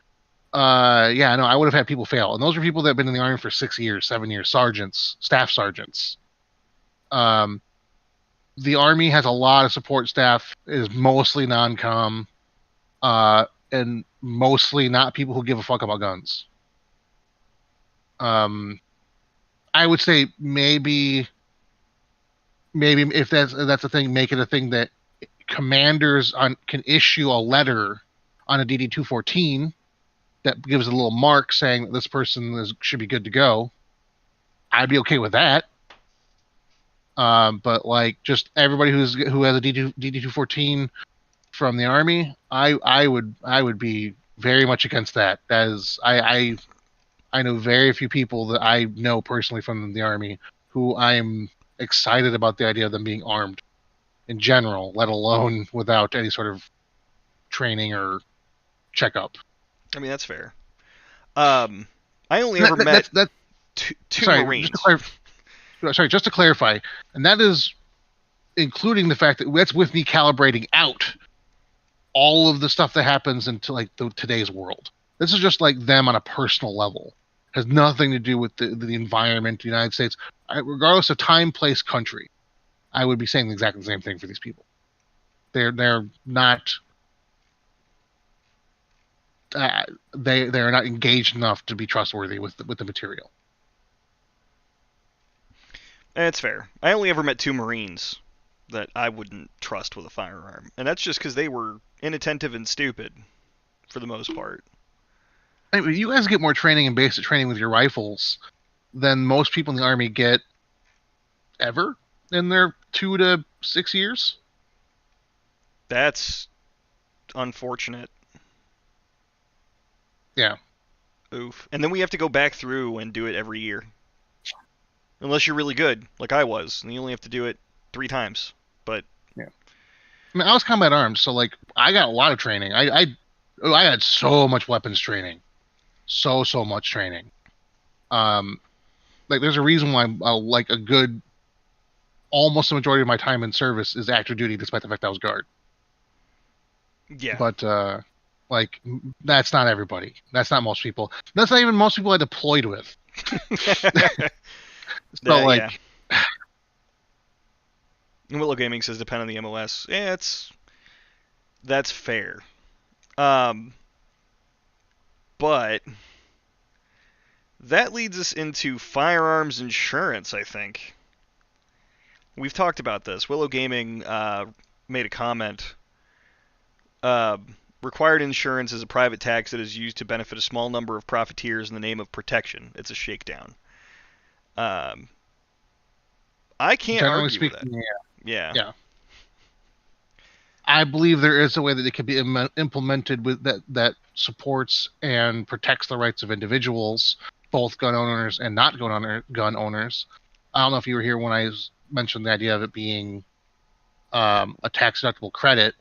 Yeah, no, I would have had people fail, and those are people that have been in the Army for 6 years, 7 years, sergeants, staff sergeants. The Army has a lot of support staff. It is mostly non-com, and mostly not people who give a fuck about guns. I would say maybe if that's a thing, make it a thing that commanders can issue a letter on a DD-214 that gives a little mark saying that this person should be good to go. I'd be okay with that. But like just everybody who has a DD-214 from the Army, I would be very much against that. That is, I know very few people that I know personally from the Army who I'm excited about the idea of them being armed in general, let alone without any sort of training or checkup. I mean, that's fair. I only ever met two Marines. Just to clarify, and that is including the fact that that's with me calibrating out all of the stuff that happens into like today's world. This is just like them on a personal level. Has nothing to do with the environment, the United States. Regardless of time, place, country, I would be saying exactly the same thing for these people. They're not they're not engaged enough to be trustworthy with the material. It's fair. I only ever met 2 Marines that I wouldn't trust with a firearm, and that's just because they were inattentive and stupid, for the most part. I mean, you guys get more training and basic training with your rifles than most people in the Army get ever in their 2 to 6 years. That's unfortunate. Yeah. Oof. And then we have to go back through and do it every year. Unless you're really good, like I was, and you only have to do it 3 times. But yeah. I mean, I was combat arms, so like I got a lot of training. I had so much weapons training. So much training. Like there's a reason why like a good almost the majority of my time in service is active duty, despite the fact I was guard. Yeah. But like that's not everybody. That's not most people. That's not even most people I deployed with. So like yeah. Willow Gaming says depend on the MOS. Yeah, that's fair. But that leads us into firearms insurance, I think. We've talked about this. Willow Gaming made a comment. Required insurance is a private tax that is used to benefit a small number of profiteers in the name of protection. It's a shakedown. I can't generally argue speaking, with that. Yeah. I believe there is a way that it can be implemented with that supports and protects the rights of individuals, both gun owners and not gun owners. I don't know if you were here when I mentioned the idea of it being a tax deductible credit,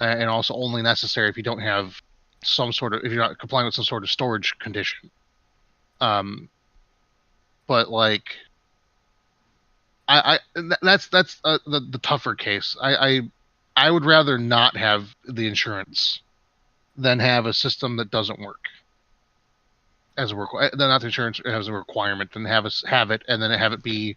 and also only necessary if you don't have if you're not complying with some sort of storage condition. But like, that's the tougher case. I would rather not have the insurance than have a system that doesn't work as a not the insurance as a requirement, than have it and then have it be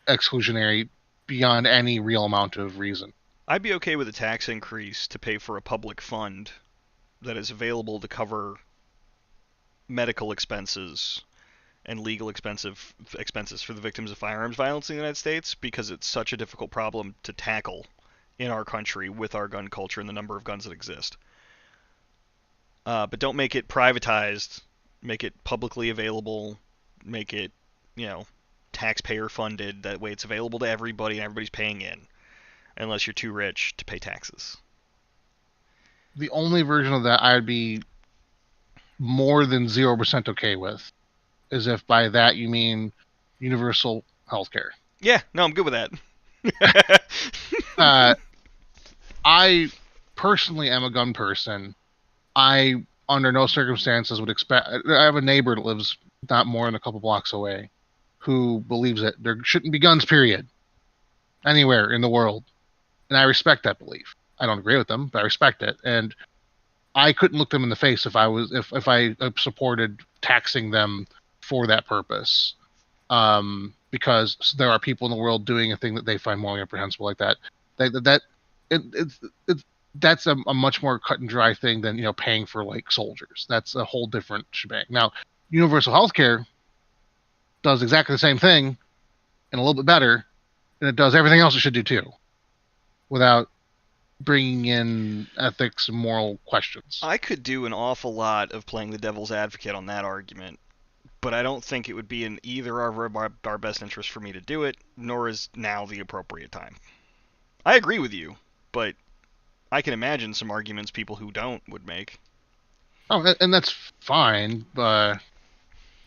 exclusionary beyond any real amount of reason. I'd be okay with a tax increase to pay for a public fund that is available to cover medical expenses and legal expenses for the victims of firearms violence in the United States, because it's such a difficult problem to tackle in our country with our gun culture and the number of guns that exist. But don't make it privatized. Make it publicly available. Make it, taxpayer funded. That way it's available to everybody and everybody's paying in, unless you're too rich to pay taxes. The only version of that I'd be more than 0% okay with is if by that you mean universal healthcare. Yeah, no, I'm good with that. I personally am a gun person. I, under no circumstances, would expect... I have a neighbor that lives not more than a couple blocks away who believes that there shouldn't be guns, period, anywhere in the world. And I respect that belief. I don't agree with them, but I respect it. And I couldn't look them in the face if I supported taxing them for that purpose. Because there are people in the world doing a thing that they find morally reprehensible like that. That's a much more cut and dry thing than paying for like soldiers. That's a whole different shebang. Now, universal healthcare does exactly the same thing and a little bit better, and it does everything else it should do too, without bringing in ethics and moral questions. I could do an awful lot of playing the devil's advocate on that argument, but I don't think it would be in either our best interest for me to do it, nor is now the appropriate time. I agree with you, but I can imagine some arguments people who don't would make. Oh, and that's fine, but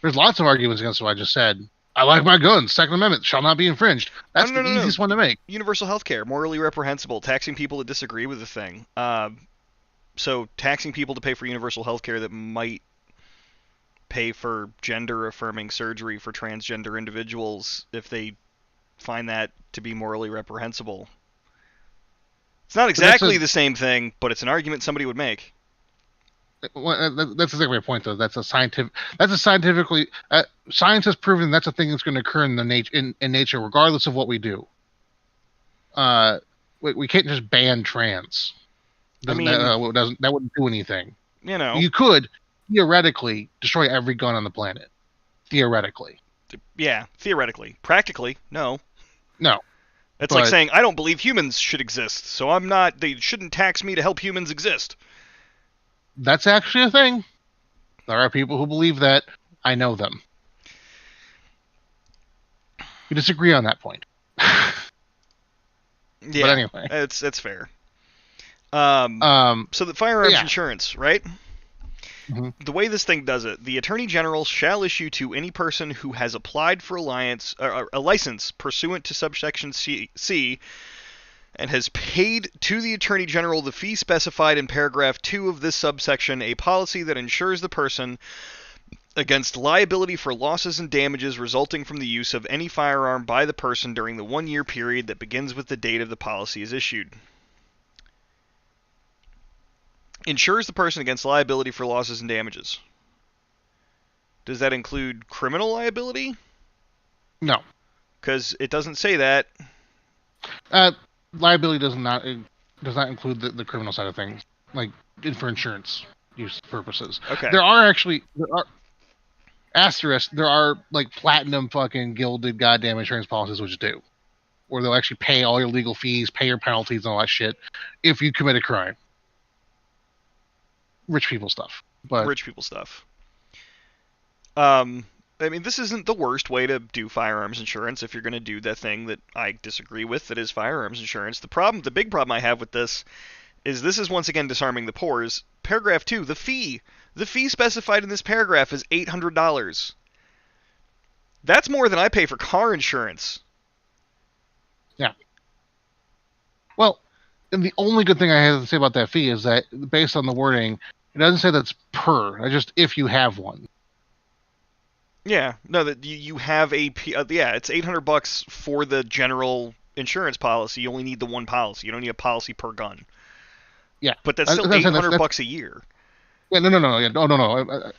there's lots of arguments against what I just said. I like my guns. Second Amendment shall not be infringed. That's the easiest one to make. Universal healthcare, morally reprehensible, taxing people that disagree with the thing. So taxing people to pay for universal healthcare that might pay for gender-affirming surgery for transgender individuals if they find that to be morally reprehensible. It's not exactly the same thing, but it's an argument somebody would make. Well, that's exactly my point, though. Scientifically, science has proven that's a thing that's going to occur in nature, regardless of what we do. We can't just ban trans. That wouldn't do anything. You could theoretically destroy every gun on the planet. Theoretically. Yeah, theoretically. Practically, no. No. It's like saying, I don't believe humans should exist, so they shouldn't tax me to help humans exist. That's actually a thing. There are people who believe that. I know them. We disagree on that point. Yeah, but anyway. It's fair. So the firearms insurance, right? Mm-hmm. The way this thing does it, the Attorney General shall issue to any person who has applied for a license pursuant to subsection C and has paid to the Attorney General the fee specified in paragraph 2 of this subsection a policy that insures the person against liability for losses and damages resulting from the use of any firearm by the person during the 1-year period that begins with the date of the policy is issued. Insures the person against liability for losses and damages. Does that include criminal liability? No. Because it doesn't say that. Liability does not include the criminal side of things, like for insurance use purposes. Okay. There are asterisks. There are like platinum fucking gilded goddamn insurance policies which do, where they'll actually pay all your legal fees, pay your penalties, and all that shit if you commit a crime. Rich people stuff. I mean, this isn't the worst way to do firearms insurance if you're going to do that thing that I disagree with, that is firearms insurance. The big problem I have with this is this is once again disarming the pores. Paragraph 2, the fee. The fee specified in this paragraph is $800. That's more than I pay for car insurance. Yeah. Well, and the only good thing I have to say about that fee is that, based on the wording, it doesn't say that's per. It's just if you have one. Yeah, no, that you have yeah, it's $800 for the general insurance policy. You only need the one policy. You don't need a policy per gun. Yeah, But that's still $800 a year. Yeah, no.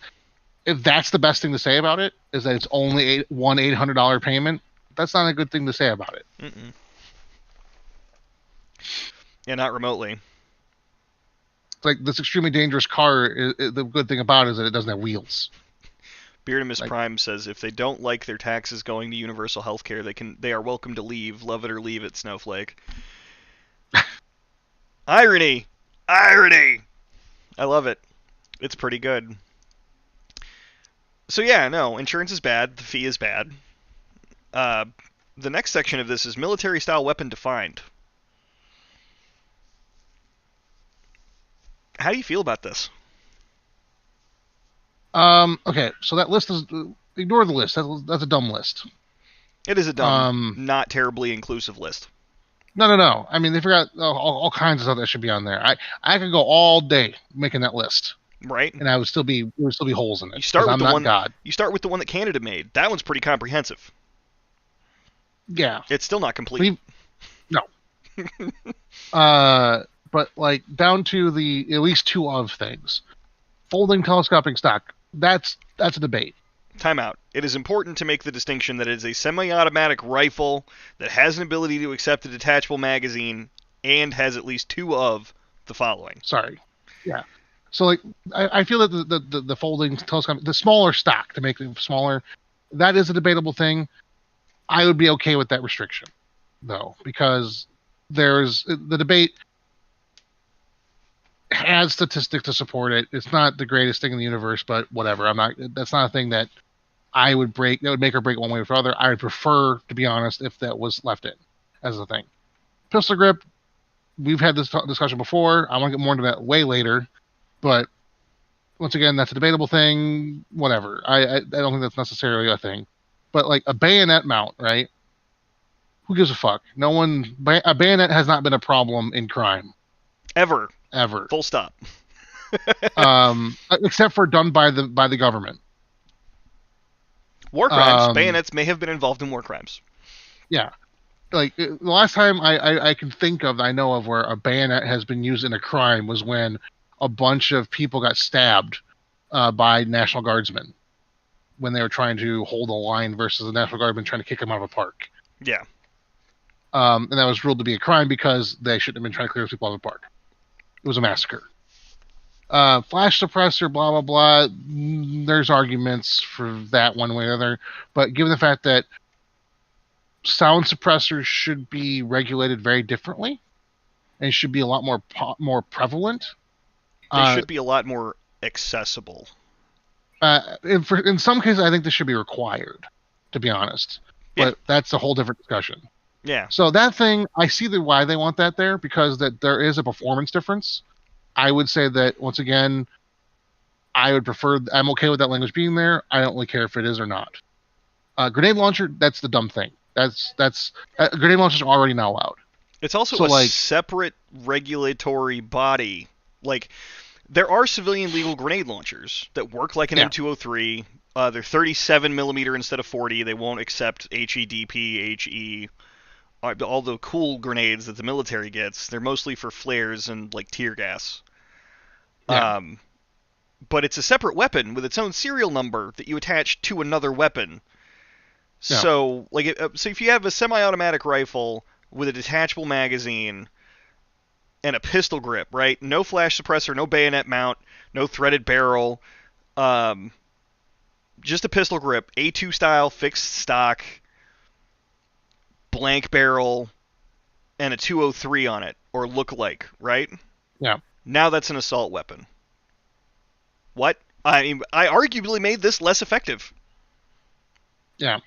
If that's the best thing to say about it, is that it's only one $800 payment, that's not a good thing to say about it. Mm-mm. Yeah, not remotely. It's like this extremely dangerous car. The good thing about it is that it doesn't have wheels. Beardimus Prime says if they don't like their taxes going to universal health care, they are welcome to leave. Love it or leave it, Snowflake. Irony! I love it. It's pretty good. So yeah, no, insurance is bad. The fee is bad. The next section of this is military-style weapon defined. How do you feel about this? Okay, so that list is... Ignore the list. That's a dumb list. It is a dumb, not terribly inclusive list. No. I mean, they forgot all kinds of stuff that should be on there. I could go all day making that list. Right. And there would still be holes in it. You start with God. You start with the one that Canada made. That one's pretty comprehensive. Yeah. It's still not complete. No. But like down to the at least two of things. Folding telescoping stock. That's a debate. Time out. It is important to make the distinction that it is a semi-automatic rifle that has an ability to accept a detachable magazine and has at least two of the following. Sorry. Yeah. So like I feel that the folding telescope, the smaller stock to make it smaller, that is a debatable thing. I would be okay with that restriction, though, because there's the debate has statistics to support it. It's not the greatest thing in the universe, but whatever. That's not a thing that I would break. That would make or break one way or the other. I would prefer, to be honest, if that was left in as a thing. Pistol grip. We've had this discussion before. I want to get more into that way later, but once again, that's a debatable thing. Whatever. I don't think that's necessarily a thing. But like a bayonet mount, right? Who gives a fuck? No one. A bayonet has not been a problem in crime. Ever. Full stop. Except for done by the government. War crimes. Bayonets may have been involved in war crimes. Yeah. Like the last time I can think of, I know of, where a bayonet has been used in a crime was when a bunch of people got stabbed by National Guardsmen when they were trying to hold a line versus the National Guardsmen trying to kick them out of a park. Yeah. And that was ruled to be a crime because they shouldn't have been trying to clear people out of the park. It was a massacre. Flash suppressor, blah, blah, blah. There's arguments for that one way or the other. But given the fact that sound suppressors should be regulated very differently and should be a lot more prevalent. They should be a lot more accessible. In some cases, I think this should be required, to be honest. But that's a whole different discussion. Yeah. So that thing, I see why they want that there, because that there is a performance difference. I would say that, once again, I'm okay with that language being there. I don't really care if it is or not. Grenade launcher, that's the dumb thing. Grenade launchers are already not allowed. It's also a separate regulatory body. Like, there are civilian legal grenade launchers that work like an M203. They're 37 millimeter instead of 40. They won't accept HEDP, HE, all the cool grenades that the military gets. They're mostly for flares and like tear gas. Yeah. But it's a separate weapon with its own serial number that you attach to another weapon. Yeah. So, so if you have a semi-automatic rifle with a detachable magazine and a pistol grip, right? No flash suppressor, no bayonet mount, no threaded barrel, just a pistol grip, A2 style, fixed stock, blank barrel, and a 203 on it, or look-alike, right? Yeah. Now that's an assault weapon. What? I mean, I arguably made this less effective. Yeah.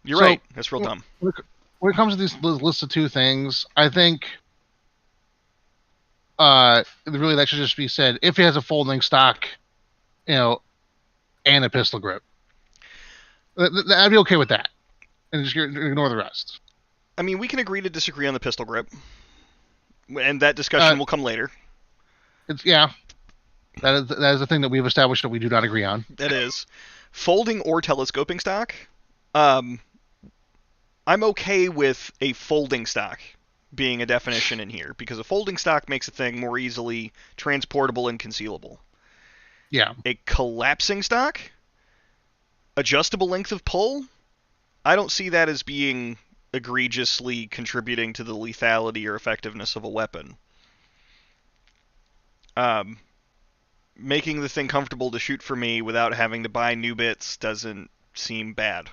You're right. That's real dumb. When it comes to these lists of two things, I think really that should just be said if it has a folding stock, and a pistol grip. I'd be okay with that, and just ignore the rest. I mean, we can agree to disagree on the pistol grip, and that discussion will come later. That is a thing that we've established that we do not agree on. That is. Folding or telescoping stock, I'm okay with a folding stock being a definition in here, because a folding stock makes a thing more easily transportable and concealable. Yeah. A collapsing stock, adjustable length of pull, I don't see that as being egregiously contributing to the lethality or effectiveness of a weapon. Making the thing comfortable to shoot for me without having to buy new bits doesn't seem bad.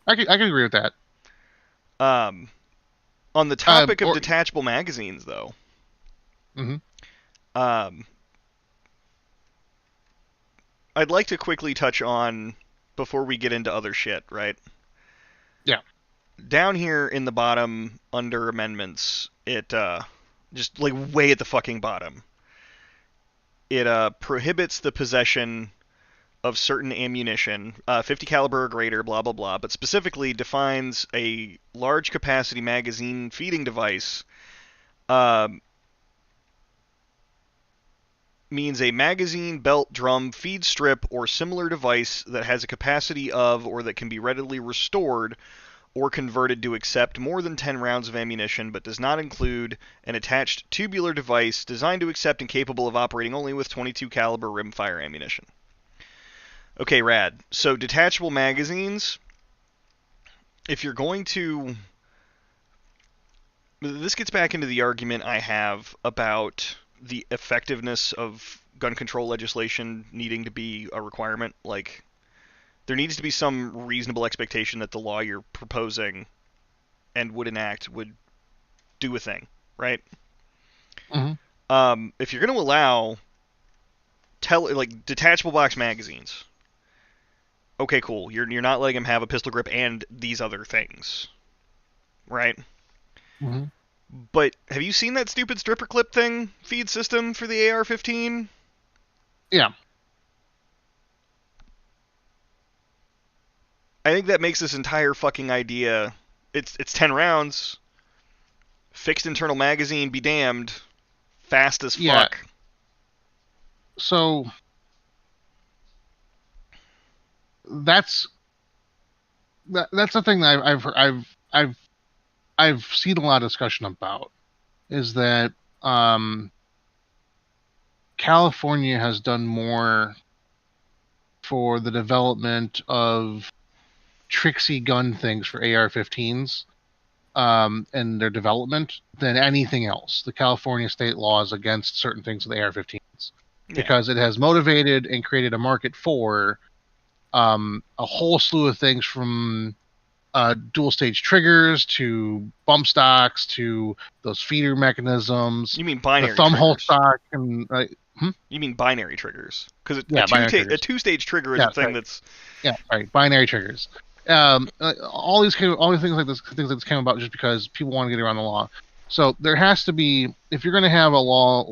I can agree with that. On the topic of detachable magazines, though, I'd like to quickly touch on, before we get into other shit, right? Yeah. Down here in the bottom, under amendments, it, just like way at the fucking bottom, it prohibits the possession of certain ammunition, 50 caliber or greater, blah, blah, blah, but specifically defines a large capacity magazine feeding device means a magazine, belt, drum, feed strip, or similar device that has a capacity of, or that can be readily restored or converted to accept more than 10 rounds of ammunition, but does not include an attached tubular device designed to accept and capable of operating only with 22 caliber rimfire ammunition. Okay, rad. So detachable magazines, if you're going to... This gets back into the argument I have about the effectiveness of gun control legislation needing to be a requirement. Like, there needs to be some reasonable expectation that the law you're proposing and would enact would do a thing, right? Mm-hmm. If you're going to allow detachable box magazines, okay, cool. You're not letting them have a pistol grip and these other things, right? Mm-hmm. But have you seen that stupid stripper clip thing feed system for the AR-15? Yeah. I think that makes this entire fucking idea. It's 10 rounds, fixed internal magazine, be damned, fast as fuck. Yeah. So that's the thing that I've seen a lot of discussion about, is that California has done more for the development of tricksy gun things for AR-15s and their development than anything else. The California state laws against certain things with AR-15s, because it has motivated and created a market for a whole slew of things, from dual stage triggers to bump stocks to those feeder mechanisms. You mean binary the thumb triggers. hole stock and You mean binary triggers? Because a two-stage trigger is a thing that's binary triggers. All these things like this, things like this came about just because people want to get around the law. So there has to be, if you're going to have a law,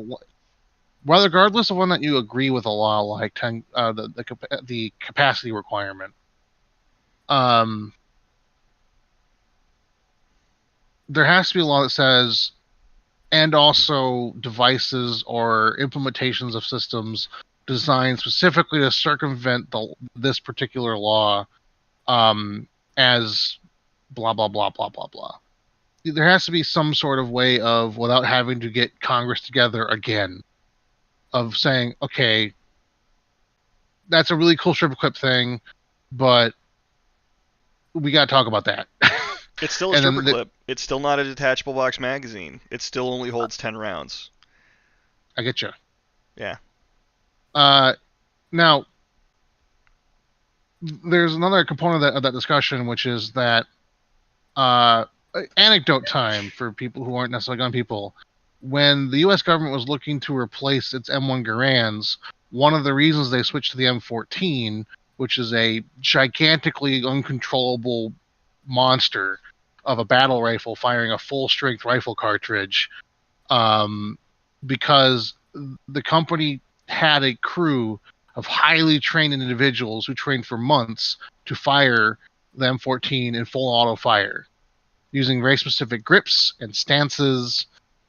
well, regardless of whether you agree with a law like the capacity requirement, there has to be a law that says, and also devices or implementations of systems designed specifically to circumvent this particular law, as blah blah blah blah blah blah. There has to be some sort of way of, without having to get Congress together again, of saying, okay, that's a really cool strip clip thing, but we got to talk about that. It's still a stripper clip. It's still not a detachable box magazine. It still only holds 10 rounds. I get you. Yeah. Now, there's another component of that discussion, which is that anecdote time for people who aren't necessarily gun people. When the U.S. government was looking to replace its M1 Garands, one of the reasons they switched to the M14, which is a gigantically uncontrollable monster of a battle rifle firing a full-strength rifle cartridge, because the company had a crew of highly trained individuals who trained for months to fire the M14 in full auto fire, using very specific grips and stances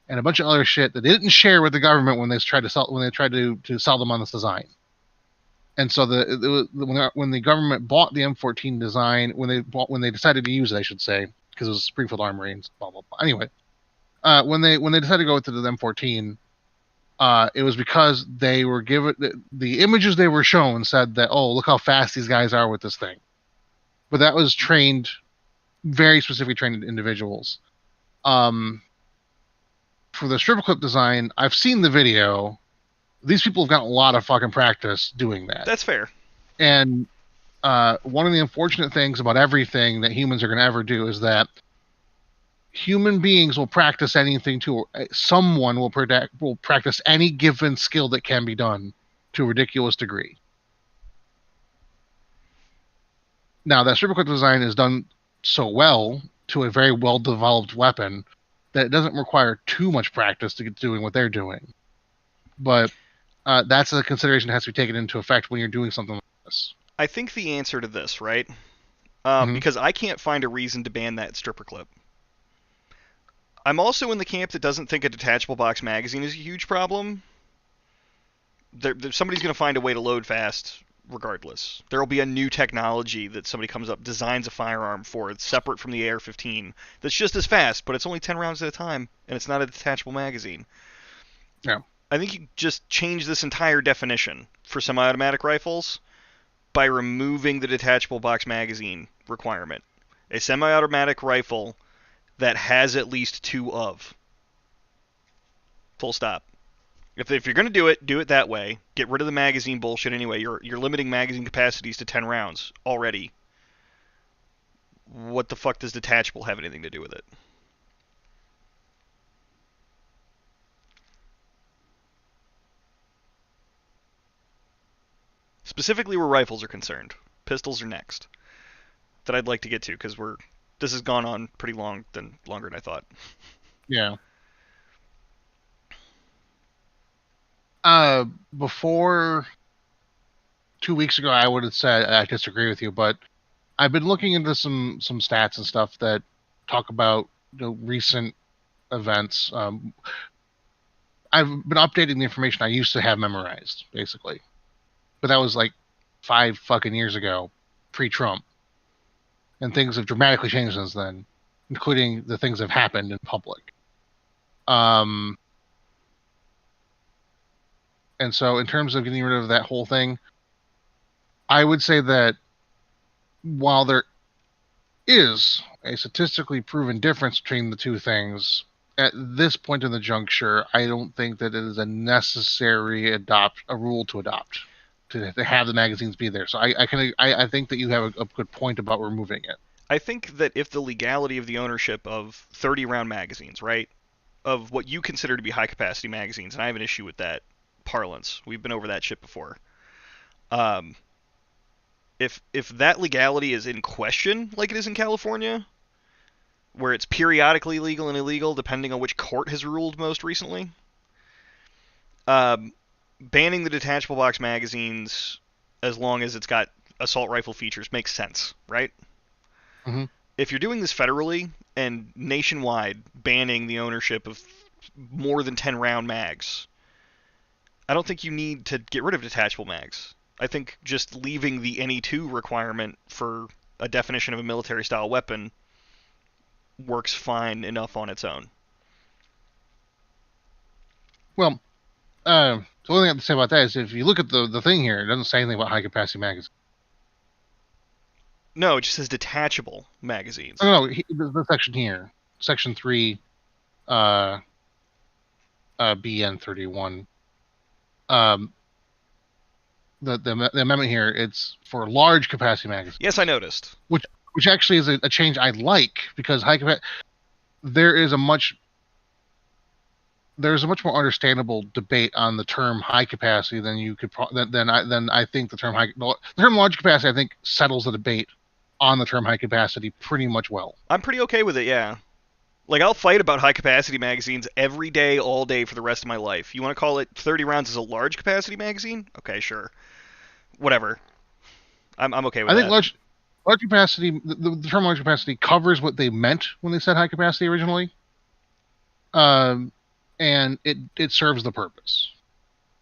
and a bunch of other shit that they didn't share with the government when they tried to sell them on this design. And so when the government bought the M14 design, when they decided to use it, I should say, because it was Springfield Armory and blah blah blah. Anyway, when they decided to go with the M14, it was because they were given the images they were shown said that, oh, look how fast these guys are with this thing. But that was very specifically trained individuals. For the stripper clip design, I've seen the video. These people have got a lot of fucking practice doing that. That's fair. And one of the unfortunate things about everything that humans are going to ever do is that human beings will practice anything someone will practice any given skill that can be done to a ridiculous degree. Now, that stripper clip design is done so well to a very well-developed weapon that it doesn't require too much practice to get doing what they're doing. But that's a consideration that has to be taken into effect when you're doing something like this. I think the answer to this, right? Mhm. Because I can't find a reason to ban that stripper clip. I'm also in the camp that doesn't think a detachable box magazine is a huge problem. Somebody's going to find a way to load fast regardless. There will be a new technology that somebody comes up, designs a firearm for. It's separate from the AR-15. That's just as fast, but it's only 10 rounds at a time, and it's not a detachable magazine. Yeah. I think you just change this entire definition for semi-automatic rifles by removing the detachable box magazine requirement. A semi-automatic rifle that has at least 2 of. Full stop. If you're going to do it that way. Get rid of the magazine bullshit anyway. You're limiting magazine capacities to 10 rounds already. What the fuck does detachable have anything to do with it? Specifically where rifles are concerned. Pistols are next. That I'd like to get to, because this has gone on pretty longer than I thought. Yeah. Before 2 weeks ago, I would have said I disagree with you, but I've been looking into some stats and stuff that talk about recent events. I've been updating the information I used to have memorized, basically, but that was like 5 fucking years ago, pre-Trump, and things have dramatically changed since then, including the things that have happened in public. And so in terms of getting rid of that whole thing, I would say that while there is a statistically proven difference between the two things, at this point in the juncture, I don't think that it is a necessary rule to adopt to have the magazines be there. So I think that you have a good point about removing it. I think that if the legality of the ownership of 30-round magazines, right, of what you consider to be high-capacity magazines, and I have an issue with that parlance. We've been over that shit before. If that legality is in question, like it is in California, where it's periodically legal and illegal depending on which court has ruled most recently, banning the detachable box magazines as long as it's got assault rifle features makes sense, right? Mm-hmm. If you're doing this federally and nationwide, banning the ownership of more than 10 round mags, I don't think you need to get rid of detachable mags. I think just leaving the NE2 requirement for a definition of a military-style weapon works fine enough on its own. Well, the only thing I have to say about that is if you look at the thing here, it doesn't say anything about high-capacity magazines. No, it just says detachable magazines. No, the section here, section 3, BN31. The amendment here, it's for large capacity magazines. Yes, I noticed. Which actually is a change I like, because there's a much more understandable debate on the term high capacity than you could than I think the term large capacity, I think, settles the debate on the term high capacity pretty much well. I'm pretty okay with it, yeah. Like, I'll fight about high capacity magazines every day, all day for the rest of my life. You want to call it 30 rounds as a large capacity magazine? Okay, sure. Whatever. I'm okay with I think that. large capacity, the term large capacity covers what they meant when they said high capacity originally, and it serves the purpose.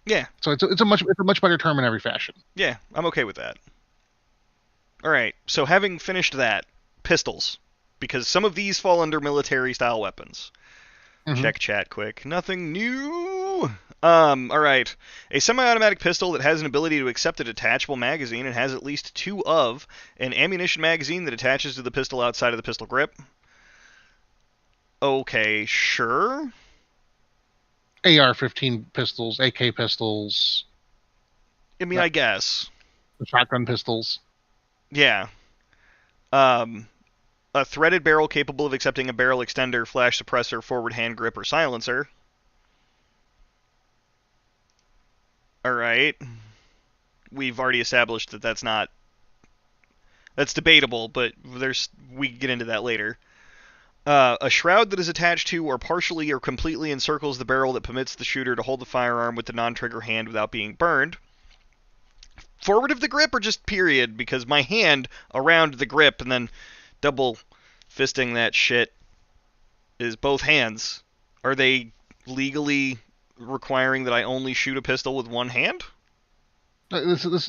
Yeah. So it's a much better term in every fashion. Yeah, I'm okay with that. All right. So having finished that, pistols, because some of these fall under military style weapons. Mm-hmm. Check chat quick. Nothing new. All right. A semi-automatic pistol that has an ability to accept a detachable magazine and has at least two of an ammunition magazine that attaches to the pistol outside of the pistol grip. Okay, sure. AR-15 pistols, AK pistols, I mean, I guess. shotgun pistols. Yeah. Um, a threaded barrel capable of accepting a barrel extender, flash suppressor, forward hand grip, or silencer. All right. We've already established that that's debatable, but we can get into that later. A shroud that is attached to or partially or completely encircles the barrel that permits the shooter to hold the firearm with the non-trigger hand without being burned. Forward of the grip or just period? Because my hand around the grip and then double fisting that shit is both hands. Are they legally requiring that I only shoot a pistol with one hand? This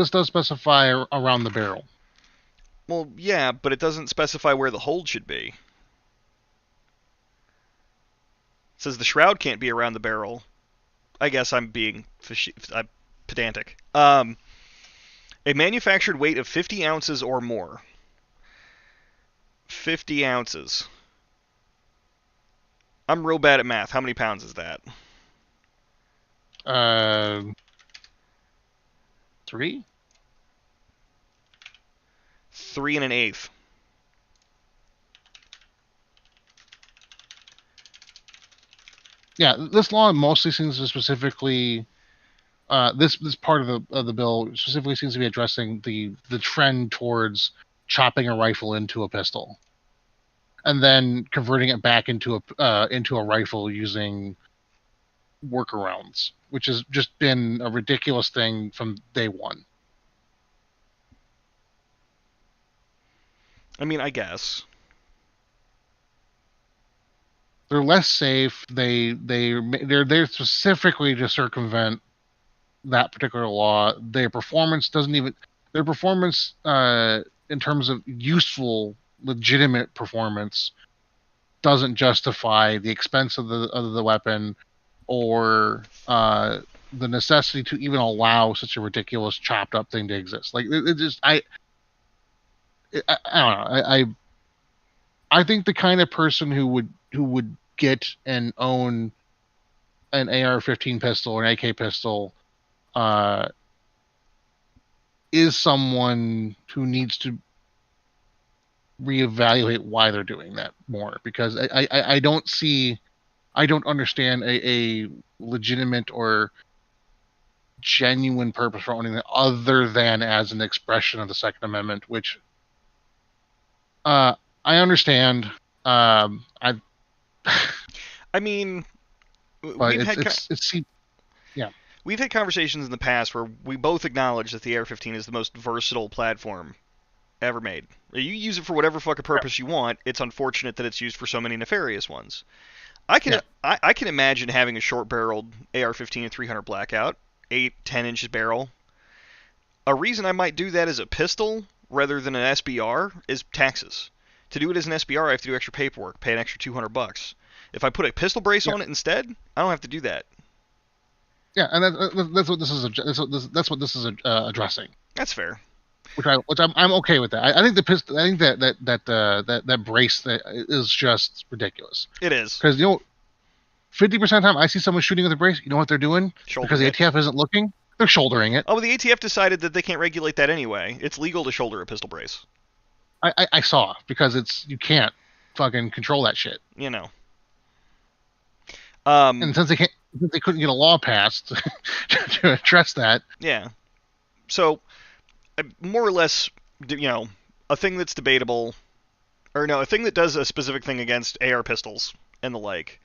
does specify around the barrel. Well, yeah, but it doesn't specify where the hold should be. It says the shroud can't be around the barrel. I guess I'm being pedantic. A manufactured weight of 50 ounces or more. 50 ounces. I'm real bad at math. How many pounds is that? 3? 3 and an eighth. Yeah, this law mostly seems to specifically this part of the bill specifically seems to be addressing the trend towards chopping a rifle into a pistol, and then converting it back into a rifle using workarounds, which has just been a ridiculous thing from day one. I mean, I guess. They're less safe. They're there specifically to circumvent that particular law. Their performance in terms of useful, legitimate performance doesn't justify the expense of the weapon or the necessity to even allow such a ridiculous chopped up thing to exist. Like it just I don't know. I think the kind of person who would get and own an AR-15 pistol or an AK pistol is someone who needs to reevaluate why they're doing that more, because I don't understand a legitimate or genuine purpose for owning it other than as an expression of the Second Amendment, which I understand. I mean, but yeah. We've had conversations in the past where we both acknowledge that the AR-15 is the most versatile platform ever made. You use it for whatever fucking purpose you want. It's unfortunate that it's used for so many nefarious ones. I can imagine having a short-barreled AR-15 and 300 Blackout, 8-10 inches barrel. A reason I might do that as a pistol rather than an SBR is taxes. To do it as an SBR, I have to do extra paperwork, pay an extra $200. If I put a pistol brace on it instead, I don't have to do that. Yeah, and that's what this is addressing. That's fair. Which I'm okay with that. I think the pistol. I think that brace that is just ridiculous. It is, because 50% of the time I see someone shooting with a brace. You know what they're doing? Because the ATF isn't looking. They're shouldering it. Oh, but the ATF decided that they can't regulate that anyway. It's legal to shoulder a pistol brace. I saw, because you can't fucking control that shit. And since they couldn't get a law passed to address that. Yeah. So, more or less, a thing that's debatable, or no, a thing that does a specific thing against AR pistols and the like.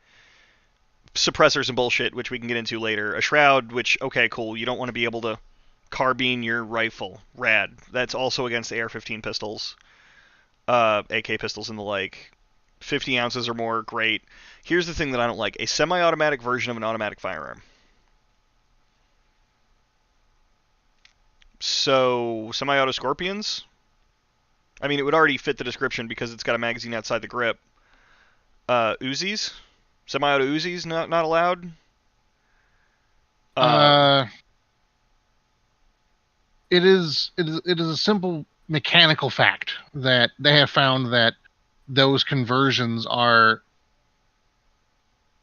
Suppressors and bullshit, which we can get into later. A shroud, which, okay, cool, you don't want to be able to carbine your rifle. Rad. That's also against AR-15 pistols, AK pistols and the like. 50 ounces or more, great. Here's the thing that I don't like: a semi-automatic version of an automatic firearm. So, semi-auto Scorpions? I mean, it would already fit the description because it's got a magazine outside the grip. Uzis? Semi-auto Uzis not allowed? Uh, it is a simple mechanical fact that they have found that those conversions are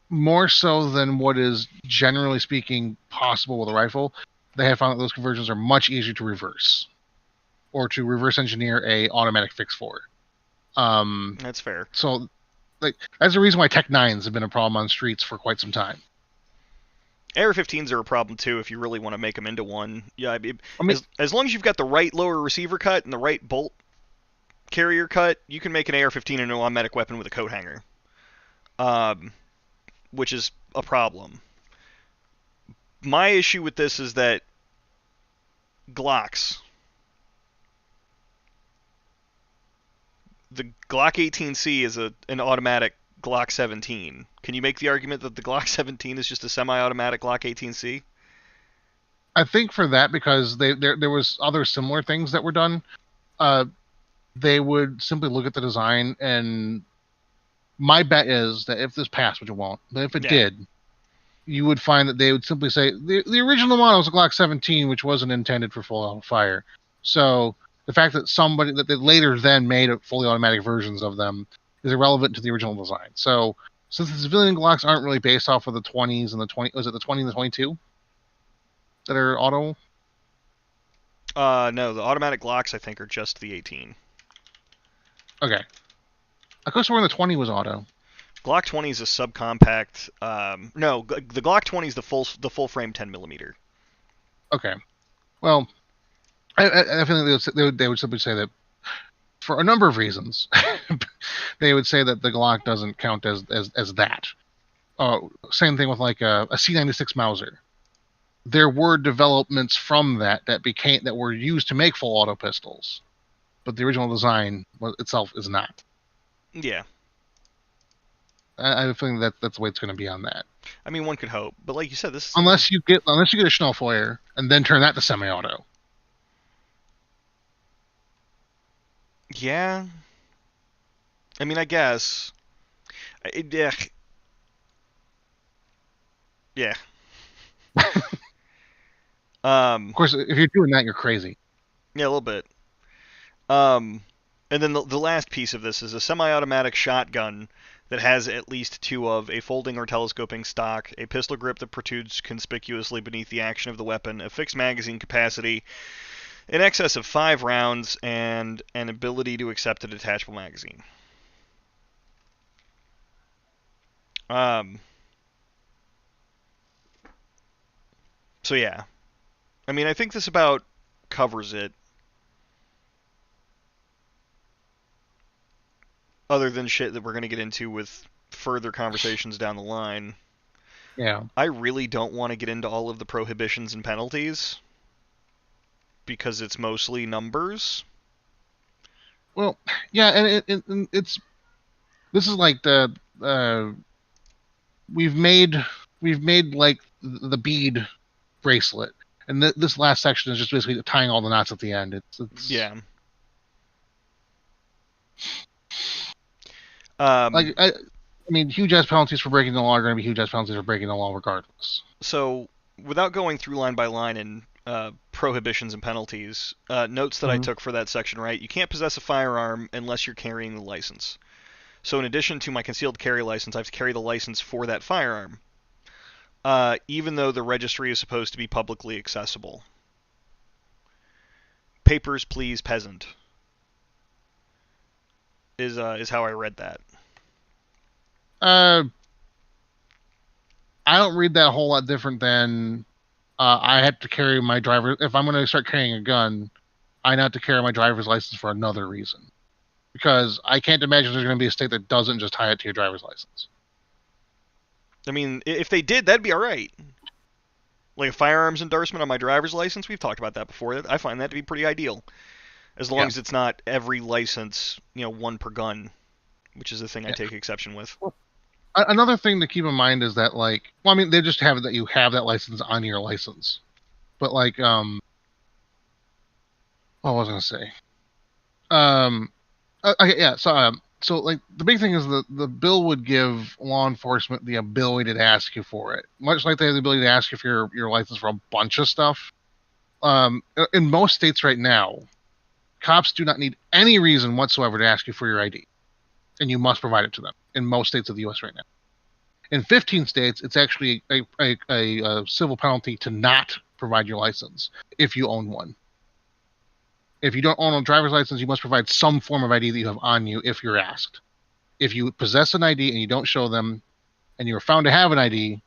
more so than what is generally speaking possible with a rifle. They have found that those conversions are much easier to reverse, or to reverse engineer a automatic fix for. That's fair. So, like, that's the reason why Tech 9s have been a problem on streets for quite some time. AR-15s are a problem too if you really want to make them into one. Yeah, I mean, as long as you've got the right lower receiver cut and the right bolt carrier cut, you can make an AR-15 an automatic weapon with a coat hanger, which is a problem. My issue with this is that Glocks, the Glock 18C is an automatic Glock 17. Can you make the argument that the Glock 17 is just a semi-automatic Glock 18C? I think for that, because there was other similar things that were done, they would simply look at the design, and my bet is that if this passed, which it won't, but if it did, you would find that they would simply say the original model was a Glock 17, which wasn't intended for full fire. So the fact that they later then made fully automatic versions of them is irrelevant to the original design. So since the civilian Glocks aren't really based off of the 20s and the 20, was it the 20 and the 22 that are auto? No, the automatic Glocks I think are just the 18. Okay. I could have sworn the 20 was auto. Glock 20 is a subcompact. No, the Glock 20 is the full frame 10mm. Okay. Well, I feel like they would simply say that for a number of reasons, they would say that the Glock doesn't count as that. Same thing with like a C96 Mauser. There were developments from that were used to make full auto pistols, but the original design itself is not. Yeah. I have a feeling that that's the way it's going to be on that. I mean, one could hope, but like you said, this unless you get a Schnellfeuer and then turn that to semi-auto. Yeah. I mean, I guess. Yeah. Of course, if you're doing that, you're crazy. Yeah, a little bit. And then the last piece of this is a semi-automatic shotgun that has at least two of a folding or telescoping stock, a pistol grip that protrudes conspicuously beneath the action of the weapon, a fixed magazine capacity in excess of 5 rounds, and an ability to accept a detachable magazine. So yeah. I mean, I think this about covers it. Other than shit that we're going to get into with further conversations down the line. Yeah. I really don't want to get into all of the prohibitions and penalties because it's mostly numbers. Well, yeah, and it's this is like the we've made like the bead bracelet, and this last section is just basically tying all the knots at the end. It's yeah. Like I mean, huge ass penalties for breaking the law are going to be huge ass penalties for breaking the law regardless. So, without going through line by line and prohibitions and penalties, notes that I took for that section, right? You can't possess a firearm unless you're carrying the license. So in addition to my concealed carry license, I have to carry the license for that firearm, even though the registry is supposed to be publicly accessible. Papers, please, peasant. Is how I read that. I don't read that a whole lot different than I have to carry my driver. If I'm going to start carrying a gun, I have to carry my driver's license for another reason. because I can't imagine there's going to be a state that doesn't just tie it to your driver's license. I mean, if they did, that'd be all right. Like a firearms endorsement on my driver's license, we've talked about that before. I find that to be pretty ideal, as long as it's not every license, one per gun, which is the thing I take exception with. Another thing to keep in mind is that, they just have it that you have that license on your license. But, what was I going to say? So the big thing is the bill would give law enforcement the ability to ask you for it, much like they have the ability to ask you for your license for a bunch of stuff. In most states right now, cops do not need any reason whatsoever to ask you for your ID, and you must provide it to them. In most states of the U.S. right now, in 15 states, it's actually a civil penalty to not provide your license if you own one. If you don't own a driver's license, you must provide some form of ID that you have on you if you're asked. If you possess an ID and you don't show them, and you're found to have an ID,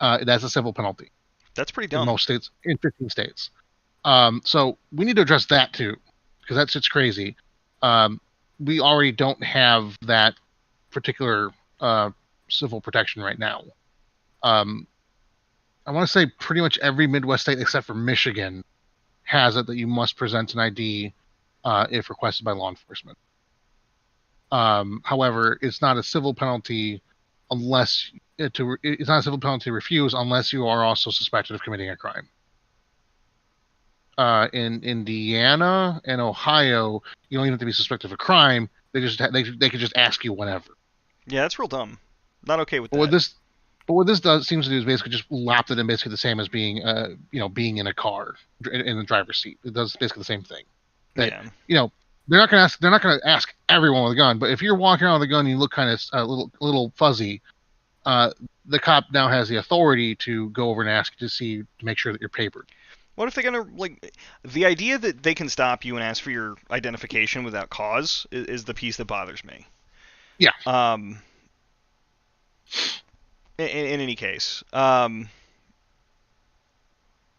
that's a civil penalty. That's pretty dumb. In most states, in 15 states. So we need to address that too, because that's just crazy. We already don't have that particular civil protection right now. I want to say pretty much every Midwest state except for Michigan has it that you must present an ID if requested by law enforcement. However, it's not a civil penalty it's not a civil penalty to refuse unless you are also suspected of committing a crime. In Indiana and Ohio, you don't even have to be suspected of a crime. They could just ask you whenever. Yeah, that's real dumb. Not okay with that. But what this seems to do is basically just lopped it in basically the same as being in a car in the driver's seat. It does basically the same thing. They're not going to ask everyone with a gun, but if you're walking around with a gun and you look kind of a little fuzzy, the cop now has the authority to go over and ask to make sure that you're papered. What if they're gonna the idea that they can stop you and ask for your identification without cause is the piece that bothers me. Yeah. In any case, I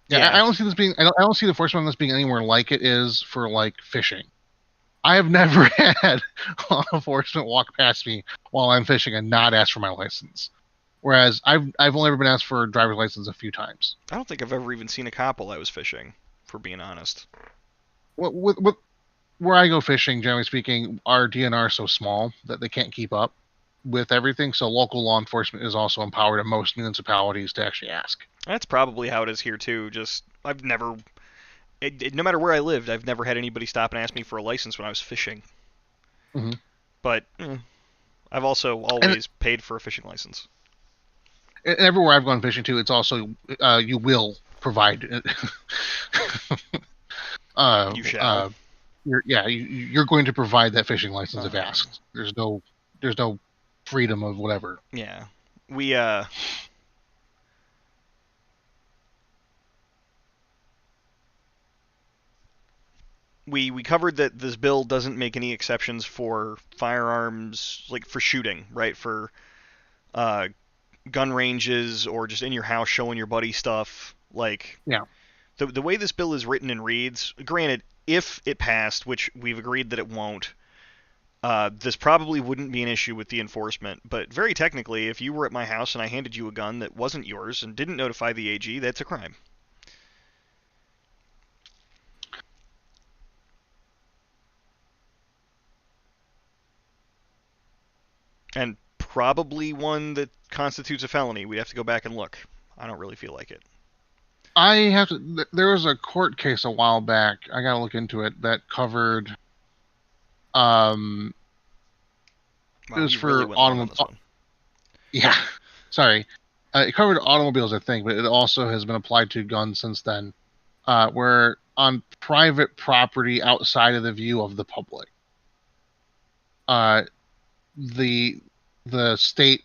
don't see this being. I don't see the enforcement on this being anywhere like it is for fishing. I have never had law enforcement walk past me while I'm fishing and not ask for my license. Whereas I've only ever been asked for a driver's license a few times. I don't think I've ever even seen a cop while I was fishing, for being honest. Where I go fishing, generally speaking, our DNR is so small that they can't keep up with everything, so local law enforcement is also empowered in most municipalities to actually ask. That's probably how it is here too. Just I've never, no matter where I lived, I've never had anybody stop and ask me for a license when I was fishing. Mm-hmm. But I've also always paid for a fishing license. And everywhere I've gone fishing too, it's also you will provide. You shall. You're going to provide that fishing license if asked. There's no freedom of whatever. Yeah. We covered that this bill doesn't make any exceptions for firearms, for shooting, right? For gun ranges or just in your house showing your buddy stuff. The way this bill is written and reads, granted, if it passed, which we've agreed that it won't, this probably wouldn't be an issue with the enforcement. But very technically, if you were at my house and I handed you a gun that wasn't yours and didn't notify the AG, that's a crime. And probably one that constitutes a felony. We'd have to go back and look. I don't really feel like it. There was a court case a while back. I gotta look into it. That covered. It was for automobiles. Yeah, sorry. It covered automobiles, I think, but it also has been applied to guns since then. Where on private property outside of the view of the public, the state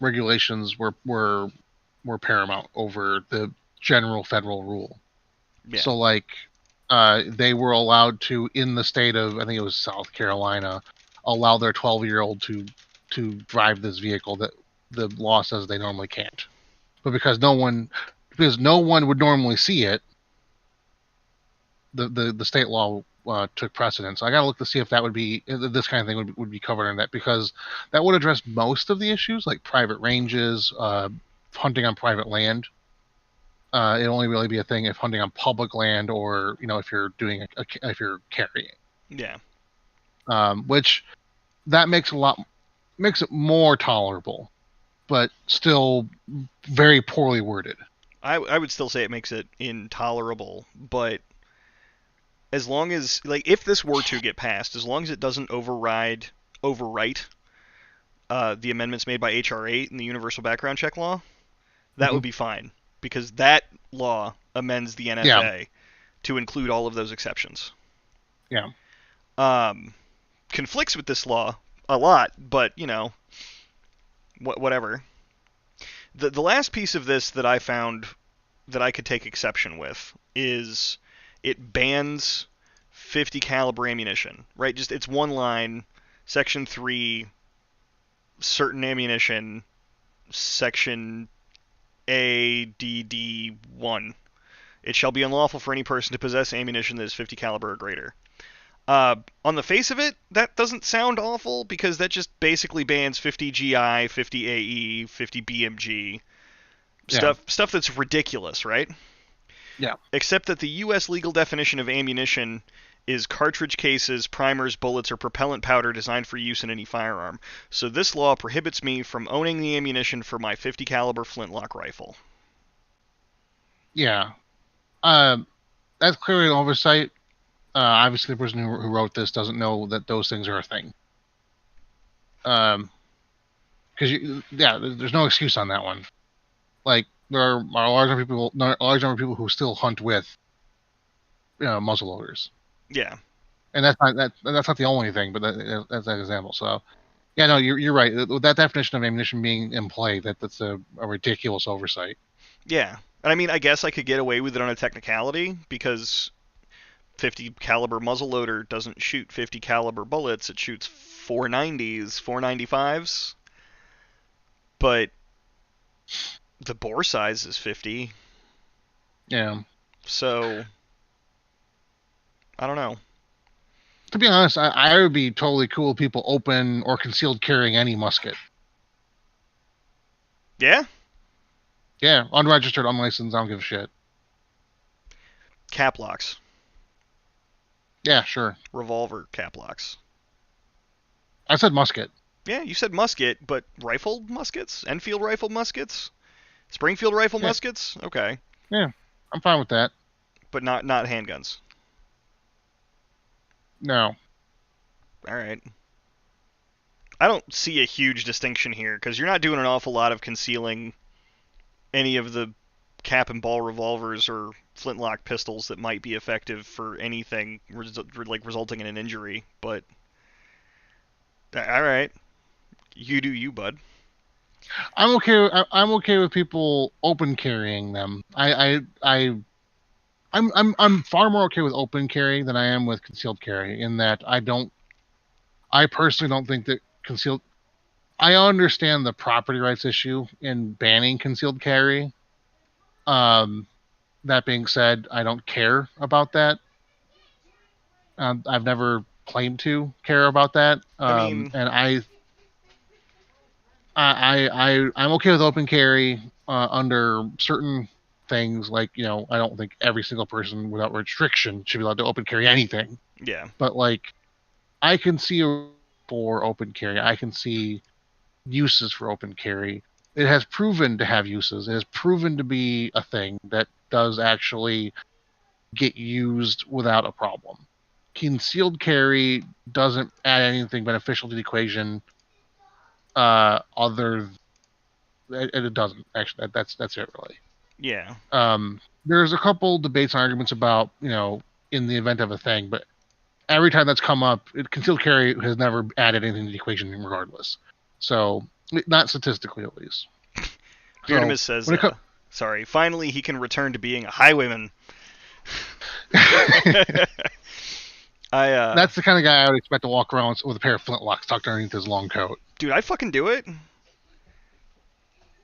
regulations were paramount over the general federal rule. Yeah. So they were allowed to, in the state of, I think it was South Carolina, allow their 12-year-old to drive this vehicle that the law says they normally can't. But because no one would normally see it, the state law took precedence. I got to look to see if that would be this kind of thing would be covered in that, because that would address most of the issues like private ranges, hunting on private land. It'd only really be a thing if hunting on public land, or if you're doing if you're carrying. Yeah. Which that makes it more tolerable, but still very poorly worded. I would still say it makes it intolerable, but as long as, like, if this were to get passed, as long as it doesn't overwrite the amendments made by H.R. 8 and the Universal Background Check law, that would be fine, because that law amends the NFA to include all of those exceptions. Yeah. Conflicts with this law a lot, but, whatever. The last piece of this that I found that I could take exception with is it bans 50 caliber ammunition, right? Just it's one line, section 3, certain ammunition, section ADD1. It shall be unlawful for any person to possess ammunition that is 50 caliber or greater. On the face of it, that doesn't sound awful, because that just basically bans 50 GI, 50 AE, 50 BMG. Stuff that's ridiculous, right? Yeah. Except that the U.S. legal definition of ammunition is cartridge cases, primers, bullets, or propellant powder designed for use in any firearm. So this law prohibits me from owning the ammunition for my 50 caliber flintlock rifle. Yeah. That's clearly an oversight. Obviously, the person who wrote this doesn't know that those things are a thing. Because there's no excuse on that one. Like, there are a large number of people who still hunt with muzzleloaders. Yeah. And that's not the only thing, but that's an example. So, yeah, no, you're right. That definition of ammunition being in play, that's a ridiculous oversight. Yeah. And I mean, I guess I could get away with it on a technicality, because 50 caliber muzzleloader doesn't shoot 50 caliber bullets. It shoots 490s, 495s. But the bore size is 50. Yeah. So, I don't know. To be honest, I would be totally cool with people open or concealed carrying any musket. Yeah? Yeah, unregistered, unlicensed, I don't give a shit. Cap locks. Yeah, sure. Revolver cap locks. I said musket. Yeah, you said musket, but rifled muskets? Enfield rifle muskets? Springfield rifle muskets? Okay. Yeah, I'm fine with that. But not handguns. No. All right. I don't see a huge distinction here, because you're not doing an awful lot of concealing any of the cap and ball revolvers or flintlock pistols that might be effective for anything resulting in an injury. But all right, you do you, bud. I'm okay with people open carrying them. I'm far more okay with open carry than I am with concealed carry, in that I personally don't think that concealed. I understand the property rights issue in banning concealed carry. That being said, I don't care about that. I've never claimed to care about that. And I'm okay with open carry under certain things, like, I don't think every single person without restriction should be allowed to open carry anything. Yeah. But, like, I can see for open carry. I can see uses for open carry. It has proven to have uses. It has proven to be a thing that does actually get used without a problem. Concealed carry doesn't add anything beneficial to the equation. It doesn't actually. That's it really. Yeah. There's a couple debates and arguments about, in the event of a thing, but every time that's come up, concealed carry has never added anything to the equation regardless. So, not statistically at least. Beardamus says, sorry, finally he can return to being a highwayman. That's the kind of guy I would expect to walk around with a pair of flintlocks tucked underneath his long coat. Dude, I fucking do it.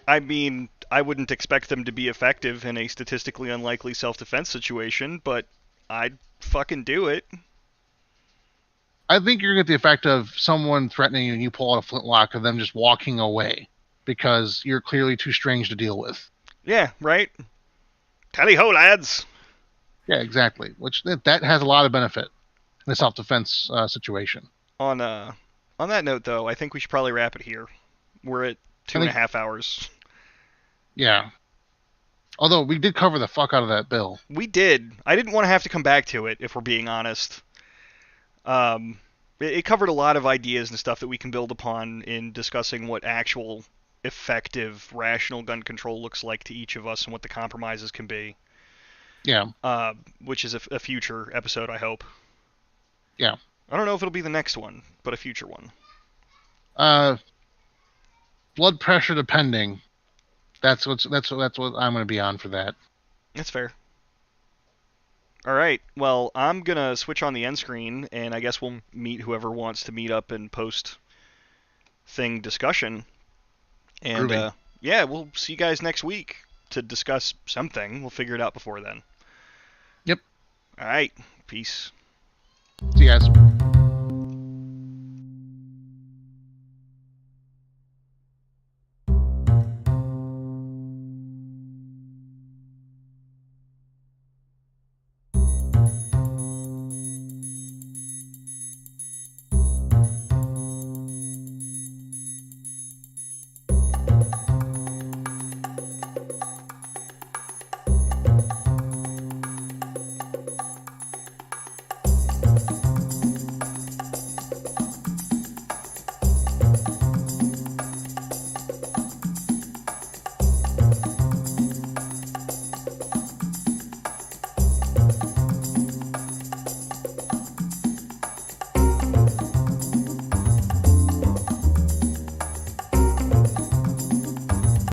I mean, I wouldn't expect them to be effective in a statistically unlikely self-defense situation, but I'd fucking do it. I think you're going to get the effect of someone threatening you and you pull out a flintlock of them just walking away because you're clearly too strange to deal with. Yeah, right? Tally ho, lads! Yeah, exactly. Which that has a lot of benefit in a self-defense situation. On that note, though, I think we should probably wrap it here. We're at 2.5 hours. Yeah. Although we did cover the fuck out of that bill. We did. I didn't want to have to come back to it, if we're being honest. It covered a lot of ideas and stuff that we can build upon in discussing what actual effective, rational gun control looks like to each of us and what the compromises can be. Yeah. Which is a future episode, I hope. Yeah. I don't know if it'll be the next one, but a future one. Blood pressure depending. That's what I'm going to be on for that. That's fair. All right. Well, I'm gonna switch on the end screen, and I guess we'll meet whoever wants to meet up and post thing discussion. And yeah, we'll see you guys next week to discuss something. We'll figure it out before then. Yep. All right. Peace. See you guys.